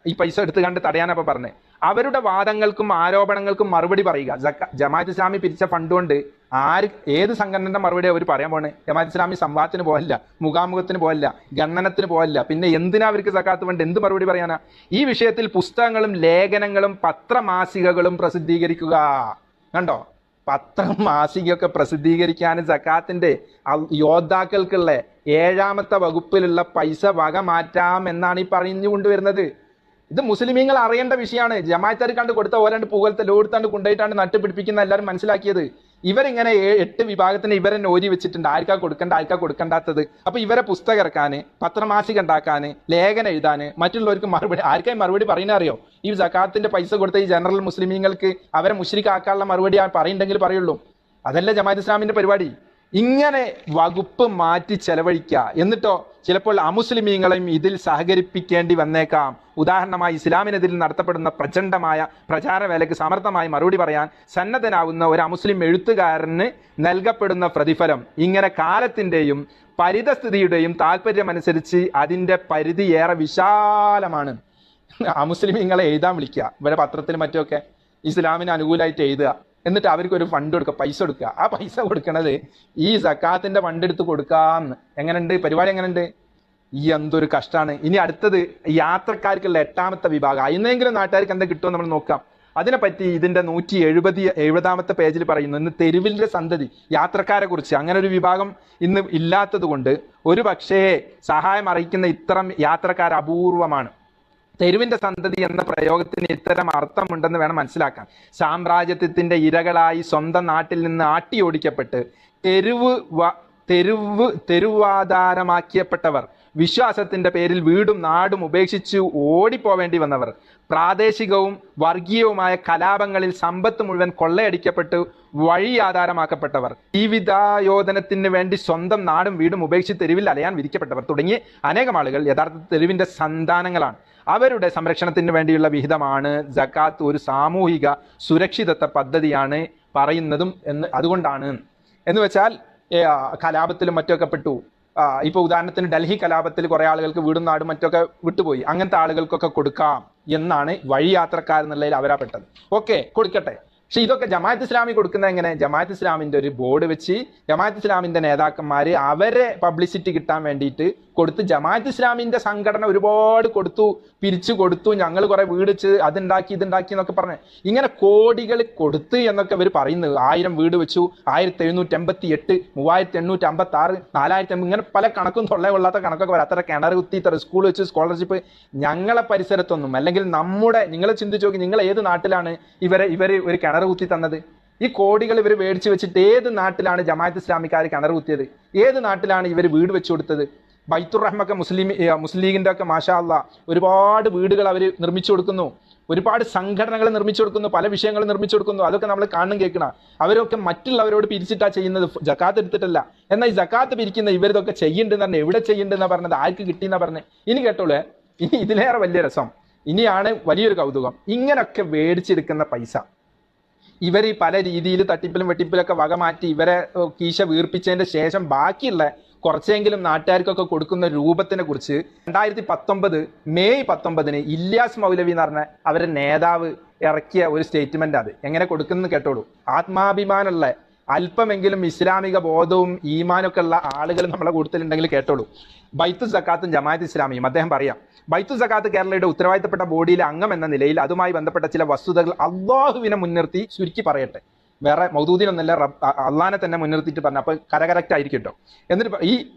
ഈ പൈസ എടുത്തു കണ്ട് തടയാനപ്പോൾ പറഞ്ഞത്, അവരുടെ വാദങ്ങൾക്കും ആരോപണങ്ങൾക്കും മറുപടി പറയുക. ജമാഅത്ത് ഇസ്ലാമി പിരിച്ച ഫണ്ട് കൊണ്ട് ഏത് സംഘടനയുടെ മറുപടി അവർ പറയാൻ പോണേ? ജമാഅത്ത് ഇസ്ലാമി സംവാദത്തിന് പോകല്ല, മുഖാമുഖത്തിന് പോകല്ല, ഗണ്ണനത്തിന് പോകല്ല. പിന്നെ എന്തിനാ അവർക്ക് സക്കാത്ത് ഫണ്ട്? എന്ത് മറുപടി പറയാനാ? ഈ വിഷയത്തിൽ പുസ്തകങ്ങളും ലേഖനങ്ങളും പത്രമാസികകളും പ്രസിദ്ധീകരിക്കുക. കണ്ടോ, പത്രം മാസികയൊക്കെ പ്രസിദ്ധീകരിക്കാനും സക്കാത്തിന്റെ യോദ്ധാക്കൾക്കുള്ള 7ാമത്തെ വകുപ്പിലുള്ള പൈസ വക മാറ്റാം എന്നാണ് ഈ പറഞ്ഞുകൊണ്ടുവരുന്നത്. ഇത് മുസ്ലിമീങ്ങൾ അറിയേണ്ട വിഷയമാണ്. ജമാഅത്താർ കണ്ട് കൊടുത്ത ഓരാണ്ട് പുകലത്തെ ലോടുത്താണ്ട് കൊണ്ടുപോയിട്ടാണ് നട്ടുപിടിപ്പിക്കുന്ന എല്ലാവരും മനസ്സിലാക്കിയത്. ഇവരിങ്ങനെ 8 വിഭാഗത്തിന് ഇവരെന്നെ ഓരി വെച്ചിട്ടുണ്ട്, ആർക്കാ കൊടുക്കേണ്ട ആർക്കാ കൊടുക്കേണ്ടാത്തത്. അപ്പൊ ഇവരെ പുസ്തകം ഇറക്കാന്, പത്രമാസിക ഉണ്ടാക്കാന്, ലേഖനം എഴുതാന്, മറ്റുള്ളവർക്ക് ആർക്കായി മറുപടി പറയുന്ന അറിയോ? ഈ സക്കാത്തിന്റെ പൈസ കൊടുത്ത ഈ ജനറൽ മുസ്ലിമീങ്ങൾക്ക് അവരെ മുശ്രിക്കാക്കാനുള്ള മറുപടി പറയുന്നുണ്ടെങ്കിൽ പറയുള്ളൂ. അതല്ല ജമാഅത്ത് ഇസ്ലാമിന്റെ പരിപാടി. ഇങ്ങനെ വകുപ്പ് മാറ്റി ചെലവഴിക്കുക, എന്നിട്ടോ ചിലപ്പോൾ അമുസ്ലിമീങ്ങളെയും ഇതിൽ സഹകരിപ്പിക്കേണ്ടി വന്നേക്കാം. ഉദാഹരണമായി ഇസ്ലാമിനെതിരെ നടത്തപ്പെടുന്ന പ്രചണ്ഡമായ പ്രചാരവേലയ്ക്ക് സമർത്ഥമായി മറുപടി പറയാൻ സന്നദ്ധനാവുന്ന ഒരു അമുസ്ലിം എഴുത്തുകാരന് നൽകപ്പെടുന്ന പ്രതിഫലം ഇങ്ങനെ കാലത്തിന്റെയും പരിതസ്ഥിതിയുടെയും താല്പര്യമനുസരിച്ച് അതിന്റെ പരിധി ഏറെ വിശാലമാണ്. അമുസ്ലിമീങ്ങളെ എഴുതാൻ വിളിക്കുക, ഇവരെ പത്രത്തിലും മറ്റുമൊക്കെ ഇസ്ലാമിന് അനുകൂലമായിട്ട് എഴുതുക, എന്നിട്ട് അവർക്ക് ഒരു ഫണ്ട് കൊടുക്കുക, പൈസ കൊടുക്കുക. ആ പൈസ കൊടുക്കണത് ഈ സക്കാത്തിന്റെ ഫണ്ട് എടുത്ത് കൊടുക്കാന്ന്. എങ്ങനെയുണ്ട് പരിപാടി? എങ്ങനെയുണ്ട്? ഈ എന്തൊരു കഷ്ടമാണ്. ഇനി അടുത്തത് യാത്രക്കാർക്കുള്ള 8ാമത്തെ വിഭാഗം. അതിനെങ്കിലും നാട്ടുകാർക്ക് എന്താ കിട്ടുമോ നമ്മൾ നോക്കാം. അതിനെപ്പറ്റി ഇതിന്റെ 170ാമത്തെ പേജിൽ പറയുന്നു. ഇന്ന് തെരുവിന്റെ സന്തതി യാത്രക്കാരെ കുറിച്ച് അങ്ങനെ ഒരു വിഭാഗം ഇന്ന് ഇല്ലാത്തത് കൊണ്ട് ഒരു പക്ഷേ സഹായം അറിയിക്കുന്ന ഇത്തരം യാത്രക്കാർ അപൂർവമാണ്. തെരുവിന്റെ സന്തതി എന്ന പ്രയോഗത്തിന് ഇത്തരം അർത്ഥമുണ്ടെന്ന് വേണം മനസ്സിലാക്കാൻ. സാമ്രാജ്യത്വത്തിന്റെ ഇരകളായി സ്വന്തം നാട്ടിൽ നിന്ന് ആട്ടിയോടിക്കപ്പെട്ട് തെരുവാധാരമാക്കിയപ്പെട്ടവർ, വിശ്വാസത്തിന്റെ പേരിൽ വീടും നാടും ഉപേക്ഷിച്ച് ഓടിപ്പോവേണ്ടി വന്നവർ, പ്രാദേശികവും വർഗീയവുമായ കലാപങ്ങളിൽ സമ്പത്ത് മുഴുവൻ കൊള്ളയടിക്കപ്പെട്ട് വഴി ആധാരമാക്കപ്പെട്ടവർ, ജീവിതായോധനത്തിന് വേണ്ടി സ്വന്തം നാടും വീടും ഉപേക്ഷിച്ച് തെരുവിൽ അലയാൻ വിധിക്കപ്പെട്ടവർ തുടങ്ങി അനേകം ആളുകൾ യഥാർത്ഥ തെരുവിന്റെ സന്താനങ്ങളാണ്. അവരുടെ സംരക്ഷണത്തിന് വേണ്ടിയുള്ള വിഹിതമാണ് സക്കാത്ത്. ഒരു സാമൂഹിക സുരക്ഷിതത്വ പദ്ധതിയാണ് പറയുന്നതും അതുകൊണ്ടാണ്. എന്ന് വെച്ചാൽ കലാപത്തിലും മറ്റൊക്കെ പെട്ടു. ഇപ്പൊ ഉദാഹരണത്തിന് ഡൽഹി കലാപത്തിൽ കുറെ ആളുകൾക്ക് വീടും നാടും മറ്റൊക്കെ വിട്ടുപോയി. അങ്ങനത്തെ ആളുകൾക്കൊക്കെ കൊടുക്കാം എന്നാണ് വഴിയാത്രക്കാരെന്നുള്ളതിൽ അവരാ പെട്ടത്. ഓക്കെ, കൊടുക്കട്ടെ. പക്ഷെ ഇതൊക്കെ ജമാഅത്ത് ഇസ്ലാമി കൊടുക്കുന്നത് എങ്ങനെ? ജമാഅത്ത് ഇസ്ലാമിന്റെ ഒരു ബോർഡ് വെച്ച് ജമാഅത്ത് ഇസ്ലാമിന്റെ നേതാക്കന്മാര് അവരെ പബ്ലിസിറ്റി കിട്ടാൻ വേണ്ടിയിട്ട് കൊടുത്ത്, ജമാഅത്ത് ഇസ്ലാമിന്റെ സംഘടന ഒരുപാട് കൊടുത്തു, പിരിച്ചു കൊടുത്തു, ഞങ്ങൾ കുറെ വീട് വെച്ച് അതുണ്ടാക്കി ഇതുണ്ടാക്കി എന്നൊക്കെ പറഞ്ഞ് ഇങ്ങനെ കോടികൾ കൊടുത്ത് എന്നൊക്കെ ഇവർ പറയുന്നത്. 1000 വീട് വെച്ചു, 1788, 3856, 4000, ഇങ്ങനെ പല കണക്കും തൊള്ളകൊള്ളാത്ത കണക്കൊക്കെ വരാം. അത്ര കിണർ കുത്തി, ഇത്ര സ്കൂൾ വെച്ച് സ്കോളർഷിപ്പ്. ഞങ്ങളെ പരിസരത്തൊന്നും, അല്ലെങ്കിൽ നിങ്ങൾ ചിന്തിച്ചു നോക്കി, നിങ്ങൾ ഏത് നാട്ടിലാണ് ഇവർ ഒരു കിണർ കുത്തി തന്നത്? ഈ കോടികൾ ഇവർ മേടിച്ചു വെച്ചിട്ട് ഏത് നാട്ടിലാണ് ജമാഅത്ത് ഇസ്ലാമിക്കാർ കിണർ കുത്തിയത്? ഏത് നാട്ടിലാണ് ഇവർ വീട് വെച്ചു കൊടുത്തത്? ബൈത്തുർ റഹ്മൊക്കെ മുസ്ലിം ലീഗിന്റെ ഒക്കെ മാഷാ അല്ലാഹ് ഒരുപാട് വീടുകൾ അവർ നിർമ്മിച്ചു കൊടുക്കുന്നു, ഒരുപാട് സംഘടനകൾ നിർമ്മിച്ചു കൊടുക്കുന്നു, പല വിഷയങ്ങൾ നിർമ്മിച്ചു കൊടുക്കുന്നു. അതൊക്കെ നമ്മൾ കാണും കേൾക്കണം. അവരൊക്കെ മറ്റുള്ളവരോട് പിരിച്ചിട്ടാ ചെയ്യുന്നത്, ജക്കാത്ത് എടുത്തിട്ടല്ല. എന്നാൽ ഈ ജക്കാത്ത് പിരിക്കുന്ന ഇവരിതൊക്കെ ചെയ്യുന്നുണ്ടെന്ന് പറഞ്ഞാൽ എവിടെ ചെയ്യുന്നുണ്ടെന്നാ പറഞ്ഞത്, ആർക്ക് കിട്ടിയെന്നാ പറഞ്ഞത്? ഇനി കേട്ടോളെ, ഇനി ഇതിലേറെ വലിയ രസം, ഇനിയാണ് വലിയൊരു കൗതുകം. ഇങ്ങനൊക്കെ മേടിച്ചെടുക്കുന്ന പൈസ ഇവർ പല രീതിയിൽ തട്ടിപ്പിലും വെട്ടിപ്പിലൊക്കെ വക മാറ്റി ഇവരെ കീശ വീർപ്പിച്ചതിന്റെ ശേഷം ബാക്കിയുള്ള കുറച്ചെങ്കിലും നാട്ടുകാർക്കൊക്കെ കൊടുക്കുന്ന രൂപത്തിനെ കുറിച്ച് 2019 മെയ് 19 ഇല്യാസ് മൗലവി എന്ന് പറഞ്ഞ അവരുടെ നേതാവ് ഇറക്കിയ ഒരു സ്റ്റേറ്റ്മെന്റ്. അത് എങ്ങനെ കൊടുക്കുന്നത് കേട്ടോളൂ. ആത്മാഭിമാനമുള്ള അല്പമെങ്കിലും ഇസ്ലാമിക ബോധവും ഈമാനൊക്കെ ഉള്ള ആളുകൾ നമ്മളെ കൂട്ടത്തിലുണ്ടെങ്കിൽ കേട്ടോളൂ. ബൈത്തു സക്കാത്തും ജമാഅത്ത് ഇസ്ലാമിയും അദ്ദേഹം പറയാം, ബൈത്തു സക്കാത്ത് കേരളയുടെ ഉത്തരവാദിത്തപ്പെട്ട ബോഡിയിലെ അംഗം എന്ന നിലയിൽ അതുമായി ബന്ധപ്പെട്ട ചില വസ്തുതകൾ അള്ളാഹുവിനെ മുൻനിർത്തി ചുരുക്കി പറയട്ടെ. വേറെ മൗദൂദിനൊന്നല്ല, അള്ളാനെ തന്നെ മുൻനിർത്തിയിട്ട് പറഞ്ഞു. അപ്പോൾ കറക്റ്റ് ആയിരിക്കും കേട്ടോ. എന്നിട്ട്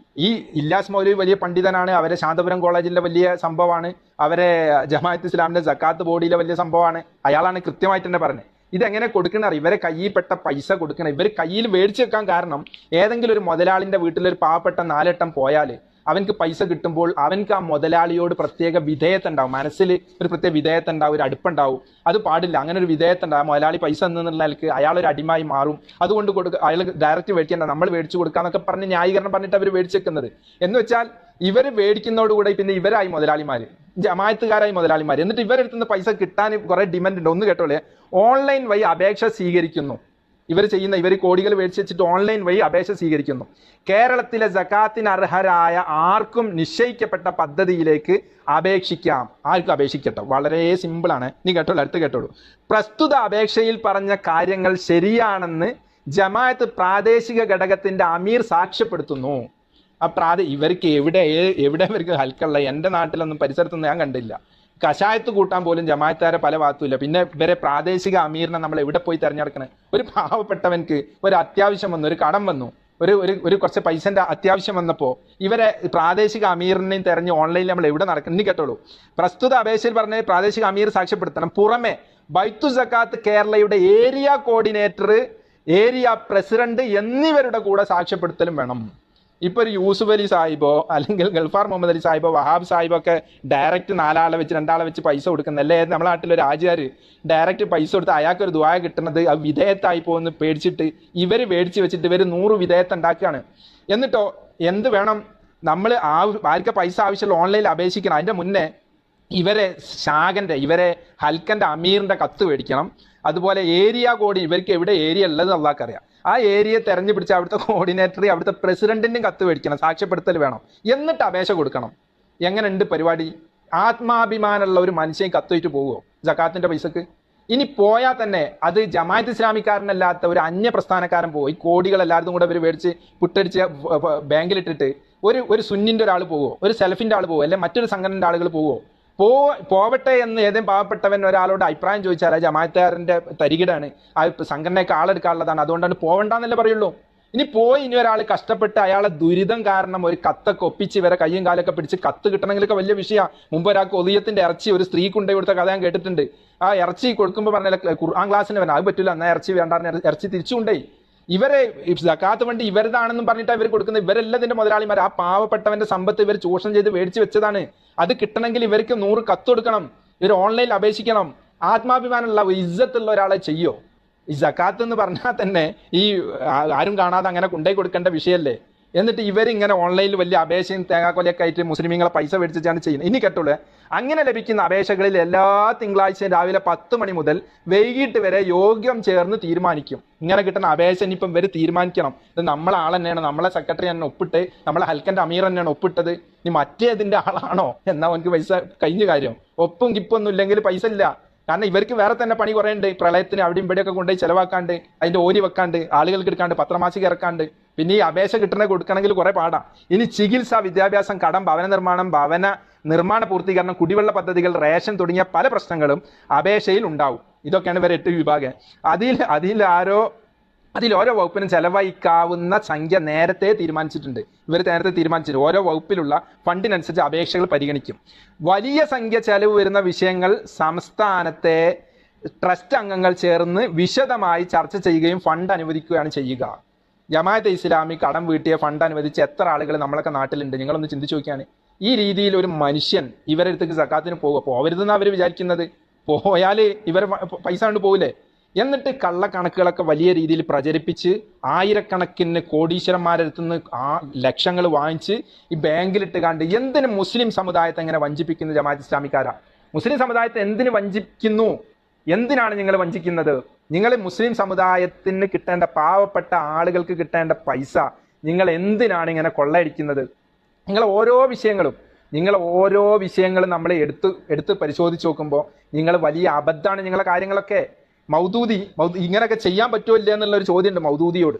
ഈ ഇല്ലാസ് മൗലവി വലിയ പണ്ഡിതനാണ്, അവരെ ശാന്തപുരം കോളേജിലെ വലിയ സംഭവമാണ്, അവരെ ജമാഅത്ത് ഇസ്ലാമിന്റെ സക്കാത്ത് ബോഡിയിലെ വലിയ സംഭവമാണ്. അയാളാണ് കൃത്യമായിട്ട് തന്നെ പറഞ്ഞത്. ഇതെങ്ങനെ കൊടുക്കണ? ഇവരെ കയ്യിൽ പെട്ട പൈസ കൊടുക്കണം. ഇവർ കയ്യിൽ മേടിച്ചു വെക്കാൻ കാരണം, ഏതെങ്കിലും ഒരു മുതലാളിന്റെ വീട്ടിലൊരു പാവപ്പെട്ട 4 വട്ടം പോയാൽ അവനക്ക് പൈസ കിട്ടുമ്പോൾ അവനക്ക് ആ മുതലാളിയോട് പ്രത്യേക വിധേയത്വം ഉണ്ടാവും, മനസ്സിൽ ഒരു പ്രത്യേക വിധേയത്വം ഉണ്ടാവും, ഒരു അടുപ്പുണ്ടാവും. അത് പാടില്ല. അങ്ങനെ ഒരു വിധേയത്വം ഉണ്ടാവും. മുതലാളി പൈസ എന്നുള്ളതിലേക്ക് അയാളൊരു അടിമായി മാറും. അതുകൊണ്ട് അയാൾ ഡയറക്റ്റ് മേടിക്കേണ്ട, നമ്മൾ മേടിച്ചു കൊടുക്കാന്നൊക്കെ പറഞ്ഞ് ന്യായീകരണം പറഞ്ഞിട്ട് അവർ മേടിച്ചു വെക്കുന്നത്. എന്ന് വെച്ചാൽ ഇവർ മേടിക്കുന്നതോടുകൂടെ പിന്നെ ഇവരായി മുതലാളിമാര്, ജമാഅത്തുകാരായി മുതലാളിമാർ. എന്നിട്ട് ഇവരെടുത്തുന്ന പൈസ കിട്ടാൻ കുറെ ഡിമാൻഡ് ഉണ്ട്. ഒന്ന് കേട്ടോളെ, ഓൺലൈൻ വഴി അപേക്ഷ സ്വീകരിക്കുന്നു. ഇവർ കോടികൾ മേടിച്ച് വെച്ചിട്ട് ഓൺലൈൻ വഴി അപേക്ഷ സ്വീകരിക്കുന്നു. കേരളത്തിലെ സകാത്തിന് അർഹരായ ആർക്കും നിശ്ചയിക്കപ്പെട്ട പദ്ധതിയിലേക്ക് അപേക്ഷിക്കാം. ആർക്കും അപേക്ഷിക്കട്ടോ, വളരെ സിമ്പിളാണ്. നീ കേട്ടോളൂ, അടുത്ത് കേട്ടോളൂ. പ്രസ്തുത അപേക്ഷയിൽ പറഞ്ഞ കാര്യങ്ങൾ ശരിയാണെന്ന് ജമാഅത്ത് പ്രാദേശിക ഘടകത്തിന്റെ അമീർ സാക്ഷ്യപ്പെടുത്തുന്നു. ഇവർക്ക് എവിടെ ഇവർക്ക് ഹൽക്കുള്ള? എൻ്റെ നാട്ടിലൊന്നും പരിസരത്തൊന്നും ഞാൻ കണ്ടില്ല. കഷായത്ത് കൂട്ടാൻ പോലും ജമാഅത്തുകാരെ പല ഭാഗത്തുമില്ല. പിന്നെ ഇവരെ പ്രാദേശിക അമീറിനെ നമ്മൾ എവിടെ പോയി തിരഞ്ഞെടുക്കണേ? ഒരു പാവപ്പെട്ടവൻക്ക് ഒരു അത്യാവശ്യം വന്നു, ഒരു കടം വന്നു, ഒരു കുറച്ച് പൈസന്റെ അത്യാവശ്യം വന്നപ്പോൾ ഇവരെ പ്രാദേശിക അമീറിനെയും തെരഞ്ഞ് ഓൺലൈനിൽ നമ്മൾ എവിടെ നടക്കണം? ഇനി കേട്ടോളൂ. പ്രസ്തുത അപേക്ഷയിൽ പറഞ്ഞ പ്രാദേശിക അമീർ സാക്ഷ്യപ്പെടുത്തണം. പുറമെ ബൈത്തു സക്കാത്ത് കേരളയുടെ ഏരിയ കോർഡിനേറ്റർ, ഏരിയ പ്രസിഡന്റ് എന്നിവരുടെ കൂടെ സാക്ഷ്യപ്പെടുത്തലും വേണം. ഇപ്പൊ ഒരു യൂസുഫ് അലി സാഹിബോ അല്ലെങ്കിൽ ഗൾഫാർ മുഹമ്മദ് അലി സാഹിബോ വഹാബ് സാഹിബോ ഒക്കെ ഡയറക്റ്റ് 4 ആളെ വെച്ച് 2 ആളെ വെച്ച് പൈസ കൊടുക്കുന്നല്ലേ? നമ്മളെ നാട്ടിലൊരു ആചാര് ഡയറക്റ്റ് പൈസ കൊടുത്ത് അയാൾക്കൊരു ദുആ കിട്ടുന്നത് അത് വിധേയത്തായി പോകുന്ന പേടിച്ചിട്ട് ഇവർ മേടിച്ച് വെച്ചിട്ട് ഇവർ 100 വിധേയത്വം ഉണ്ടാക്കുകയാണ്. എന്നിട്ടോ എന്ത് വേണം? നമ്മൾ ആർക്ക് പൈസ ആവശ്യമുള്ള ഓൺലൈനിൽ അപേക്ഷിക്കണം. അതിന്റെ മുന്നേ ഇവരെ ഹൽക്കന്റെ അമീറിന്റെ കത്ത് മേടിക്കണം. അതുപോലെ ഏരിയ കോഡി, ഇവർക്ക് എവിടെ ഏരിയ ഉള്ളത് അള്ളാഹ്ക്കറിയാം. ആ ഏരിയ തെരഞ്ഞു പിടിച്ച് അവിടുത്തെ കോർഡിനേറ്റർ, അവിടുത്തെ പ്രസിഡന്റിന്റെയും കത്ത് മേടിക്കണം, സാക്ഷ്യപ്പെടുത്തൽ വേണം. എന്നിട്ട് അപേക്ഷ കൊടുക്കണം. എങ്ങനെയുണ്ട് പരിപാടി? ആത്മാഭിമാനമുള്ള ഒരു മനുഷ്യൻ കത്തുവയിട്ട് പോവുമോ സക്കാത്തിന്റെ പൈസക്ക്? ഇനി പോയാൽ തന്നെ അത് ജമാഅത്ത് ഇസ്ലാമിക്കാരനല്ലാത്ത ഒരു അന്യ പ്രസ്ഥാനക്കാരൻ പോയി കോടികൾ എല്ലാവരും കൂടെ അവർ മേടിച്ച് പുട്ടടിച്ച് ബാങ്കിലിട്ടിട്ട് ഒരു സുന്നിന്റെ ഒരാൾ പോവോ, ഒരു സെൽഫിന്റെ ആൾ പോവോ, അല്ലെങ്കിൽ മറ്റൊരു സംഘടനയുടെ ആളുകൾ പോവോ? പോവട്ടെ എന്ന് ഏതെങ്കിലും പാവപ്പെട്ടവൻ ഒരാളോട് അഭിപ്രായം ചോദിച്ചാൽ ആ ജമാഅത്തുകാരന്റെ തരികിടാണ്, ആ സംഘടനയൊക്കെ ആളെടുക്കാനുള്ളതാണ്, അതുകൊണ്ടാണ് പോവണ്ടെന്നല്ലേ പറയുള്ളൂ. ഇനി ഒരാൾ കഷ്ടപ്പെട്ട് അയാളെ ദുരിതം കാരണം ഒരു കത്തൊക്കെ ഒപ്പിച്ച് ഇവരെ കയ്യും കാലൊക്കെ പിടിച്ച് കത്ത് കിട്ടണമെങ്കിലൊക്കെ വലിയ വിഷയമാണ്. മുമ്പ് ഒരാൾക്ക് ഒളിയത്തിന്റെ ഇറച്ചി ഒരു സ്ത്രീ കൊണ്ടുപോയി കൊടുത്ത കഥ ഞാൻ കേട്ടിട്ടുണ്ട്. ആ ഇറച്ചി കൊടുക്കുമ്പോൾ പറഞ്ഞാൽ ഖുർആൻ ക്ലാസ്സിന് വരാം, അത് പറ്റില്ല, എന്നാൽ ഇറച്ചി വേണ്ട, ഇറച്ചി തിരിച്ചുകൊണ്ടേ. ഇവരെ സക്കാത്ത് വേണ്ടി ഇവരതാണെന്നും പറഞ്ഞിട്ട് ഇവർ കൊടുക്കുന്നത്. ഇവരെല്ലാതിന്റെ മുതലാളിമാർ. ആ പാവപ്പെട്ടവന്റെ സമ്പത്ത് ഇവർ ചൂഷണം ചെയ്ത് മേടിച്ചു വെച്ചതാണ്. അത് കിട്ടണമെങ്കിൽ ഇവർക്ക് 100 കത്ത് കൊടുക്കണം, ഇവർ ഓൺലൈനിൽ അപേക്ഷിക്കണം. ആത്മാഭിമാനമുള്ള ഇജ്ജത്തുള്ള ഒരാളെ ചെയ്യോ? ഈ സക്കാത്ത് എന്ന് പറഞ്ഞാൽ തന്നെ ഈ ആരും കാണാതെ അങ്ങനെ കൊണ്ടുപോയി കൊടുക്കേണ്ട വിഷയമല്ലേ? എന്നിട്ട് ഇവരിങ്ങനെ ഓൺലൈനിൽ വലിയ അപേക്ഷയും തേങ്ങാക്കൊലയൊക്കെ ആയിട്ട് മുസ്ലിമീങ്ങളെ പൈസ മേടിച്ചാണ് ചെയ്യുന്നത്. ഇനി കേട്ടോളൂ, അങ്ങനെ ലഭിക്കുന്ന അപേക്ഷകളിൽ എല്ലാ തിങ്കളാഴ്ചയും രാവിലെ 10 മണി മുതൽ വൈകിട്ട് വരെ യോഗ്യം ചേർന്ന് തീരുമാനിക്കും. ഇങ്ങനെ കിട്ടുന്ന അപേക്ഷ ഇനിയിപ്പം ഇവർ തീരുമാനിക്കണം. ഇത് നമ്മളെ ആൾ തന്നെയാണ്, നമ്മളെ സെക്രട്ടറി തന്നെ ഒപ്പിട്ട്, നമ്മളെ ഹൽക്കന്റെ അമീർ തന്നെയാണ് ഒപ്പിട്ടത്, ഇനി മറ്റേതിന്റെ ആളാണോ എന്നാ അവനക്ക് പൈസ കഴിഞ്ഞ കാര്യം. ഒപ്പും കിപ്പൊന്നും ഇല്ലെങ്കിൽ പൈസ ഇല്ല. കാരണം ഇവർക്ക് വേറെ തന്നെ പണി കുറേ ഉണ്ട്. പ്രളയത്തിന് അവിടെയും ഇവിടെയൊക്കെ കൊണ്ടുപോയി ചെലവാക്കാണ്ട്, അതിന്റെ ഓരി വെക്കാണ്ട്, ആളുകൾക്ക് എടുക്കാണ്ട്, പത്രമാസിക ഇറക്കാണ്ട്, പിന്നെ ഈ അപേക്ഷ കിട്ടണ കൊടുക്കണമെങ്കിൽ കുറെ പാടാ. ഇനി ചികിത്സ, വിദ്യാഭ്യാസം, കടം, ഭവന നിർമ്മാണ പൂർത്തീകരണം, കുടിവെള്ള പദ്ധതികൾ, റേഷൻ തുടങ്ങിയ പല പ്രശ്നങ്ങളും അപേക്ഷയിൽ ഉണ്ടാവും. ഇതൊക്കെയാണ് ഇവർ 8 വിഭാഗം. അതിൽ ഓരോ വകുപ്പിനും ചെലവഴിക്കാവുന്ന സംഖ്യ നേരത്തെ തീരുമാനിച്ചിട്ടുണ്ട്. ഓരോ വകുപ്പിലുള്ള ഫണ്ടിനനുസരിച്ച് അപേക്ഷകൾ പരിഗണിക്കും. വലിയ സംഖ്യ ചെലവ് വരുന്ന വിഷയങ്ങൾ സംസ്ഥാനത്തെ ട്രസ്റ്റ് അംഗങ്ങൾ ചേർന്ന് വിശദമായി ചർച്ച ചെയ്യുകയും ഫണ്ട് അനുവദിക്കുകയാണ് ചെയ്യുക. ജമാഅത്തെ ഇസ്ലാമി കടം വീട്ടിയ ഫണ്ട് അനുവദിച്ച് എത്ര ആളുകൾ നമ്മളൊക്കെ നാട്ടിലുണ്ട്? നിങ്ങളൊന്ന് ചിന്തിച്ചു നോക്കിയാണ്. ഈ രീതിയിൽ ഒരു മനുഷ്യൻ ഇവരുടെ അടുത്തേക്ക് സക്കാത്തിന് പോകരുതെന്ന് അവർ വിചാരിക്കുന്നത്. പോയാൽ ഇവർ പൈസ കൊണ്ട് പോകില്ലേ? എന്നിട്ട് കള്ളക്കണക്കുകളൊക്കെ വലിയ രീതിയിൽ പ്രചരിപ്പിച്ച് ആയിരക്കണക്കിന് കോടീശ്വരന്മാരടുത്തുനിന്ന് ലക്ഷങ്ങൾ വാങ്ങിച്ച് ഈ ബാങ്കിലിട്ട് കണ്ട് എന്തിന് മുസ്ലിം സമുദായത്തെ എങ്ങനെ വഞ്ചിപ്പിക്കുന്നു ജമാഅത്ത് ഇസ്ലാമിക്കാരാ? മുസ്ലിം സമുദായത്തെ എന്തിന് വഞ്ചിക്കുന്നു? എന്തിനാണ് നിങ്ങൾ വഞ്ചിക്കുന്നത്? നിങ്ങൾ മുസ്ലിം സമുദായത്തിന് കിട്ടേണ്ട, പാവപ്പെട്ട ആളുകൾക്ക് കിട്ടേണ്ട പൈസ നിങ്ങൾ എന്തിനാണ് ഇങ്ങനെ കൊള്ളയടിക്കുന്നത്? നിങ്ങൾ ഓരോ വിഷയങ്ങളും നമ്മൾ എടുത്ത് പരിശോധിച്ച് നോക്കുമ്പോൾ നിങ്ങൾ വലിയ അബദ്ധമാണ് നിങ്ങളെ കാര്യങ്ങളൊക്കെ. മൗദൂദി ഇങ്ങനെയൊക്കെ ചെയ്യാൻ പറ്റുമോ ഇല്ല എന്നുള്ളൊരു ചോദ്യമുണ്ട് മൗദൂദിയോട്.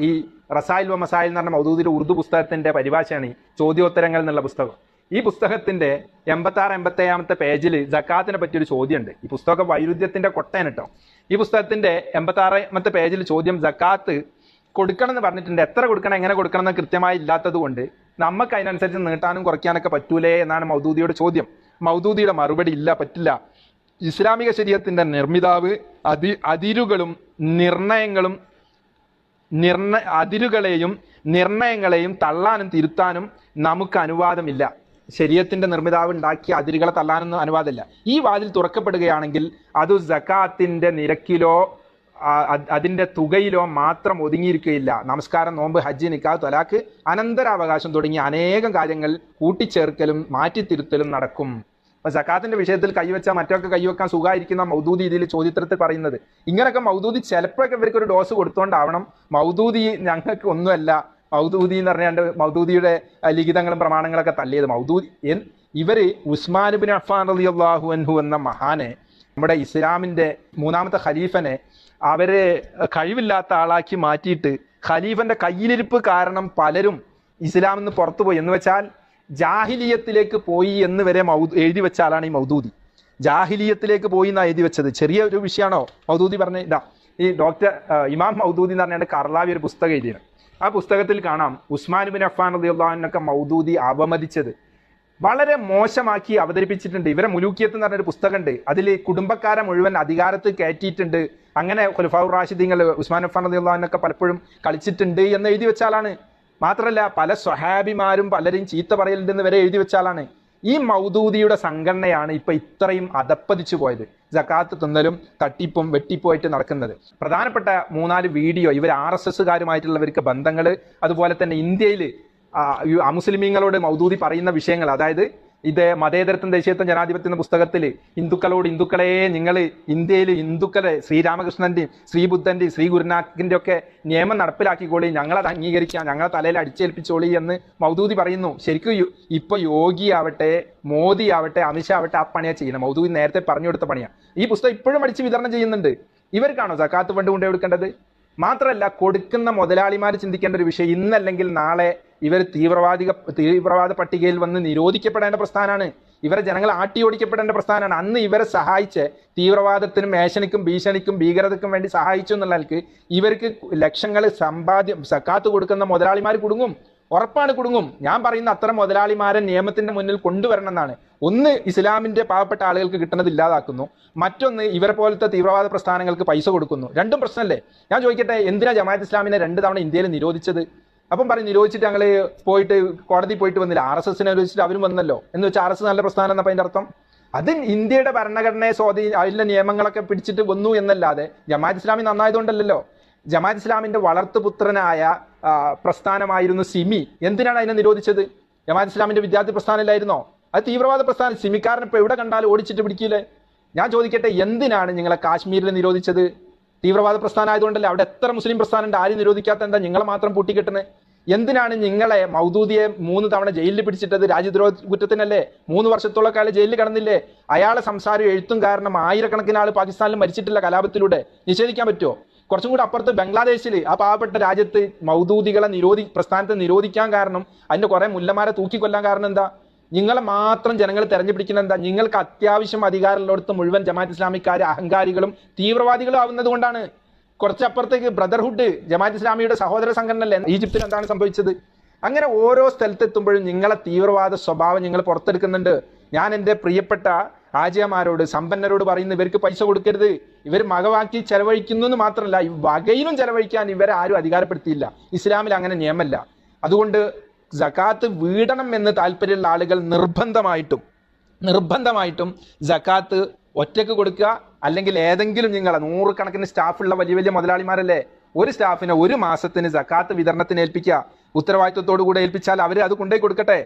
ഈ റസായിൽ വ മസായിൽ എന്ന് പറഞ്ഞ മൗദൂദിയുടെ ഉറുദു പുസ്തകത്തിന്റെ പരിഭാഷയാണ് ഈ ചോദ്യോത്തരങ്ങൾ എന്നുള്ള പുസ്തകം. ഈ പുസ്തകത്തിന്റെ 86-87 പേജിൽ സക്കാത്തിനെ പറ്റിയൊരു ചോദ്യമുണ്ട്. ഈ പുസ്തകം വൈരുദ്ധ്യത്തിന്റെ കൊട്ടയാണ് കേട്ടോ. ഈ പുസ്തകത്തിന്റെ 86ാമത്തെ പേജിൽ ചോദ്യം സക്കാത്ത് കൊടുക്കണം എന്ന് പറഞ്ഞിട്ടുണ്ട്. എത്ര കൊടുക്കണം, എങ്ങനെ കൊടുക്കണം എന്ന് കൃത്യമായി ഇല്ലാത്തത് കൊണ്ട് നമുക്ക് അതിനനുസരിച്ച് നീട്ടാനും കുറയ്ക്കാനൊക്കെ പറ്റൂലേ എന്നാണ് മൗദൂദിയുടെ ചോദ്യം. മൗദൂദിയുടെ മറുപടി ഇല്ല, പറ്റില്ല. ഇസ്ലാമിക ശരീഅത്തിന്റെ നിർമ്മിതാവ് അതിരുകളെയും നിർണയങ്ങളെയും തള്ളാനും തിരുത്താനും നമുക്ക് അനുവാദമില്ല. ശരീഅത്തിന്റെ നിർമ്മിതാവ് ഉണ്ടാക്കിയ അതിരുകളെ തള്ളാനൊന്നും അനുവാദമില്ല. ഈ വാതിൽ തുറക്കപ്പെടുകയാണെങ്കിൽ അത് സക്കാത്തിന്റെ നിരക്കിലോ അതിന്റെ തുകയിലോ മാത്രം ഒതുങ്ങിയിരിക്കുകയില്ല. നമസ്കാരം, നോമ്പ്, ഹജ്ജ്, നിക്കാഹ്, ത്വലാഖ്, അനന്തരാവകാശം തുടങ്ങിയ അനേകം കാര്യങ്ങൾ കൂട്ടിച്ചേർക്കലും മാറ്റിത്തിരുത്തലും നടക്കും. അപ്പൊ സക്കാത്തിന്റെ വിഷയത്തിൽ കൈവച്ചാൽ മറ്റൊക്കെ കൈവെക്കാൻ സുഖമായിരിക്കുന്ന മൗദൂദി ഇതിൽ ചോദ്യത്തിൽ പറയുന്നത്. ഇങ്ങനെയൊക്കെ മൗദൂദി ചിലപ്പോഴൊക്കെ ഇവർക്ക് ഒരു ഡോസ് കൊടുത്തോണ്ടാവണം. മൗദൂദി ഞങ്ങൾക്ക് ഒന്നുമല്ല, മൗദൂദി എന്ന് പറഞ്ഞാണ്ട് മൗദൂദിയുടെ ലിഖിതങ്ങളും പ്രമാണങ്ങളൊക്കെ തള്ളിയത്. ഇവര് ഉസ്മാൻ ഇബ്നു അഫ്ഫാൻ റളിയല്ലാഹു അൻഹു എന്ന മഹാനെ, നമ്മുടെ ഇസ്ലാമിന്റെ 3ാമത്തെ ഖലീഫനെ അവരെ കഴിവില്ലാത്ത ആളാക്കി മാറ്റിയിട്ട് ഖലീഫന്റെ കയ്യിലിരിപ്പ് കാരണം പലരും ഇസ്ലാമിൽ നിന്ന് പുറത്തുപോയി. എന്ന് വെച്ചാൽ ജാഹിലിയത്തിലേക്ക് പോയി എന്ന് വരെ എഴുതി വെച്ച ആളാണ് ഈ മൗദൂദി. ജാഹിലിയത്തിലേക്ക് പോയി എന്നാണ് എഴുതി വെച്ചത്. ചെറിയ ഒരു വിഷയമാണോ മൗദൂദി പറഞ്ഞ? ഇതാ ഈ ഡോക്ടർ ഇമാം മൗദൂദി എന്ന് പറഞ്ഞാൽ കർലാവി ഒരു പുസ്തകം എഴുതിയാണ്. ആ പുസ്തകത്തിൽ കാണാം ഉസ്മാൻ ഇബ്നു അഫ്ഫാൻ റളിയല്ലാഹു അൻഹുവിനൊക്കെ മൗദൂദി അവമതിച്ചത് വളരെ മോശമാക്കി അവതരിപ്പിച്ചിട്ടുണ്ട്. ഇവരെ മുലൂക്കിയത്ത് എന്ന് പറഞ്ഞൊരു പുസ്തകമുണ്ട്. അതിൽ കുടുംബക്കാരെ മുഴുവൻ അധികാരത്തിൽ കയറ്റിയിട്ടുണ്ട്. അങ്ങനെ ഖുലഫാഉർ റാഷിദീങ്ങൾ ഉസ്മാൻ അഫ്ഫാൻ റളിയല്ലാഹു അൻഹു പലപ്പോഴും കളിച്ചിട്ടുണ്ട് എന്ന് എഴുതി വെച്ചാലാണ്. മാത്രമല്ല പല സ്വഹാബിമാരും പലരും ചീത്ത പറയലുണ്ടെന്ന് വരെ എഴുതി വെച്ചാലാണ്. ഈ മൗദൂദിയുടെ സംഘടനയാണ് ഇപ്പൊ ഇത്രയും അധപ്പതിച്ചു പോയത്. സക്കാത്ത് തിന്നലും തട്ടിപ്പും വെട്ടിപ്പുമായിട്ട് നടക്കുന്നത്. പ്രധാനപ്പെട്ട 3-4 വീഡിയോ ഇവർ RSSകാരുമായിട്ടുള്ളവർക്ക് ബന്ധങ്ങൾ, അതുപോലെ തന്നെ ഇന്ത്യയിൽ അമുസ്ലിമീങ്ങളോട് മൗദൂദി പറയുന്ന വിഷയങ്ങൾ, അതായത് ഇത് മതേതരത്വം ദേശീയത്വം ജനാധിപത്യം എന്ന പുസ്തകത്തിൽ ഹിന്ദുക്കളെ നിങ്ങൾ ഇന്ത്യയിൽ ഹിന്ദുക്കളെ ശ്രീരാമകൃഷ്ണന്റെയും ശ്രീബുദ്ധന്റെയും ശ്രീ ഗുരുനാക്കിന്റെ ഒക്കെ നിയമം നടപ്പിലാക്കിക്കോളി, ഞങ്ങളത് അംഗീകരിക്കാം, ഞങ്ങളെ തലയിൽ അടിച്ചേൽപ്പിച്ചോളി എന്ന് മൗദൂദി പറയുന്നു. ശരിക്കും ഇപ്പൊ യോഗി ആവട്ടെ, മോദി ആവട്ടെ, അമിത്ഷാ ആവട്ടെ ആ പണിയാ ചെയ്യണം. മൗദൂദി നേരത്തെ പറഞ്ഞു കൊടുത്ത പണിയാണ്. ഈ പുസ്തകം ഇപ്പോഴും അടിച്ച് വിതരണം ചെയ്യുന്നുണ്ട്. ഇവർക്കാണോ സക്കാത്ത് ഫണ്ട് കൊണ്ടു കൊടുക്കേണ്ടത്? മാത്രമല്ല കൊടുക്കുന്ന മുതലാളിമാർ ചിന്തിക്കേണ്ട ഒരു വിഷയം, ഇന്നല്ലെങ്കിൽ നാളെ ഇവർ തീവ്രവാദ പട്ടികയിൽ വന്ന് നിരോധിക്കപ്പെടേണ്ട പ്രസ്ഥാനമാണ്. ഇവരെ ജനങ്ങൾ ആട്ടിയോടിക്കപ്പെടേണ്ട പ്രസ്ഥാനമാണ്. അന്ന് ഇവരെ സഹായിച്ച് തീവ്രവാദത്തിനും ഏഷണിക്കും ഭീഷണിക്കും ഭീകരതയ്ക്കും വേണ്ടി സഹായിച്ചു എന്നുള്ളവർക്ക് ഇവർക്ക് ലക്ഷങ്ങൾ സക്കാത്ത് കൊടുക്കുന്ന മുതലാളിമാർ കുടുങ്ങും, ഉറപ്പാണ് കുടുങ്ങും. ഞാൻ പറയുന്ന അത്തരം മുതലാളിമാരെ നിയമത്തിന്റെ മുന്നിൽ കൊണ്ടുവരണം എന്നാണ്. ഒന്ന്, ഇസ്ലാമിന്റെ പാവപ്പെട്ട ആളുകൾക്ക് കിട്ടുന്നത് ഇല്ലാതാക്കുന്നു. മറ്റൊന്ന്, ഇവരെ പോലത്തെ തീവ്രവാദ പ്രസ്ഥാനങ്ങൾക്ക് പൈസ കൊടുക്കുന്നു. രണ്ടും പ്രശ്നമല്ലേ? ഞാൻ ചോദിക്കട്ടെ, എന്തിനാ ജമാഅത്ത് ഇസ്ലാമിനെ 2 തവണ ഇന്ത്യയിൽ നിരോധിച്ചത്? അപ്പം പറയും നിരോധിച്ചിട്ട് ഞങ്ങൾ പോയിട്ട് കോടതി പോയിട്ട് വന്നില്ല. RSSനെ നിരോധിച്ചിട്ട് അവരും വന്നല്ലോ എന്ന് വെച്ചാൽ RSS നല്ല പ്രസ്ഥാനം എന്നപ്പോൾ അതിന്റെ അർത്ഥം അത് ഇന്ത്യയുടെ ഭരണഘടനയെ അതിലെ നിയമങ്ങളൊക്കെ പിടിച്ചിട്ട് വന്നു എന്നല്ലാതെ ജമാഅത്ത് ഇസ്ലാമി നന്നായതുകൊണ്ടല്ലോ. ജമാഅത്ത് ഇസ്ലാമിന്റെ വളർത്തുപുത്രനായ പ്രസ്ഥാനമായിരുന്നു സിമി. എന്തിനാണ് അതിനെ നിരോധിച്ചത്? ജമാഅത്ത് ഇസ്ലാമിന്റെ വിദ്യാർത്ഥി പ്രസ്ഥാനമില്ലായിരുന്നോ? അത് തീവ്രവാദ പ്രസ്ഥാനം. സിമിക്കാരൻ ഇപ്പൊ എവിടെ കണ്ടാലും ഓടിച്ചിട്ട് പിടിക്കില്ലേ? ഞാൻ ചോദിക്കട്ടെ, എന്തിനാണ് നിങ്ങളെ കാശ്മീരിൽ നിരോധിച്ചത്? തീവ്രവാദ പ്രസ്ഥാനം ആയതുകൊണ്ടല്ലേ. അവിടെ എത്ര മുസ്ലിം പ്രസ്ഥാനം ഉണ്ട്, ആരും നിരോധിക്കാത്ത എന്താ? നിങ്ങളെ മാത്രം പൂട്ടിക്കെട്ടുന്നത് എന്തിനാണ്? നിങ്ങളെ മൗദൂദിയെ 3 തവണ ജയിലിൽ പിടിച്ചിട്ടത് രാജ്യദ്രോഹ കുറ്റത്തിനല്ലേ? 3 വർഷത്തോളം കാലം ജയിലിൽ കിടന്നില്ലേ? അയാളെ സംസാരവും എഴുത്തും കാരണം ആയിരക്കണക്കിന് ആൾ പാകിസ്ഥാനിൽ മരിച്ചിട്ടില്ല കലാപത്തിലൂടെ. നിഷേധിക്കാൻ പറ്റുമോ? കുറച്ചും കൂടി അപ്പുറത്ത് ബംഗ്ലാദേശിൽ, ആ പാവപ്പെട്ട രാജ്യത്ത് മൗദൂദികളെ പ്രസ്ഥാനത്തെ നിരോധിക്കാൻ കാരണം, അതിന്റെ കുറെ മുല്ലമാരെ തൂക്കിക്കൊല്ലാൻ കാരണം എന്താ? നിങ്ങളെ മാത്രം ജനങ്ങൾ തെരഞ്ഞെടുപ്പിക്കുന്ന എന്താ? നിങ്ങൾക്ക് അത്യാവശ്യം അധികാരമുള്ളിടത്ത് മുഴുവൻ ജമാഅത്ത് ഇസ്ലാമിക്കാർ അഹങ്കാരികളും തീവ്രവാദികളും ആവുന്നത് കൊണ്ടാണ്. കുറച്ചപ്പുറത്തേക്ക് ബ്രദർഹുഡ് ജമാഅത്ത് ഇസ്ലാമിയുടെ സഹോദര സംഘടനയല്ലേ? ഈജിപ്തിൽ എന്താണ് സംഭവിച്ചത്? അങ്ങനെ ഓരോ സ്ഥലത്തെത്തുമ്പോഴും നിങ്ങളെ തീവ്രവാദ സ്വഭാവം നിങ്ങൾ പുറത്തെടുക്കുന്നുണ്ട്. ഞാൻ എൻ്റെ പ്രിയപ്പെട്ട ആജിയമാരോട്, സമ്പന്നരോട് പറയുന്നു, ഇവർക്ക് പൈസ കൊടുക്കരുത്. ഇവർ മകവാക്കി ചെലവഴിക്കുന്നു എന്ന് മാത്രമല്ല, ഈ വകയിലും ചെലവഴിക്കാൻ ഇവരെ ആരും അധികാരപ്പെടുത്തിയില്ല. ഇസ്ലാമിൽ അങ്ങനെ നിയമമല്ല. അതുകൊണ്ട് സക്കാത്ത് വീടണം എന്ന് താല്പര്യമുള്ള ആളുകൾ നിർബന്ധമായിട്ടും സക്കാത്ത് ഒറ്റക്ക് കൊടുക്കുക. അല്ലെങ്കിൽ ഏതെങ്കിലും നിങ്ങളെ 100 കണക്കിന് സ്റ്റാഫുള്ള വലിയ വലിയ മുതലാളിമാരല്ലേ, ഒരു സ്റ്റാഫിനെ 1 മാസത്തിന് സക്കാത്ത് വിതരണത്തിന് ഏൽപ്പിക്കുക. ഉത്തരവാദിത്വത്തോടു കൂടെ ഏൽപ്പിച്ചാൽ അവർ അത് കൊണ്ടുപോയി കൊടുക്കട്ടെ.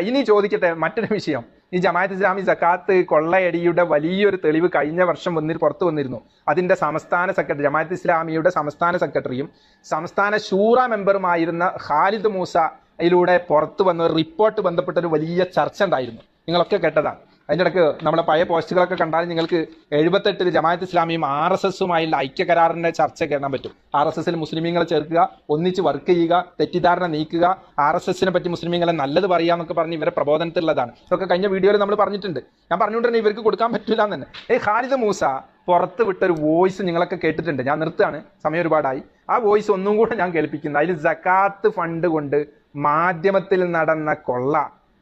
ഇനി ചോദിക്കട്ടെ മറ്റൊരു വിഷയം. ഈ ജമാഅത്ത് ഇസ്ലാമി സക്കാത്ത് കൊള്ളയടിയുടെ വലിയൊരു തെളിവ് കഴിഞ്ഞ വർഷം പുറത്തു വന്നിരുന്നു. അതിന്റെ സംസ്ഥാന സെക്രട്ടറി, ജമാഅത്ത് ഇസ്ലാമിയുടെ സംസ്ഥാന സെക്രട്ടറിയും സംസ്ഥാന ശൂറ മെമ്പറുമായിരുന്ന ഖാലിദ് മൂസ ഇതിലൂടെ പുറത്തു വന്ന റിപ്പോർട്ട് ബന്ധപ്പെട്ട ഒരു വലിയ ചർച്ച ഉണ്ടായിരുന്നു. നിങ്ങളൊക്കെ കേട്ടതാണ്. അതിൻ്റെ ഇടയ്ക്ക് നമ്മളെ പഴയ പോസ്റ്റുകളൊക്കെ കണ്ടാൽ നിങ്ങൾക്ക് 78 ജമാഅത്ത് ഇസ്ലാമിയും RSSുമായുള്ള ഐക്യകരാറിന്റെ ചർച്ച കാണാൻ പറ്റും. RSSൽ മുസ്ലിമീങ്ങളെ ചേർക്കുക, ഒന്നിച്ച് വർക്ക് ചെയ്യുക, തെറ്റിദ്ധാരണ നീക്കുക, RSSനെ പറ്റി മുസ്ലിമീങ്ങളെ നല്ലത് പറയുക എന്നൊക്കെ പറഞ്ഞ് ഇവരെ പ്രബോധനത്തിലുള്ളതാണ്. ഇതൊക്കെ കഴിഞ്ഞ വീഡിയോയിൽ നമ്മൾ പറഞ്ഞിട്ടുണ്ട്. ഞാൻ പറഞ്ഞുകൊണ്ടിരുന്നത് ഇവർക്ക് കൊടുക്കാൻ പറ്റില്ല എന്ന് തന്നെ. ഖാലിദ് മൂസ പുറത്ത് വിട്ടൊരു വോയിസ് നിങ്ങളൊക്കെ കേട്ടിട്ടുണ്ട്. ഞാൻ നിർത്തുകയാണ്, സമയം ഒരുപാടായി. ആ വോയിസ് ഒന്നും കൂടെ ഞാൻ കേൾപ്പിക്കുന്നു. അതിൽ സക്കാത്ത് ഫണ്ട് കൊണ്ട് മാധ്യമത്തിൽ നടന്ന കൊള്ള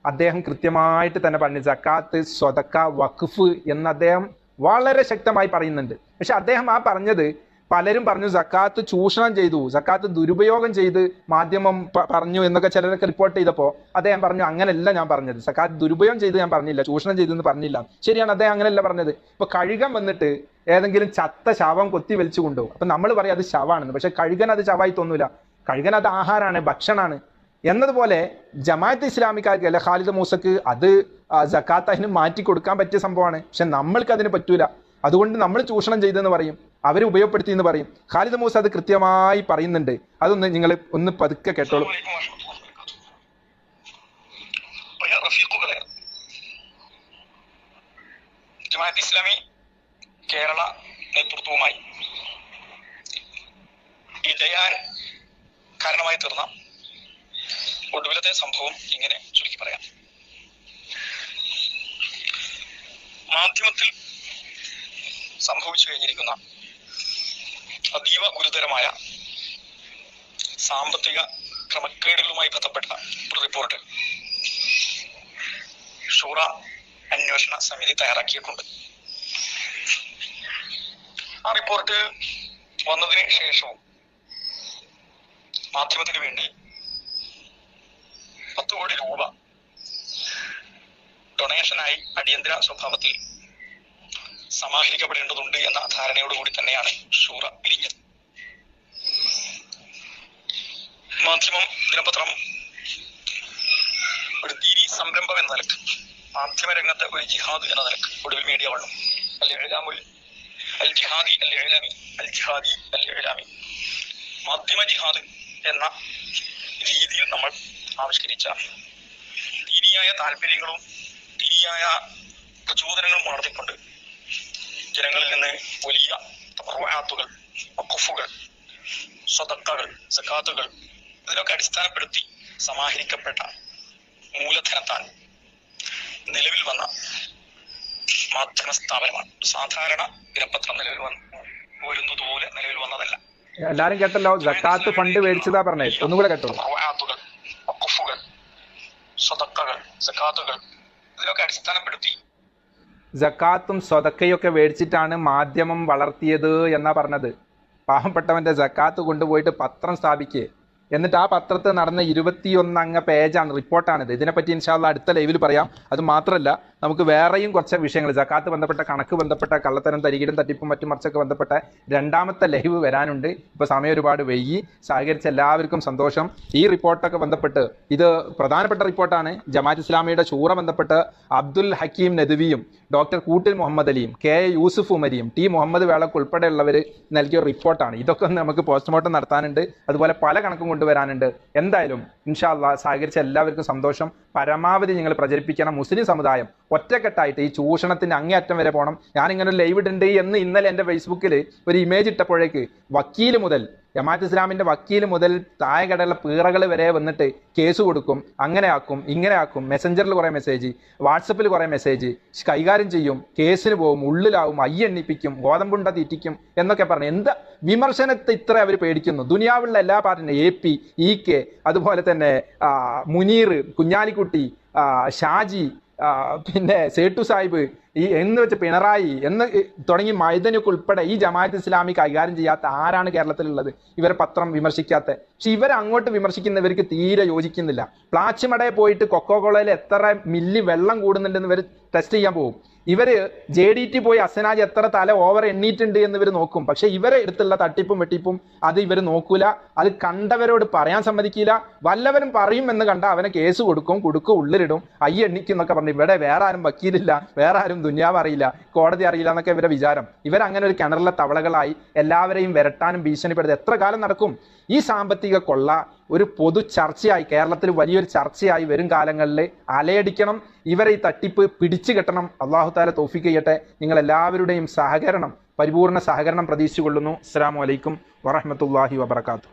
അദ്ദേഹം കൃത്യമായിട്ട് തന്നെ പറഞ്ഞു. സക്കാത്ത്, സ്വതക്ക, വഖഫ് എന്ന് അദ്ദേഹം വളരെ ശക്തമായി പറയുന്നുണ്ട്. പക്ഷെ അദ്ദേഹം ആ പറഞ്ഞത്, പലരും പറഞ്ഞു സക്കാത്ത് ചൂഷണം ചെയ്തു, സക്കാത്ത് ദുരുപയോഗം ചെയ്ത് മാധ്യമം പറഞ്ഞു എന്നൊക്കെ ചിലരൊക്കെ റിപ്പോർട്ട് ചെയ്തപ്പോൾ അദ്ദേഹം പറഞ്ഞു അങ്ങനെയല്ല ഞാൻ പറഞ്ഞത്, സക്കാത്ത് ദുരുപയോഗം ചെയ്ത് ഞാൻ പറഞ്ഞില്ല, ചൂഷണം ചെയ്തെന്ന് പറഞ്ഞില്ല. ശരിയാണ്, അദ്ദേഹം അങ്ങനെയല്ല പറഞ്ഞത്. ഇപ്പൊ കഴുകൻ വന്നിട്ട് ഏതെങ്കിലും ചത്ത ശവം കൊത്തി വലിച്ചു കൊണ്ടുപോകും. അപ്പൊ നമ്മൾ പറയും അത് ശവാണെന്ന്. പക്ഷെ കഴുകൻ അത് ശവായി തോന്നൂല. കഴുകൻ അത് ആഹാരമാണ്, ഭക്ഷണമാണ്. എന്നതുപോലെ ജമാഅത്ത് ഇസ്ലാമിക്കാർക്ക് അല്ലെ ഖാലിദ് മൂസക്ക് അത് സക്കാത്ത് അതിന് മാറ്റി കൊടുക്കാൻ പറ്റിയ സംഭവമാണ്. പക്ഷെ നമ്മൾക്ക് അതിന് പറ്റൂല. അതുകൊണ്ട് നമ്മൾ ചൂഷണം ചെയ്തെന്ന് പറയും, അവർ ഉപയോഗപ്പെടുത്തി എന്ന് പറയും. ഖാലിദ് മൂസ അത് കൃത്യമായി പറയുന്നുണ്ട്. അതൊന്ന് നിങ്ങൾ ഒന്ന് പതുക്കെ കേട്ടോളൂ. ജമാഅത്ത് ഇസ്ലാമി കേരള നേതൃത്വവുമായി ഇടയാൻ കാരണമായി തീർന്ന ഒടുവിലത്തെ സംഭവം ഇങ്ങനെ ചുരുക്കി പറയാം. മാധ്യമത്തിൽ സംഭവിച്ചു കഴിഞ്ഞിരിക്കുന്ന അതീവ ഗുരുതരമായ സാമ്പത്തിക ക്രമക്കേടുകളുമായി ബന്ധപ്പെട്ട ഒരു റിപ്പോർട്ട് ഷൂറ അന്വേഷണ സമിതി തയ്യാറാക്കിയിട്ടുണ്ട്. ആ റിപ്പോർട്ട് വന്നതിന് ശേഷവും മാധ്യമത്തിന് വേണ്ടി 10 കോടി രൂപ ഡൊണേഷനായി അടിയന്തര സ്വഭാവത്തിൽ സമാഹരിക്കപ്പെടേണ്ടതുണ്ട് എന്ന ധാരണയോടുകൂടി തന്നെയാണ് ഷൂറ പിരിഞ്ഞത്. മാധ്യമം, ദിനപത്രം ഒരു ദീനി സംരംഭം എന്ന നിലക്ക്, മാധ്യമ രംഗത്ത് ഒരു ജിഹാദ് എന്ന നിലക്ക് ഒടുവിൽ മീഡിയ വന്നു. മാധ്യമ ജിഹാദ് എന്ന രീതിയിൽ നമ്മൾ ആവിഷ്കരിച്ച ദീനിയായ താല്പര്യങ്ങളും ദീനിയായ പ്രചോദനങ്ങളും വളർത്തിക്കൊണ്ട് ജനങ്ങളിൽ നിന്ന് വലിയ തബറുആത്തുകൾ, വഖഫുകൾ, സ്വതക്കകൾ, സകാത്തുകൾ ഇതിലൊക്കെ അടിസ്ഥാനപ്പെടുത്തി സമാഹരിക്കപ്പെട്ട മൂലധനത്താൽ നിലവിൽ വന്ന മാധ്യമ സ്ഥാപനമാണ്. സാധാരണ ദിനപത്രം നിലവിൽ വരുന്നതുപോലെ നിലവിൽ വന്നതല്ല. എല്ലാരും കേട്ടല്ലോ, സക്കാത്ത് ഫണ്ട് മേടിച്ചതാ പറഞ്ഞത്. ഒന്നുകൂടെ കേട്ടോ. വഖഫുകൾ, സ്വതക്കകൾ, സകാത്തുകൾ ഇതിലൊക്കെ അടിസ്ഥാനപ്പെടുത്തി സക്കാത്തും സ്വതക്കയൊക്കെ മേടിച്ചിട്ടാണ് മാധ്യമം വളർത്തിയത് എന്നാ പറഞ്ഞത്. പാവപ്പെട്ടവന്റെ സക്കാത്ത് കൊണ്ടുപോയിട്ട് പത്രം സ്ഥാപിക്കുക, എന്നിട്ട് ആ പത്രത്തിൽ നടന്ന 21 അംഗ പേജാണ്, റിപ്പോർട്ടാണിത്. ഇതിനെപ്പറ്റി ഇൻഷാ അല്ലാഹ് അടുത്ത ലൈവിൽ പറയാം. അത് മാത്രമല്ല, നമുക്ക് വേറെയും കുറച്ച് വിഷയങ്ങൾ, സക്കാത്ത് ബന്ധപ്പെട്ട, കണക്ക് ബന്ധപ്പെട്ട, കള്ളത്തരം, തരികിടും, തട്ടിപ്പും മറ്റും മറിച്ചൊക്കെ ബന്ധപ്പെട്ട രണ്ടാമത്തെ ലൈവ് വരാനുണ്ട്. ഇപ്പോൾ സമയം ഒരുപാട് വൈകി. സഹകരിച്ച എല്ലാവർക്കും സന്തോഷം. ഈ റിപ്പോർട്ടൊക്കെ ബന്ധപ്പെട്ട്, ഇത് പ്രധാനപ്പെട്ട റിപ്പോർട്ടാണ്. ജമാഅത്ത് ഇസ്ലാമിയുടെ ഷൂറ ബന്ധപ്പെട്ട് അബ്ദുൽ ഹക്കീം നദ്വിയും ഡോക്ടർ കൂട്ടിൽ മുഹമ്മദ് അലിയും കെ യൂസുഫ് ഉമരിയും ടി മുഹമ്മദ് വേളക്ക് ഉൾപ്പെടെയുള്ളവർ നൽകിയ റിപ്പോർട്ടാണ്. ഇതൊക്കെ നമുക്ക് പോസ്റ്റ്മോർട്ടം നടത്താനുണ്ട്. അതുപോലെ പല കണക്കും കൊണ്ടുവരാനുണ്ട്. എന്തായാലും ഇൻഷാ അല്ലാഹ് സഹകരിച്ച എല്ലാവർക്കും സന്തോഷം. പരമാവധി നിങ്ങൾ പ്രചരിപ്പിക്കണം. മുസ്ലിം സമുദായം ഒറ്റക്കെട്ടായിട്ട് ഈ ചൂഷണത്തിന് അങ്ങേയറ്റം വരെ പോകണം. ഞാനിങ്ങനെ ഒരു ലൈവ് ഇടുന്നുണ്ട് എന്ന് ഇന്നലെ എൻ്റെ ഫേസ്ബുക്കിൽ ഒരു ഇമേജ് ഇട്ടപ്പോഴേക്ക് വക്കീൽ മുതൽ, ജമാഅത്ത് ഇസ്ലാമിൻ്റെ വക്കീൽ മുതൽ താഴെക്കടയുള്ള പീറകൾ വരെ വന്നിട്ട് കേസ് കൊടുക്കും, അങ്ങനെ ആക്കും, ഇങ്ങനെ ആക്കും, മെസ്സഞ്ചറിൽ കുറേ മെസ്സേജ്, വാട്സപ്പിൽ കുറേ മെസ്സേജ്, കൈകാര്യം ചെയ്യും, കേസിന് പോകും, ഉള്ളിലാവും, അയ്യെണ്ണിപ്പിക്കും, ഗോതമ്പുണ്ട തീറ്റിക്കും എന്നൊക്കെ പറഞ്ഞു. എന്താ വിമർശനത്തെ ഇത്ര അവർ പേടിക്കുന്നു? ദുനിയാവിലുള്ള എല്ലാ പാർട്ടിയും AP, EK, അതുപോലെ തന്നെ മുനീർ, കുഞ്ഞാലിക്കുട്ടി, ഷാജി, പിന്നെ സേട്ടു സാഹിബ്, ഈ എന്ന് വെച്ച് പിണറായി എന്ന് തുടങ്ങി മൈദനൊക്കെ ഉൾപ്പെടെ ഈ ജമാഅത്ത് ഇസ്ലാമി കൈകാര്യം ചെയ്യാത്ത ആരാണ് കേരളത്തിലുള്ളത്? ഇവരെ പത്രം വിമർശിക്കാത്ത. പക്ഷെ ഇവരെ അങ്ങോട്ട് വിമർശിക്കുന്നവർക്ക് തീരെ യോജിക്കുന്നില്ല. പ്ലാച്ചിമടയിൽ പോയിട്ട് കൊക്കോകോളയിൽ എത്ര മില്ലി വെള്ളം കൂടുന്നുണ്ടെന്ന് ഇവർ ടെസ്റ്റ് ചെയ്യാൻ പോകും. ഇവര് JDT പോയി അസനാജ് എത്ര തല ഓവർ എണ്ണീട്ടുണ്ട് എന്ന് ഇവർ നോക്കും. പക്ഷെ ഇവരെ അടുത്തുള്ള തട്ടിപ്പും വെട്ടിപ്പും അത് ഇവർ നോക്കൂല. അത് കണ്ടവരോട് പറയാൻ സമ്മതിക്കില്ല. വല്ലവരും പറയും എന്ന് കണ്ട അവനെ കേസ് കൊടുക്കും, ഉള്ളിലിടും, എണ്ണിക്കും എന്നൊക്കെ പറഞ്ഞു. ഇവിടെ വേറെ ആരും വക്കീലില്ല, വേറെ ആരും ദുനിയാവ് അറിയില്ല, കോടതി അറിയില്ല എന്നൊക്കെ ഇവരുടെ വിചാരം. ഇവരങ്ങനെ ഒരു കിണറിലെ തവളകളായി എല്ലാവരെയും വിരട്ടാനും ഭീഷണിപ്പെടുത്തി എത്ര കാലം നടക്കും? ഈ സാമ്പത്തിക കൊള്ള ഒരു പൊതു ചർച്ചയായി, കേരളത്തിൽ വലിയൊരു ചർച്ചയായി വരും കാലങ്ങളിൽ അലയടിക്കണം. ഇവരെ ഈ തട്ടിപ്പ് പിടിച്ചു കെട്ടണം. അള്ളാഹു തആല തൗഫീഖ് ചെയ്യട്ടെ. നിങ്ങൾ എല്ലാവരുടെയും സഹകരണം, പരിപൂർണ്ണ സഹകരണം പ്രതീക്ഷിച്ചുകൊള്ളുന്നു. അസ്സലാമു അലൈക്കും വറഹ്മത്തുള്ളാഹി വബറകാതുഹു.